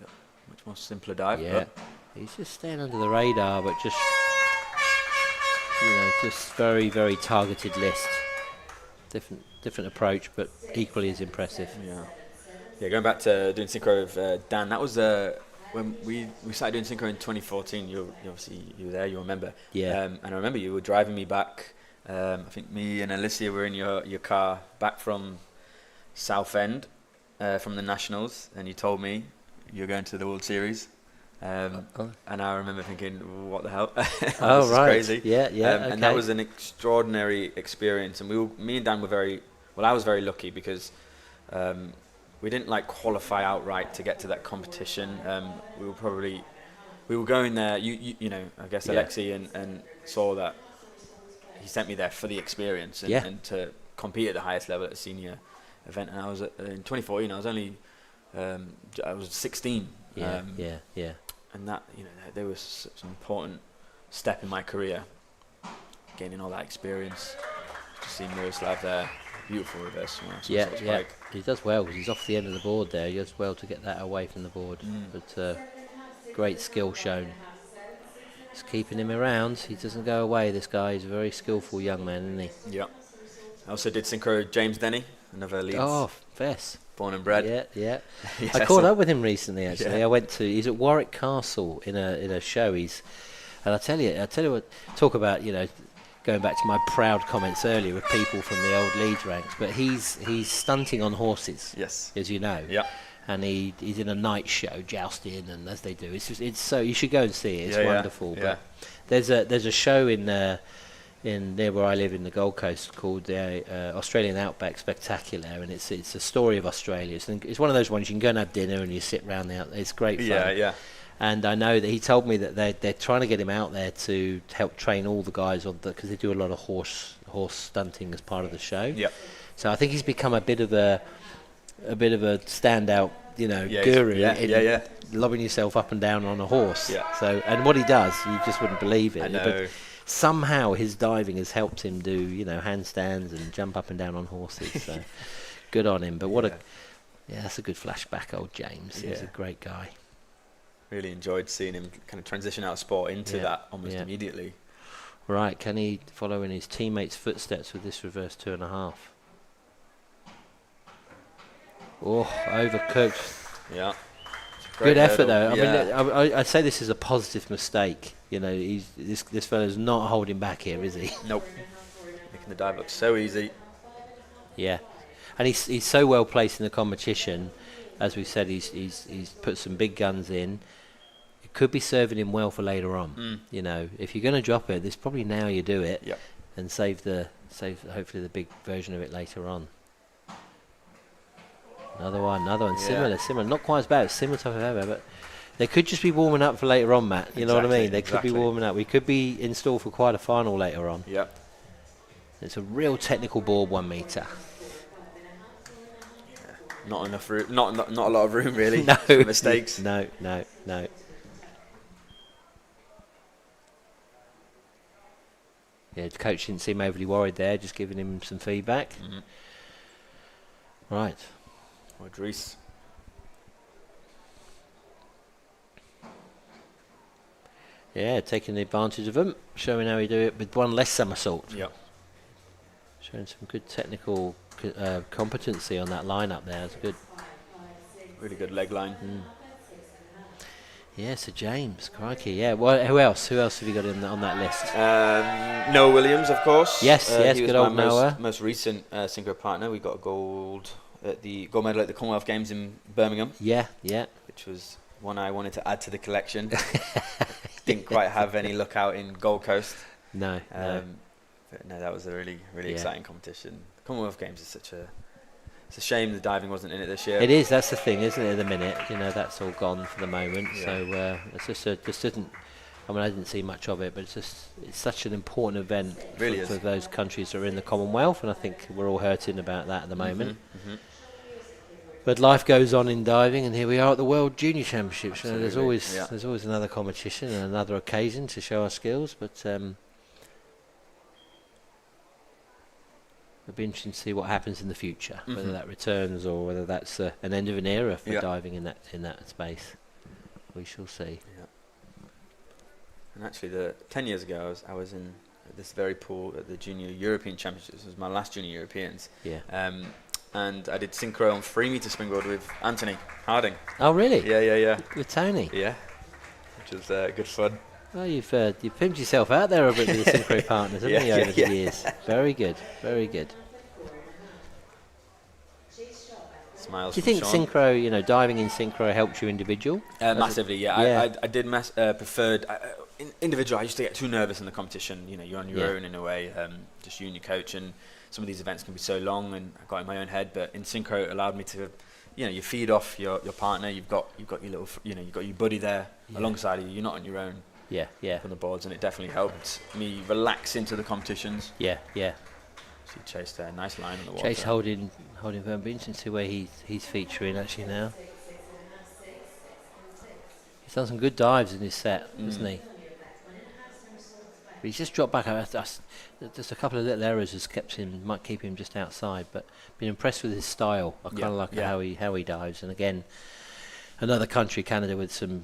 Yep. Much more simpler dive. Yeah. He's just staying under the radar, but just, you know, just very, very targeted list. Different approach, but equally as impressive. Yeah, going back to doing synchro with Dan, that was when we started doing synchro in 2014. You were there, you remember. Yeah. And I remember you were driving me back. I think me and Alicia were in your car back from Southend, from the Nationals, and you told me you're going to the World Series. And I remember thinking, what the hell? This is crazy. Yeah, okay. And that was an extraordinary experience. And me and Dan were I was very lucky because we didn't qualify outright to get to that competition. We were going there. You know, I guess Alexei and saw that he sent me there for the experience and to compete at the highest level at a senior event. And I was in 2014. I was only I was 16. Yeah. And that, you know, there was such an important step in my career, gaining all that experience. To see Miroslav there, Beautiful reverse sort of Yeah, spike. he does well because he's off the end of the board there. He does well to get that away from the board. But great skill shown. Just keeping him around. He doesn't go away. This guy is a very skillful young man, isn't he? Yeah. I also did synchro James Denny, another Leeds Oh, Fess. born and bred. Yeah, yeah. Yeah, I caught so- up with him recently. Actually, Yeah. I went to. He's at Warwick Castle in a show. And I tell you what. Talk about going back to my proud comments earlier with people from the old Leeds ranks. But he's stunting on horses, Yes. as you know. Yeah. And he's in a night show jousting, and as they do, it's so you should go and see it. It's Yeah, yeah, wonderful. yeah. But there's a show in near where I live in the Gold Coast called the Australian Outback Spectacular, and it's a story of Australia. It's one of those ones you can go and have dinner and you sit round there. It's great fun. Yeah, yeah. And I know that he told me that they're trying to get him out there to help train all the guys on because they do a lot of horse stunting as part of the show. Yeah. So I think he's become a bit of a standout, Yeah, guru. yeah, in yeah. lobbing yourself up and down on a horse. Yeah. So, and what he does, you just wouldn't believe it. I know. But somehow his diving has helped him do, handstands and jump up and down on horses. So good on him. But that's a good flashback, old James. He's a Yeah. great guy. Really enjoyed seeing him kind of transition out of sport into that almost immediately. Right, can he follow in his teammates' footsteps with this reverse 2.5? Oh, overcooked. Yeah. Good effort though. I Yeah. mean, I'd say this is a positive mistake. This fellow's not holding back here, is he? Nope. Making the dive look so easy. Yeah, and he's so well placed in the competition. As we said, he's put some big guns in. It could be serving him well for later on. If you're going to drop it, this probably now you do it, Yep. and save hopefully the big version of it later on. Another one, Yeah. similar. Not quite as bad, similar type of error, but they could just be warming up for later on, Matt. You know what I mean? They could be warming up. We could be in store for quite a final later on. Yeah. It's a real technical board, 1 metre. Not enough room. Not a lot of room really. No for mistakes. No. Yeah, the coach didn't seem overly worried there, just giving him some feedback. Mhm. Right. Or Dries. Yeah, taking advantage of him, showing how he do it with one less somersault. Yep. Showing some good technical competency on that lineup there. It's good. Really good leg line. Yeah, so James, crikey. Yeah, well, who else? Who else have you got on that list? Noah Williams, of course. Yes, he was good old my Noah. most recent synchro partner. We got a gold medal at the Commonwealth Games in Birmingham, Yeah. which was one I wanted to add to the collection. Didn't quite have any luck out in Gold Coast. No. But no, that was a really Yeah. exciting competition. The Commonwealth Games is it's a shame the diving wasn't in it this year. It is. That's the thing, isn't it? At the minute, that's all gone for the moment. Yeah. So it's just isn't. I mean, I didn't see much of it, but it's such an important event Really for is. those countries that are in the Commonwealth, and I think we're all hurting about that at the moment. Mhm. But life goes on in diving, and here we are at the World Junior Championships. There's Absolutely, always there's another competition and another occasion to show our skills, but. It'll be interesting to see what happens in the future, whether that returns or whether that's an end of an era for diving in that space. We shall see. Yeah. And actually, 10 years ago, I was in this very pool at the Junior European Championships. It was my last Junior Europeans. Yeah. And I did synchro on 3 metre springboard with Anthony Harding. Oh, really? Yeah. With Tony? Yeah. Which was good fun. Well, you've pimped yourself out there a bit with the synchro partners, haven't you, over the years? Very good, very good. Smiles. Do you from think Sean. synchro, diving in synchro helps you individual? Massively, yeah. Yeah. I did preferred individual. I used to get too nervous in the competition. You're on your own in a way, just you and your coach, and some of these events can be so long, and I got in my own head. But in synchro, it allowed me to, you feed off your partner. You've got your little, you've got your buddy there alongside of you. You're not on your own. Yeah. On the boards, and it definitely helped me relax into the competitions. Yeah. So he chased a nice line on the water. Chase holding firm. Be interesting to see where he's featuring actually now. He's done some good dives in his set, hasn't he? But he's just dropped back. Just a couple of little errors has might keep him just outside. But been impressed with his style. I kind of like how he dives. And again, another country, Canada, with some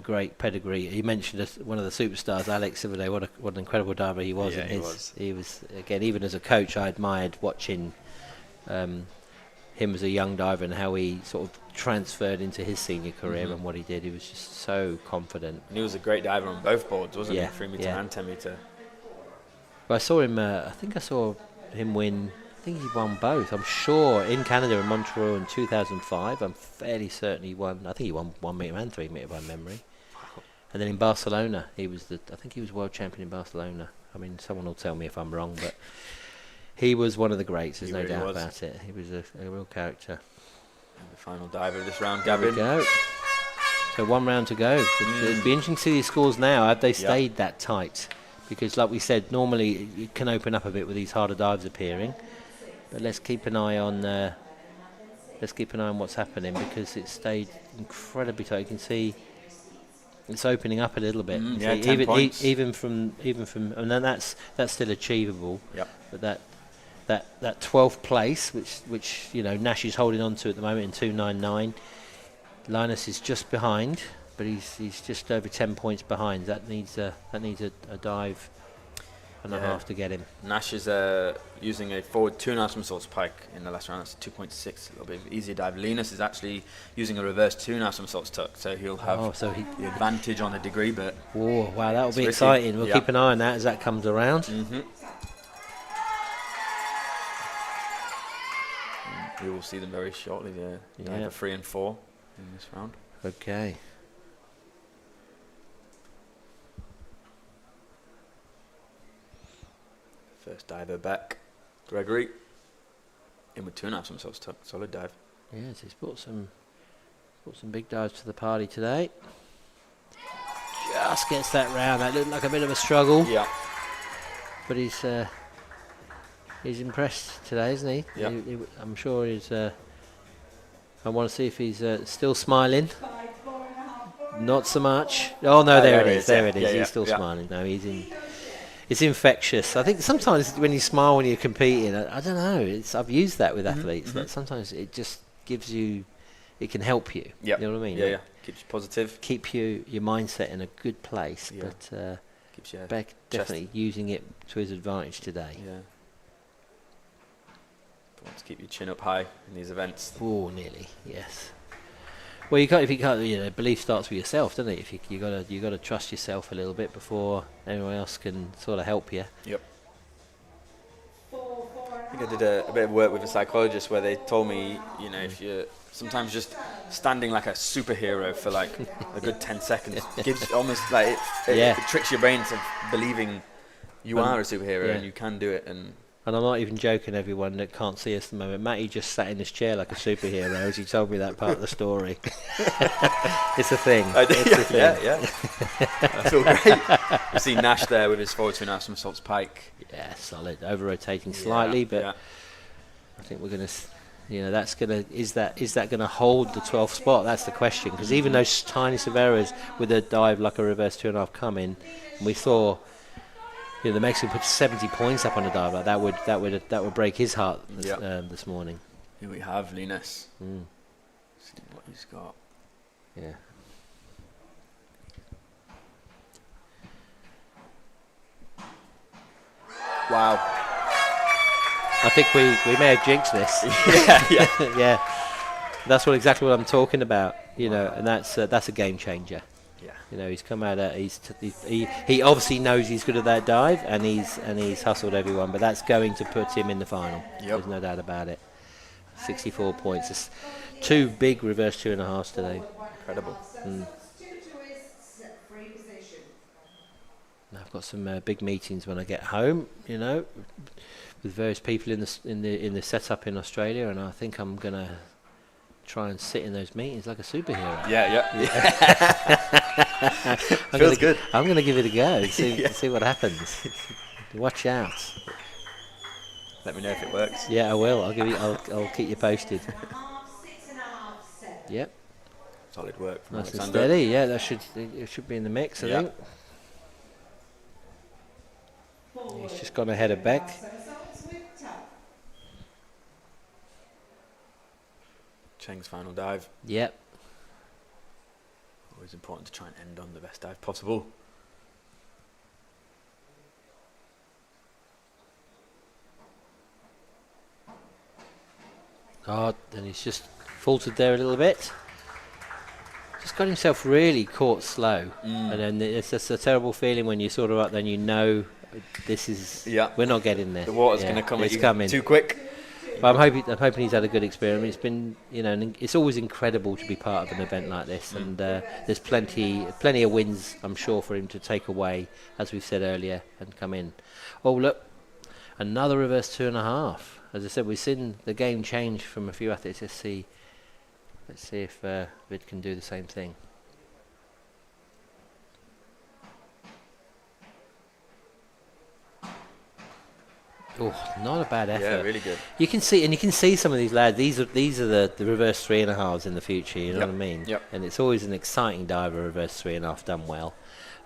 great pedigree. He mentioned one of the superstars, Alex, the other day. What an incredible diver he was. Yeah, He was again, even as a coach, I admired watching him as a young diver and how he sort of transferred into his senior career and what he did. He was just so confident. And he was a great diver on both boards, wasn't Yeah, he? 3 metre yeah. and 10 metre. But I saw him. I think I saw him win. I think he won both. I'm sure in Canada and Montreal in 2005. I'm fairly certain he won. I think he won 1 metre and 3 metre by memory. And then in Barcelona, I think he was world champion in Barcelona. I mean, someone will tell me if I'm wrong, but he was one of the greats. There's no doubt about it. He was a real character. And the final diver of this round, There we Gavin. go. So 1 round to go. It'd be interesting to see these scores now. Have they stayed that tight? Because, like we said, normally it can open up a bit with these harder dives appearing. But let's keep an eye on what's happening, because it's stayed incredibly tight. You can see it's opening up a little bit. Yeah, See, 10 points. even from, and then that's still achievable. Yep. But that 12th place, which Nash is holding on to at the moment in 2.99. Linus is just behind, but he's just over 10 points behind. That needs a dive and a half to get him. Nash is using a forward 2.5 somersaults pike in the last round. That's 2.6, a little bit easier dive. Linus is actually using a reverse 2.5 somersaults tuck, so he'll have the advantage on a degree. But wow, that will be risky. exciting. We'll keep an eye on that as that comes around. We will see them very shortly. Diver 3 and 4 in this round. Okay. First diver back, Gregory. In with 2.5 somersaults tuck. Solid dive. Yes, he's brought some big dives to the party today. Just gets that round. That looked like a bit of a struggle. Yeah. But he's impressed today, isn't he? Yeah. I'm sure he's. I want to see if he's still smiling. Not so much. Oh no, there it is. There it is. Yeah, He's still smiling. No, he's in. It's infectious. I think sometimes when you smile when you're competing, I don't know. I've used that with athletes. That sometimes it just gives you. It can help you. Yeah. You know what I mean? Yeah. Keeps you positive. Keep your mindset in a good place. Yeah. But Keeps you Beck definitely using it to his advantage today. Yeah. Want to keep your chin up high in these events. Oh, nearly. Yes. Well, if you can't, belief starts with yourself, doesn't it? If you got to trust yourself a little bit before anyone else can sort of help you. Yep. I think I did a bit of work with a psychologist where they told me, if you're sometimes just standing like a superhero for like a good 10 seconds gives almost like it tricks your brain to believing you are a superhero and you can do it. And I'm not even joking, everyone that can't see us at the moment. Matty just sat in his chair like a superhero as he told me that part of the story. It's a thing. Yeah. I feel great. You see Nash there with his forward 2.5 somersaults pike. Yeah, solid. Over rotating slightly, but I think we're going to, that's going to, is that going to hold the 12th spot? That's the question. Because even those tiniest of errors with a dive like a reverse 2.5 coming, and we saw. The Mexican put 70 points up on a dive. Like that would break his heart this morning. Here we have Linus. See what he's got. Yeah. Wow. I think we may have jinxed this. Yeah. That's exactly what I'm talking about. And that's a game changer. He's come out. He obviously knows he's good at that dive, and he's hustled everyone. But that's going to put him in the final. Yep. There's no doubt about it. 64 points. It's 2 big reverse 2.5s today. Incredible. I've got some big meetings when I get home. With various people in the setup in Australia, and I think I'm gonna try and sit in those meetings like a superhero. Yeah. Feels good. I'm going to give it a go and see what happens. Watch out. Let me know if it works. Yeah, I will. I'll keep you posted. Yep. Solid work from Nice and Alexander. steady. Yeah, it should be in the mix, I think. He's just gone ahead of Beck. Somersaults with tap. Cheng's final dive. Yep. Always important to try and end on the best dive possible. Oh, and he's just faltered there a little bit. Just got himself really caught slow. And then it's just a terrible feeling when you're sort of up, then you know this is, we're not getting there. The water's going to come at it's you coming. too quick. But I'm hoping he's had a good experience. It's been, it's always incredible to be part of an event like this, and there's plenty of wins, I'm sure, for him to take away, as we've said earlier, and come in. Oh, look, another reverse 2.5. As I said, we've seen the game change from a few athletes. Let's see if Vid can do the same thing. Oh, not a bad effort. Yeah, really good. You can see some of these lads. These are the reverse 3.5s in the future. You know what I mean? Yep. And it's always an exciting dive, a reverse 3.5 done well.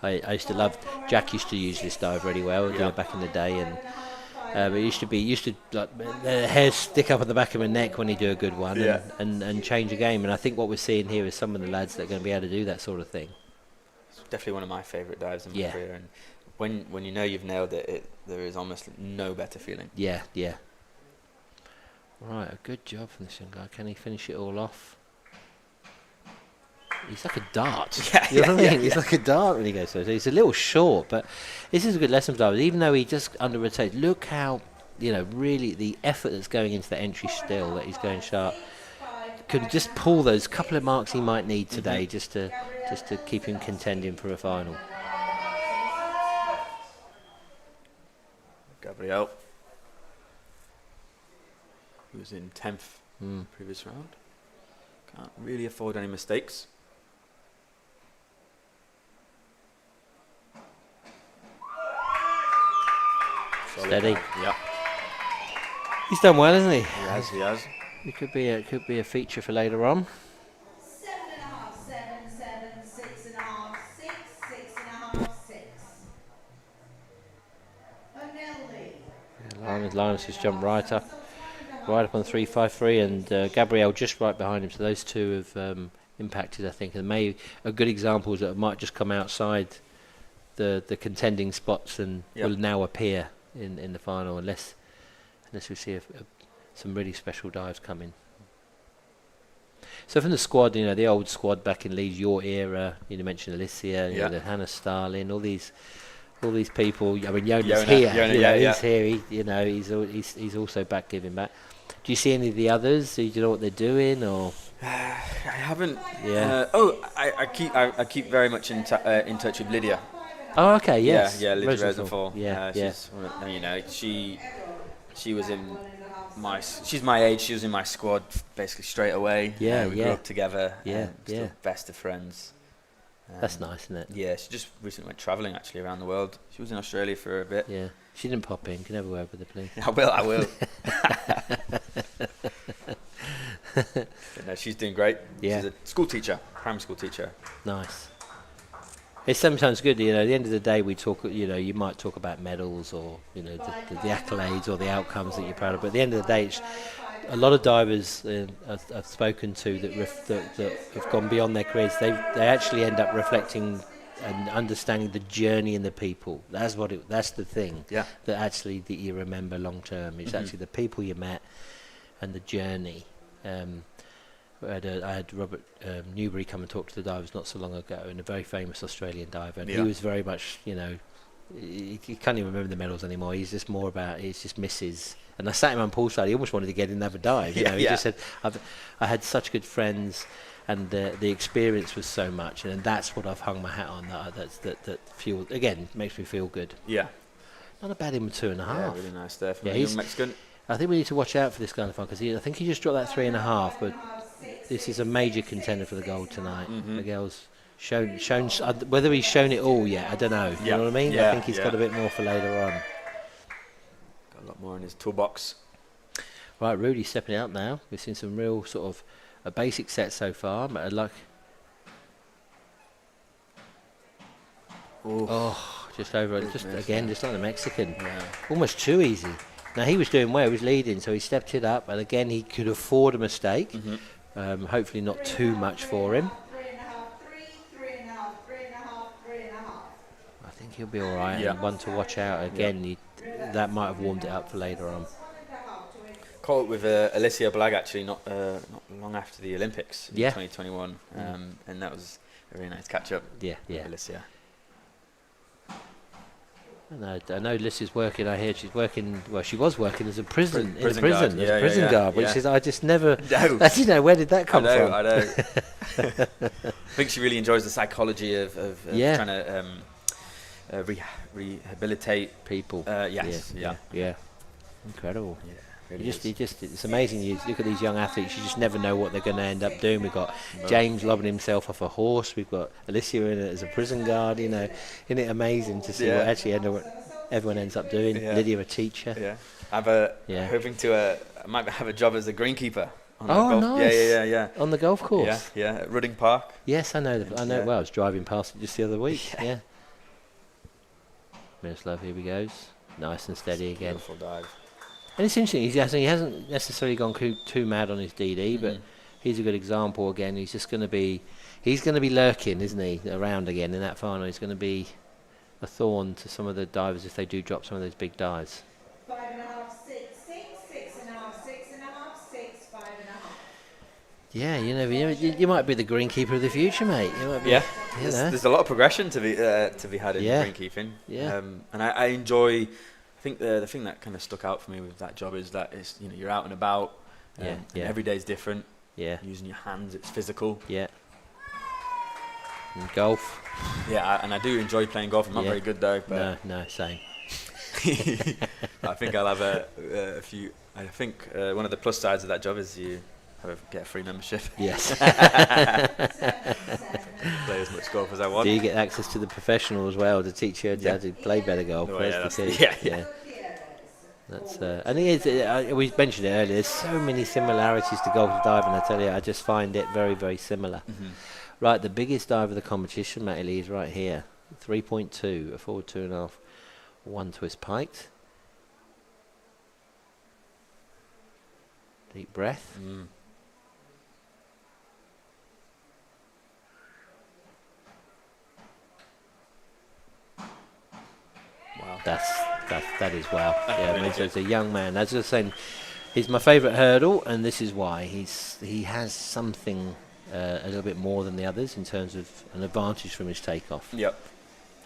I used to love. Jack used to use this dive really well. Back in the day, and it used to like the hairs stick up at the back of my neck when he do a good one, and change a game. And I think what we're seeing here is some of the lads that are going to be able to do that sort of thing. It's definitely one of my favourite dives in my career, and when you know you've nailed it, there is almost no better feeling. Yeah. Right, a good job from this young guy. Can he finish it all off? He's like a dart. You know what I mean? He's like a dart when he goes through. So he's a little short, but this is a good lesson for divers. Even though he just under rotates, look how really the effort that's going into the entry still, that he's going sharp. Can just pull those couple of marks he might need today just to keep him contending for a final. Gabriel, who was in 10th previous round, can't really afford any mistakes. Steady. Yeah. He's done well, hasn't he? He has. It could be a feature for later on. 7.5, 7, 6.5, 6, 6.5, 6. O'Neill. Linus has jumped right up on 3.53, and Gabriel just right behind him. So those two have impacted, I think, and maybe a good examples that might just come outside the contending spots and will now appear in the final, unless we see some really special dives coming. So from the squad, the old squad back in Leeds, your era, you mentioned Alicia, the Hannah Starlin, all these people. I mean, Jona's here. He's here. He's also back, giving back. Do you see any of the others? Do you know what they're doing, or? I haven't. Yeah. I keep very much in touch with Lydia. Oh, okay. Yes. Yeah. Lydia Rosenthal. She was in she's my age. She was in my squad basically straight away. We grew up together. Still best of friends. That's nice, isn't it? Yeah, she just recently went travelling actually around the world. She was in Australia for a bit. Yeah, she didn't pop in. Can never work with her, please. I will. But no, she's doing great. Yeah. She's a school teacher, primary school teacher. Nice. It's sometimes good, at the end of the day we talk, you might talk about medals or, the accolades or the outcomes that you're proud of, but at the end of the day, a lot of divers I've spoken to that have gone beyond their careers, they actually end up reflecting and understanding the journey and the people. That's the thing that actually that you remember long term. It's actually the people you met and the journey. I had Robert Newbury come and talk to the divers not so long ago, and a very famous Australian diver, and he was very much, he can't even remember the medals anymore. He's just more about, he just misses. And I sat him on poolside. He almost wanted to get in and have a dive. He just said, I had such good friends, and the experience was so much, and that's what I've hung my hat on. That fuel again makes me feel good. Yeah, not a bad him 2.5. Yeah, really nice there from the young Mexican. I think we need to watch out for this kind of fun, because I think he just dropped that 3.5, but this is a major contender for the gold tonight. Miguel's shown whether he's shown it all yet, I don't know. You know what I mean? I think he's got a bit more for later on. Got a lot more in his toolbox. Right, Rudy's stepping out now. We've seen some real sort of a basic set so far. just over, just Goodness, again, yeah. just like the Mexican, Yeah. almost too easy. Now he was doing well, he was leading, so he stepped it up, and again he could afford a mistake. Mm-hmm. Hopefully not too much for him. 3.5. I think he'll be all right. Yeah. And one to watch out again. That might have warmed it up for later on. Caught with Alicia Blagg actually not long after the Olympics in Yeah. 2021, and that was a really nice catch up. Yeah, with yeah. Alicia. I know Liz is working. I hear she's working. Well, she was working as a prison Prison in a guard. prison Yeah, as a prison yeah, guard, which yeah. is I just never. No. I didn't know where did that come from. I know. I think she really enjoys the psychology of Yeah. trying to rehabilitate. People. Yes. Yeah. Incredible. Yeah, really is. It's amazing. You look at these young athletes. You just never know what they're going to end up doing. We've got James lobbing himself off a horse. We've got Alicia in it as a prison guard. You know, isn't it amazing to see Yeah. what actually everyone ends up doing? Yeah. Lydia, a teacher. Yeah. I'm Yeah. hoping to I might have a job as a greenkeeper. On Oh, the golf. nice. Yeah. On the golf course. Yeah. At Rudding Park. Yes, I know. I know. Yeah. Well, I was driving past it just the other week. Yeah. Yeah. Miroslav, here he goes. Nice and steady again. Beautiful dive. And it's interesting. He hasn't necessarily gone too mad on his DD, but he's a good example again. He's just going to be lurking, isn't he, around again in that final. He's going to be a thorn to some of the divers if they do drop some of those big dives. 5.5, 6, 6.5, 6.5, 5.5. Yeah, you might be the greenkeeper of the future, mate. You might be, Yeah. you know. There's a lot of progression to be had in Yeah. greenkeeping. Yeah. And I enjoy. I think the thing that kind of stuck out for me with that job is that you're out and about. Yeah. And every day's different. Yeah, Using your hands, it's physical. yeah. And golf. Yeah, and I do enjoy playing golf. I'm not Yeah. very good though, but No, same. I think I'll have a few. I think one of the plus sides of that job is you get a free membership. Yes. Play as much golf as I want. Do you get access to the professional as well to teach you how to play better golf? Oh, That's yeah, the that's- key. yeah. That's. I think we mentioned it earlier. There's so many similarities to golf and diving. I tell you, I just find it very, very similar. Right, the biggest dive of the competition, Matty Lee, is right here. 3.2, a forward 2.5, one twist piked. Deep breath. Wow. That is wow. Yeah, really so it's a young man. As I was saying, he's my favourite hurdle, and this is why he has something a little bit more than the others in terms of an advantage from his takeoff. Yep.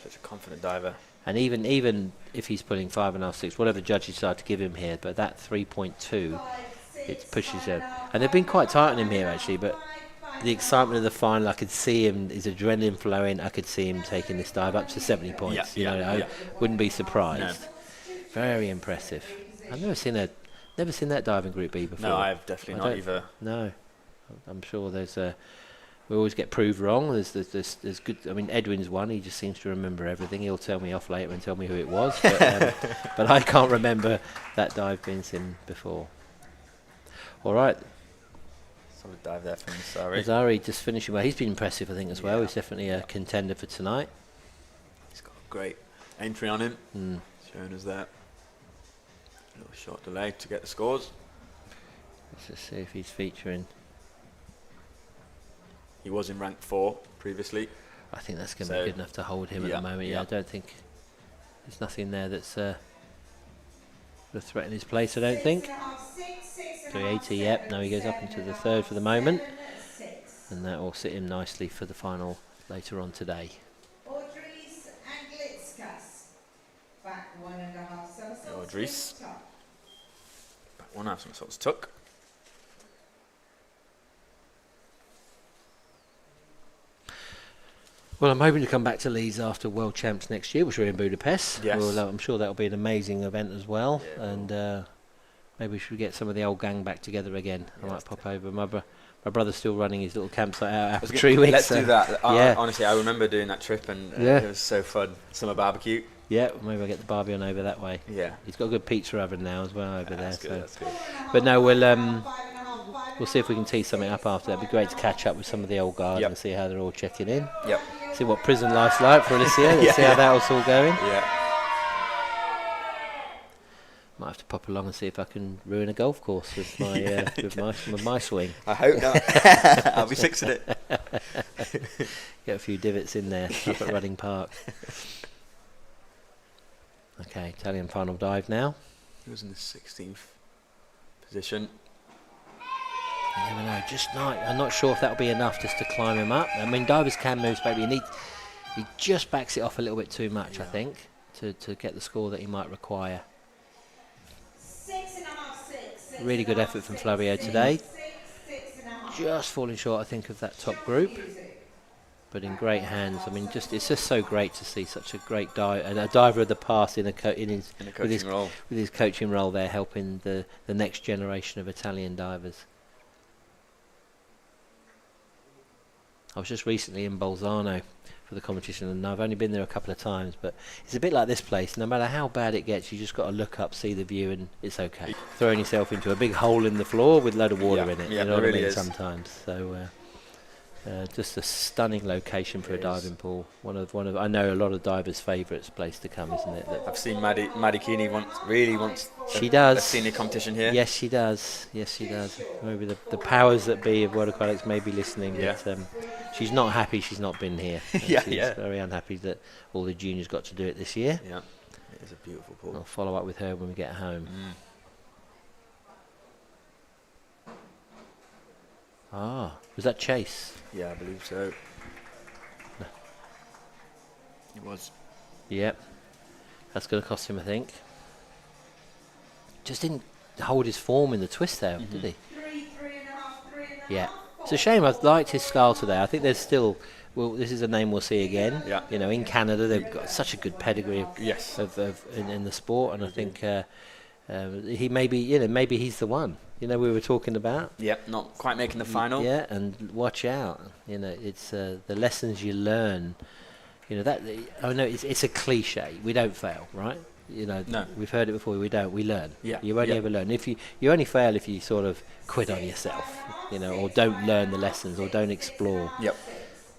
Such a confident diver. And even if he's putting 5.5, 6, whatever the judges decide to give him here, but that 3.2, it pushes him. And they've been quite tight on him here actually, but the excitement of the final, I could see him, his adrenaline flowing. I could see him taking this dive up to 70 points. Yeah, I yeah. wouldn't be surprised. Very impressive. I've never seen that diving group B before. No, I've definitely not either. No, I'm sure we always get proved wrong. There's good. I mean, Edwin's one. He just seems to remember everything. He'll tell me off later and tell me who it was, but I can't remember that dive being seen before. All right. Solid dive there from Sari. Zari just finishing well. He's been impressive, I think, as well. Yeah. He's definitely a contender for tonight. He's got a great entry on him. Showing us that. A little short delay to get the scores. Let's just see if he's featuring. He was in rank 4 previously. I think that's going to So, be good enough to hold him at yeah, the moment. Yeah, yeah. I don't think there's nothing there that's going to threaten his place, I don't think. 380, yep. Now he goes up into the third for the moment. And that will sit him nicely for the final later on today. Audrey's Anglitskas. Back 1.5 somersaults. Audrey's. twist top. Back one half somersaults tuck. Well, I'm hoping to come back to Leeds after World Champs next year, which are in Budapest. Yes. Well, I'm sure that'll be an amazing event as well. Yeah, And maybe we should get some of the old gang back together again. I Yeah, might pop over. My brother's still running his little campsite out I after was gonna- 3 weeks. Let's so do that. yeah. Honestly, I remember doing that trip and Yeah. it was so fun. Summer barbecue. Yeah, maybe I'll get the barbie on over that way. Yeah. He's got a good pizza oven now as well over there. That's good. So. That's good. But no, we'll 5.5, we'll see if we can tee something up after that. It'd be great to catch up with some of the old guard Yep. and see how they're all checking in. Yep. See what prison life's like for Alicia. Let's see how that's all going. Yeah. Might have to pop along and see if I can ruin a golf course with my with my swing. I hope not. I'll be fixing it. Get a few divots in there up at Reading Park. Okay, Italian final dive now. He was in the 16th position. You never know. I'm not sure if that'll be enough just to climb him up. I mean, divers can move, baby. He just backs it off a little bit too much, I think, to get the score that he might require. 6.5, Really good effort from Flavio today. Just falling short, I think, of that top group, but in great hands. I mean, it's just so great to see such a great diver, and a diver of the past in a coaching role. With his coaching role there, helping the next generation of Italian divers. I was just recently in Bolzano for the competition, and I've only been there a couple of times, but it's a bit like this place. No matter how bad it gets, you just got to look up, see the view, and it's okay. Throwing yourself into a big hole in the floor with a load of water in it, Yeah, you know it what really I mean, is. sometimes. So just a stunning location for a diving pool. One of I know a lot of divers' favourites place to come, isn't it? I've seen Maddie Keeney really wants She does. a senior competition here. Yes, she does. Yes, she does. Maybe the powers that be of World Aquatics may be listening. Yeah. But, she's not happy she's not been here. Yeah, she's yeah. very unhappy that all the juniors got to do it this year. Yeah, it is a beautiful pool. I'll follow up with her when we get home. Ah, was that Chase? Yeah, I believe so. It was. Yep. That's going to cost him, I think. Just didn't hold his form in the twist there, did he? 3.5. Yeah. It's a shame. I've liked his style today. I think there's still... Well, this is a name we'll see again. Yeah. You know, in Canada, they've got such a good pedigree Yes. in the sport, and I think he maybe he's the one. You know, we were talking about. Yeah, not quite making the final. Yeah, and watch out. You know, it's the lessons you learn. You know that. I know it's a cliche. We don't fail, right? You know, No. we've heard it before. We don't. We learn. Yeah, You only yeah. ever learn. If you only fail if you sort of quit on yourself. You know, or don't learn the lessons, or don't explore. Yep.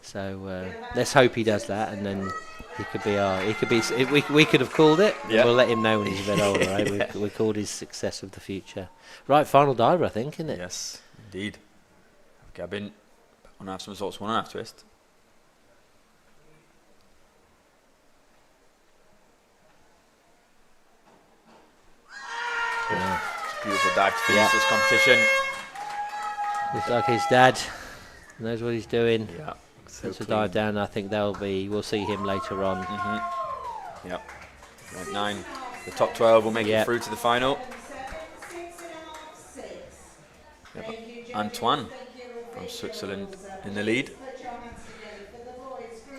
So let's hope he does that, and then he could be our. He could be. We could have called it. Yeah. We'll let him know when he's a bit older. Right? Yeah. We called his success of the future. Right, final diver, I think, isn't it? Yes, indeed. Gabin, 1.5 somersaults, 1.5 twist. Yeah. It's a beautiful dive to finish this competition. Looks like his dad knows what he's doing. Yeah. Puts a dive down. I think we'll see him later on. Yep. Right, 9. The top 12 will make Yeah. it through to the final. 6.5. Yep. Antoine from Switzerland in the lead.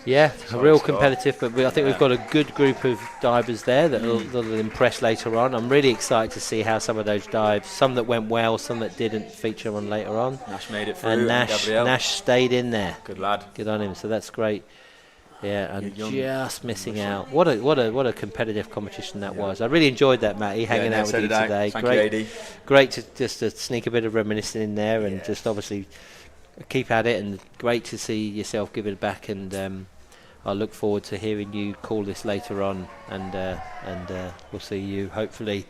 Yeah, a Solid real score. competitive, but I think we've got a good group of divers there that'll impress later on. I'm really excited to see how some of those dives, some that went well, some that didn't, feature on later on. Nash made it through. And Gabrielle. Nash stayed in there. Good lad. Good on him. So that's great. Yeah, and Young. just missing out. What a competitive competition that was. I really enjoyed that, Matty, hanging out with you today. Thank Great, you, AD. great to sneak a bit of reminiscing in there, and just obviously keep at it. And great to see yourself give it back. And I look forward to hearing you call this later on. And we'll see you hopefully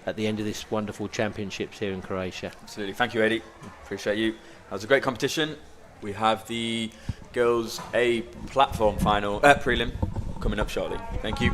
at the end of this wonderful championships here in Croatia. Absolutely. Thank you, Eddie. Appreciate you. That was a great competition. We have the girls A platform final prelim coming up shortly. Thank you.